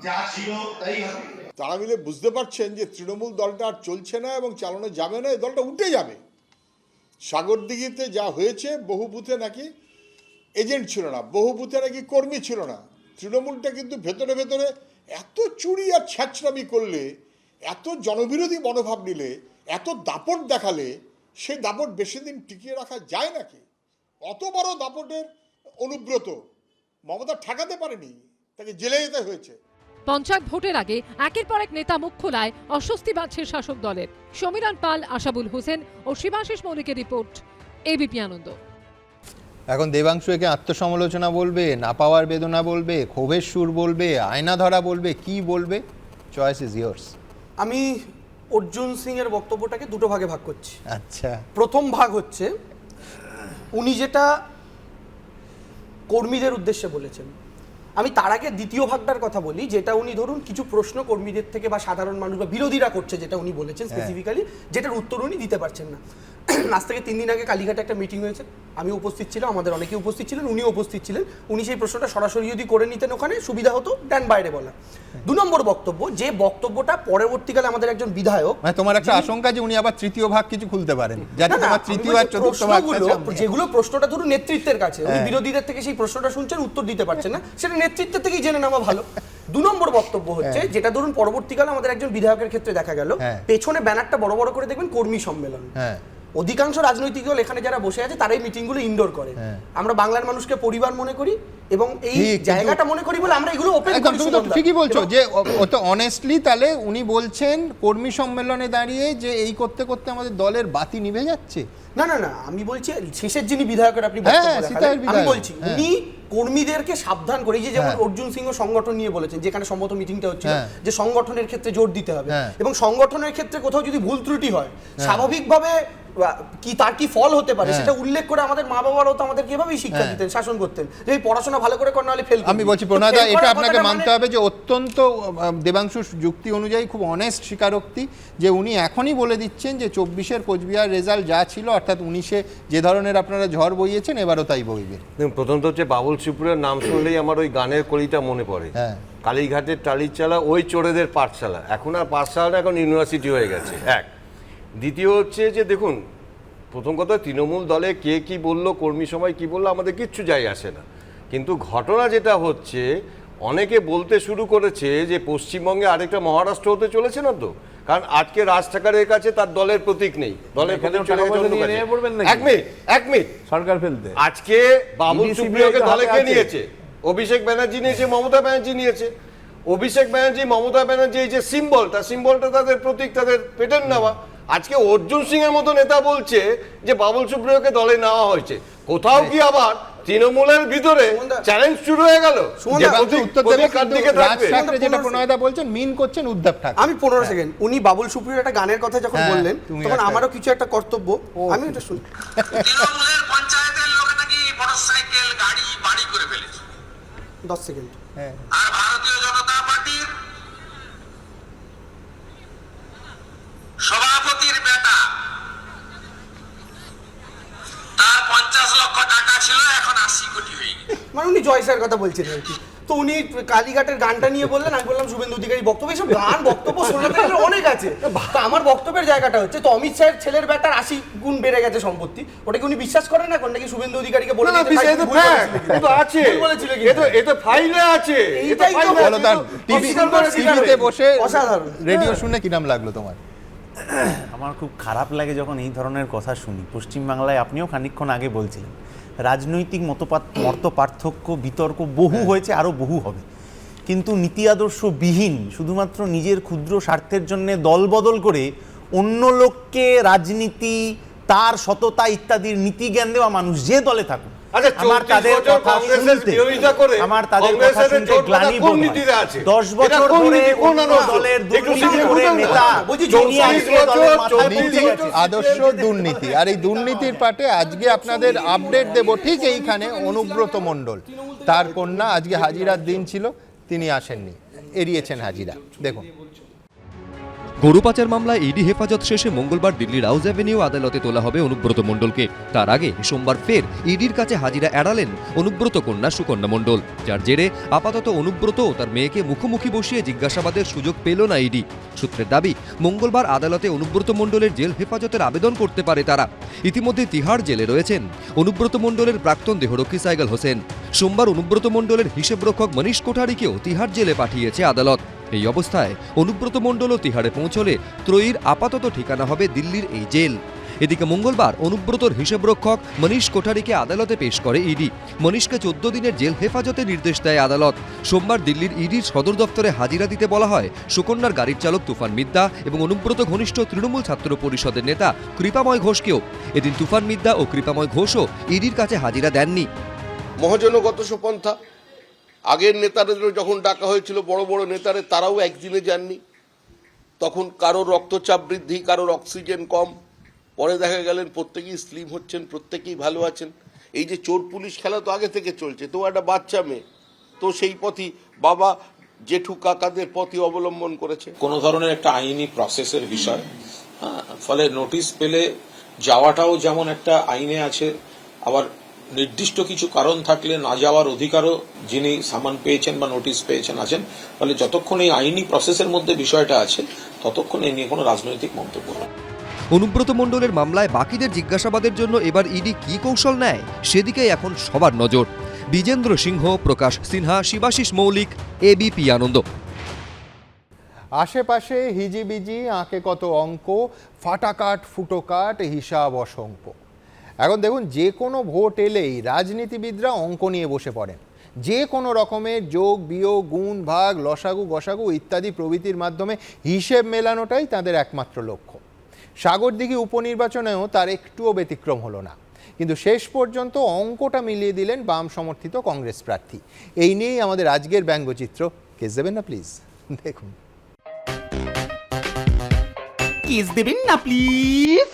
Speaker 11: যা ছিল তাই হবে।
Speaker 12: তারা মিলে বুঝতে পারছেন যে তৃণমূল দলটা আর চলছে না এবং চালানো যাবে না, এই দলটা উঠে যাবে। সাগরদিঘিতে যা হয়েছে, বহু বুথে নাকি এজেন্ট ছিল না, বহু বুথে নাকি কর্মী ছিল না। তৃণমূলটা কিন্তু ভেতরে ভেতরে এত চুরি আর ছ্যাঁচড়ামি করলে, এত জনবিরোধী মনোভাব নিলে, এত দাপট দেখালে, সেই দাপট বেশি দিন টিকিয়ে রাখা যায় নাকি? অত বড় দাপটের অনুব্রত মমতা ঠেকাতে পারেনি, তাকে জেলে যেতে হয়েছে।
Speaker 20: পঞ্চায়েত ভোটের আগে একের পর এক নেতা মুখ খোলায় অস্বস্তি বাড়ছে শাসক দলের। সমীরণ পাল, আশাবুল হোসেন ও শিবাশিস মৌলিকের রিপোর্ট, এবিপি আনন্দ।
Speaker 1: এখন দেবাংশু একে আত্মসমালোচনা বলবে, না পাওয়ার বেদনা বলবে, ক্ষোভের সুর বলবে, আয়না ধরা বলবে, কি বলবে? Choice is years.
Speaker 7: আমি অর্জুন সিং এর বক্তব্যটাকে দুটো ভাগে ভাগ করছি।
Speaker 1: আচ্ছা,
Speaker 7: প্রথম ভাগ হচ্ছে উনি যেটা কর্মীদের উদ্দেশ্যে বলেছেন। আমি তার আগে দ্বিতীয় ভাগটার কথা বলি, যেটা উনি ধরুন কিছু প্রশ্ন কর্মীদের থেকে বা সাধারণ মানুষ বা বিরোধীরা করছে, যেটা উনি বলেছেন স্পেসিফিক্যালি, যেটার উত্তর উনি দিতে পারছেন না। আজ থেকে 3 দিন আগে কালীঘাটে একটা মিটিং হয়েছে, আমি উপস্থিত ছিলাম, আমাদের অনেকে উপস্থিত ছিলেন, উনিও উপস্থিত ছিলেন। উনি সেই প্রশ্নটা সরাসরি যদি করে নিতেন ওখানে সুবিধা হতো, দেন বাইরে বলা। 2 নম্বর বক্তব্য, যে বক্তব্যটা পরবর্তীকালে আমাদের একজন বিধায়ক,
Speaker 1: মানে তোমার একটা আশঙ্কা যে উনি আবার তৃতীয় ভাগ কিছু খুলতে পারেন, যাতে তোমার তৃতীয় আর চতুর্থ ভাগ,
Speaker 7: যেগুলো প্রশ্নটা ধরুন নেতৃত্বের কাছে, উনি বিরোধীদের থেকে সেই প্রশ্নটা শুনছেন, উত্তর দিতে পারছেন না, সেটা নেতৃত্বের থেকেই জেনে নেওয়া ভালো। 2 নম্বর বক্তব্য হচ্ছে যেটা ধরুন পরবর্তীকালে আমাদের একজন বিধায়কের ক্ষেত্রে দেখা গেল, পেছনে ব্যানারটা বড় বড় করে দেখবেন কর্মী সম্মেলন। অধিকাংশ রাজনৈতিক দল এখানে যারা বসে আছে তারা এই মিটিংগুলো ইনডোর করে। আমরা বাংলার মানুষকে পরিবার মনে করি এবং এই জায়গাটা মনে করি বলে আমরা এগুলো ওপেন করি।
Speaker 1: তুমি তো ঠিকই বলছো যে ও তো অনেস্টলি, তাহলে উনি বলছেন কর্মী সম্মেলনে দাঁড়িয়ে যে এই করতে করতে আমাদের দলের বাতি নিভে যাচ্ছে।
Speaker 7: না না না, আমি বলছি শেষের যিনি বিধায়কের আপনি আমি বলছি উনি কর্মীদেরকে সাবধান করে, যে যেমন অর্জুন সিংহ সংগঠন নিয়ে বলেছেন, যেখানে সম্ভবত মিটিংটা হচ্ছে, যে সংগঠনের ক্ষেত্রে জোর দিতে হবে এবং সংগঠনের ক্ষেত্রে কোথাও যদি ভুল ত্রুটি হয় স্বাভাবিকভাবে কি তার কি ফল হতে পারে সেটা উল্লেখ করে আমাদের মা বাবারাও তো আমাদের কিভাবেই শিক্ষা দিতেন, শাসন করতেন যে এই পড়াশোনা ভালো করে কর না হলে ফেল।
Speaker 1: আমি বলছি প্রণয়দা, এটা আপনাকে মানতে হবে যে অত্যন্ত দেবাংশু যুক্তি অনুযায়ী খুব অনেস্ট স্বীকারোক্তি যে উনি এখনই বলে দিচ্ছেন যে 24-এর কোচবিহার রেজাল্ট যা ছিল, অর্থাৎ 19-এ যে ধরনের আপনারা ঝড় বইয়েছেন এবারও তাই বইবে।
Speaker 9: প্রথমত হচ্ছে বাবুল সুপ্রিয়র নাম শুনলেই আমার ওই গানের কলিটা মনে পড়ে। কালীঘাটের টালির চালা ওই চোরেদের পাঠশালা, এখন আর পাঠশালা না, এখন ইউনিভার্সিটি হয়ে গেছে। এক, দ্বিতীয় হচ্ছে যে দেখুন, প্রথম কথা তৃণমূল দলে কে কি বললো, কর্মী সমাজ কি বললো, আমাদের কিচ্ছু যায় আসে না। কিন্তু ঘটনা যেটা হচ্ছে, অনেকে বলতে শুরু করেছে যে পশ্চিমবঙ্গে আরেকটা মহারাষ্ট্র হতে চলেছে না তো, কারণ আজকে রাজ ঠাকরের কাছে তার দলের প্রতীক নেই, দলের প্রতীক চলে গেছে। এক মিনিট সরকার ফেলতে আজকে বাবুল সুপ্রিয়কে দলে কে নিয়েছে? অভিষেক ব্যানার্জি নিয়েছে, মমতা ব্যানার্জি নিয়েছে। অভিষেক ব্যানার্জি, মমতা ব্যানার্জি এই যে সিম্বলটা তাদের প্রতীক, তাদের পেটের নেওয়া। আজকে অর্জুন সিং এর মতো নেতা বলছে যে বাবুল সুপ্রিয়কে দলে নেওয়া হয়েছে, কোথাও কি আবার তৃণমূলের ভিতরে চ্যালেঞ্জ শুরু হয়ে গেল?
Speaker 1: যেটা প্রণয়দা বলছেন মিন করছেন উদ্ধব ঠাকরে।
Speaker 7: আমি 15 সেকেন্ড, উনি বাবুল সুপ্রিয়র একটা গানের কথা যখন বললেন তখন আমারও কিছু একটা কর্তব্য, আমি এটা শুনি।
Speaker 11: তৃণমূলের পঞ্চায়েতের লোক নাকি মোটরসাইকেল গাড়ি বাড়ি করে ফেলেছে।
Speaker 7: 10 সেকেন্ড।
Speaker 11: আর ভারতীয় জনতা পার্টির সভাপতির বেটা, তার 50 লক্ষ টাকা ছিল, এখন 80 কোটি হয়ে গেছে।
Speaker 7: মানে উনি জয়সার কথা বলছেন আর কি। তো উনি কালীঘাটের গানটা নিয়ে বললেন, আমি বললাম শুভেন্দু অধিকারী বক্তব্য, এইসব গান বক্তব্য শোনাতে গেলে অনেক আছে। তো আমার বক্তব্যের জায়গাটা হচ্ছে, তো অমিত শাহের ছেলের বেটার 80 গুণ বেড়ে গেছে সম্পত্তি, ওটাকে উনি বিশ্বাস করেন না? কোনটা কি শুভেন্দু অধিকারীকে বলে
Speaker 9: আছে, এটা ফাইলে আছে।
Speaker 7: এইটাই তো
Speaker 1: বলো, তার টিভিতে বসে অসাধারণ রেডিও শুনে কি নাম লাগলো তোমার?
Speaker 8: আমার খুব খারাপ লাগে যখন এই ধরনের কথা শুনি। পশ্চিমবাংলায় আপনিও খানিকক্ষণ আগে বলছিলেন রাজনৈতিক মত পার্থক্য, বিতর্ক বহু হয়েছে, আরও বহু হবে, কিন্তু নীতি আদর্শ বিহীন শুধুমাত্র নিজের ক্ষুদ্র স্বার্থের জন্য দল বদল করে অন্য লোককে রাজনীতি, তার সততা ইত্যাদির নীতি জ্ঞান দেওয়া মানুষ যে দলে থাকুক, আমার তাদের কথা শুনতে 10 বছর ধরে অন্য দলের দুর্নীতি করে নেতা
Speaker 1: আদর্শ দুর্নীতি, আর এই দুর্নীতির পাটে আজকে আপনাদের আপডেট দেব ঠিক এইখানে অনুব্রত মণ্ডল, তার কন্যা আজকে হাজিরার দিন ছিল, তিনি আসেননি, এড়িয়েছেন হাজিরা। দেখুন,
Speaker 2: গরু পাচার মামলায় ইডি হেফাজত শেষে মঙ্গলবার দিল্লির রাউজ অ্যাভিনিউ আদালতে তোলা হবে অনুব্রত মণ্ডলকে। তার আগে সোমবার ফের ইডির কাছে হাজিরা এড়ালেন অনুব্রত কন্যা সুকন্যা মণ্ডল, যার জেরে আপাতত অনুব্রত ও তার মেয়েকে মুখোমুখি বসিয়ে জিজ্ঞাসাবাদের সুযোগ পেল না ইডি। সূত্রের দাবি, মঙ্গলবার আদালতে অনুব্রত মণ্ডলের জেল হেফাজতের আবেদন করতে পারে তারা। ইতিমধ্যে তিহাড় জেলে রয়েছেন অনুব্রত মণ্ডলের প্রাক্তন দেহরক্ষী সাইগাল হোসেন। সোমবার অনুব্রত মণ্ডলের হিসেবরক্ষক মনীষ কোঠারিকেও তিহাড় জেলে পাঠিয়েছে আদালত। এই অবস্থায় অনুব্রত মণ্ডলও তিহাড়ে পৌঁছলে ত্রয়ীর আপাতত ঠিকানা হবে দিল্লির এই জেল। এদিকে মঙ্গলবার অনুব্রতর হিসেবরক্ষক মনীষ কোঠারিকে আদালতে পেশ করে ইডি। মনীষকে 14 দিনের জেল হেফাজতে নির্দেশ দেয় আদালত। সোমবার দিল্লির ইডির সদর দপ্তরে হাজিরা দিতে বলা হয় সুকন্যার গাড়ির চালক তুফান মিদ্দা এবং অনুব্রত ঘনিষ্ঠ তৃণমূল ছাত্র পরিষদের নেতা কৃপাময় ঘোষকেও। এদিন তুফান মিদ্দা ও কৃপাময় ঘোষও ইডির কাছে হাজিরা দেননি।
Speaker 11: মহাজনগত পন্থা, আগের নেতাদের যখন ডাকা হয়েছিল বড় বড় নেতারে, তারাও একদিনে যাননি। তখন কারো রক্তচাপ বৃদ্ধি, কারোর অক্সিজেন কম, পরে দেখা গেলেন প্রত্যেকেই স্লিম হচ্ছেন, প্রত্যেকেই ভালো আছেন। এই যে চোর পুলিশ খেলা তো আগে থেকে চলছে, তো একটা বাচ্চা মেয়ে তো সেই পথই বাবা জেঠু কাকাদের পথই অবলম্বন করেছে।
Speaker 13: কোনো ধরনের একটা আইনি প্রসেসের বিষয়, ফলে নোটিশ পেলে যাওয়াটাও যেমন একটা আইনে আছে, আবার নির্দিষ্ট কিছু কারণ থাকলে না যাওয়ার অধিকারও যিনি সামান পেয়েছেন বা নোটিশ পেয়েছেন আছেন। ফলে যতক্ষণ এই আইনি প্রসেসের মধ্যে বিষয়টা আছে ততক্ষণ এই নিয়ে কোনো রাজনৈতিক মন্তব্য নয়।
Speaker 2: অনুব্রত মণ্ডলের মামলায় বাকিদের জিজ্ঞাসাবাদের জন্য এবার ইডি কি কৌশল নেয় সেদিকে এখন সবার নজর। বিজেন্দ্র সিংহ, প্রকাশ সিনহা, শিবাশিস মৌলিক, এবিপি আনন্দ।
Speaker 1: আশেপাশে হিজিবিজি, আঁকে কত অঙ্ক, ফাটাকাট ফুটোকাট, হিসাব অসংখ্য। এখন দেখুন, যে কোনো ভোট এলেই রাজনীতিবিদরা অঙ্ক নিয়ে বসে পড়েন। যে কোনো রকমের যোগ বিয়োগ, গুণ ভাগ, লসাগু গসাগু ইত্যাদি প্রভৃতির মাধ্যমে হিসেব মেলানোটাই তাদের একমাত্র লক্ষ্য। সাগরদিঘি উপনির্বাচনেও তার একটুও ব্যতিক্রম হলো না, কিন্তু শেষ পর্যন্ত অঙ্কটা মিলিয়ে দিলেন বাম সমর্থিত কংগ্রেস প্রার্থী। এই নিয়েই আমাদের আজকের ব্যঙ্গচিত্র। কেস দেবেন না প্লিজ? দেখুন।
Speaker 16: কেস দেবেন না প্লিজ?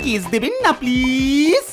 Speaker 16: কেস দেবেন না প্লিজ?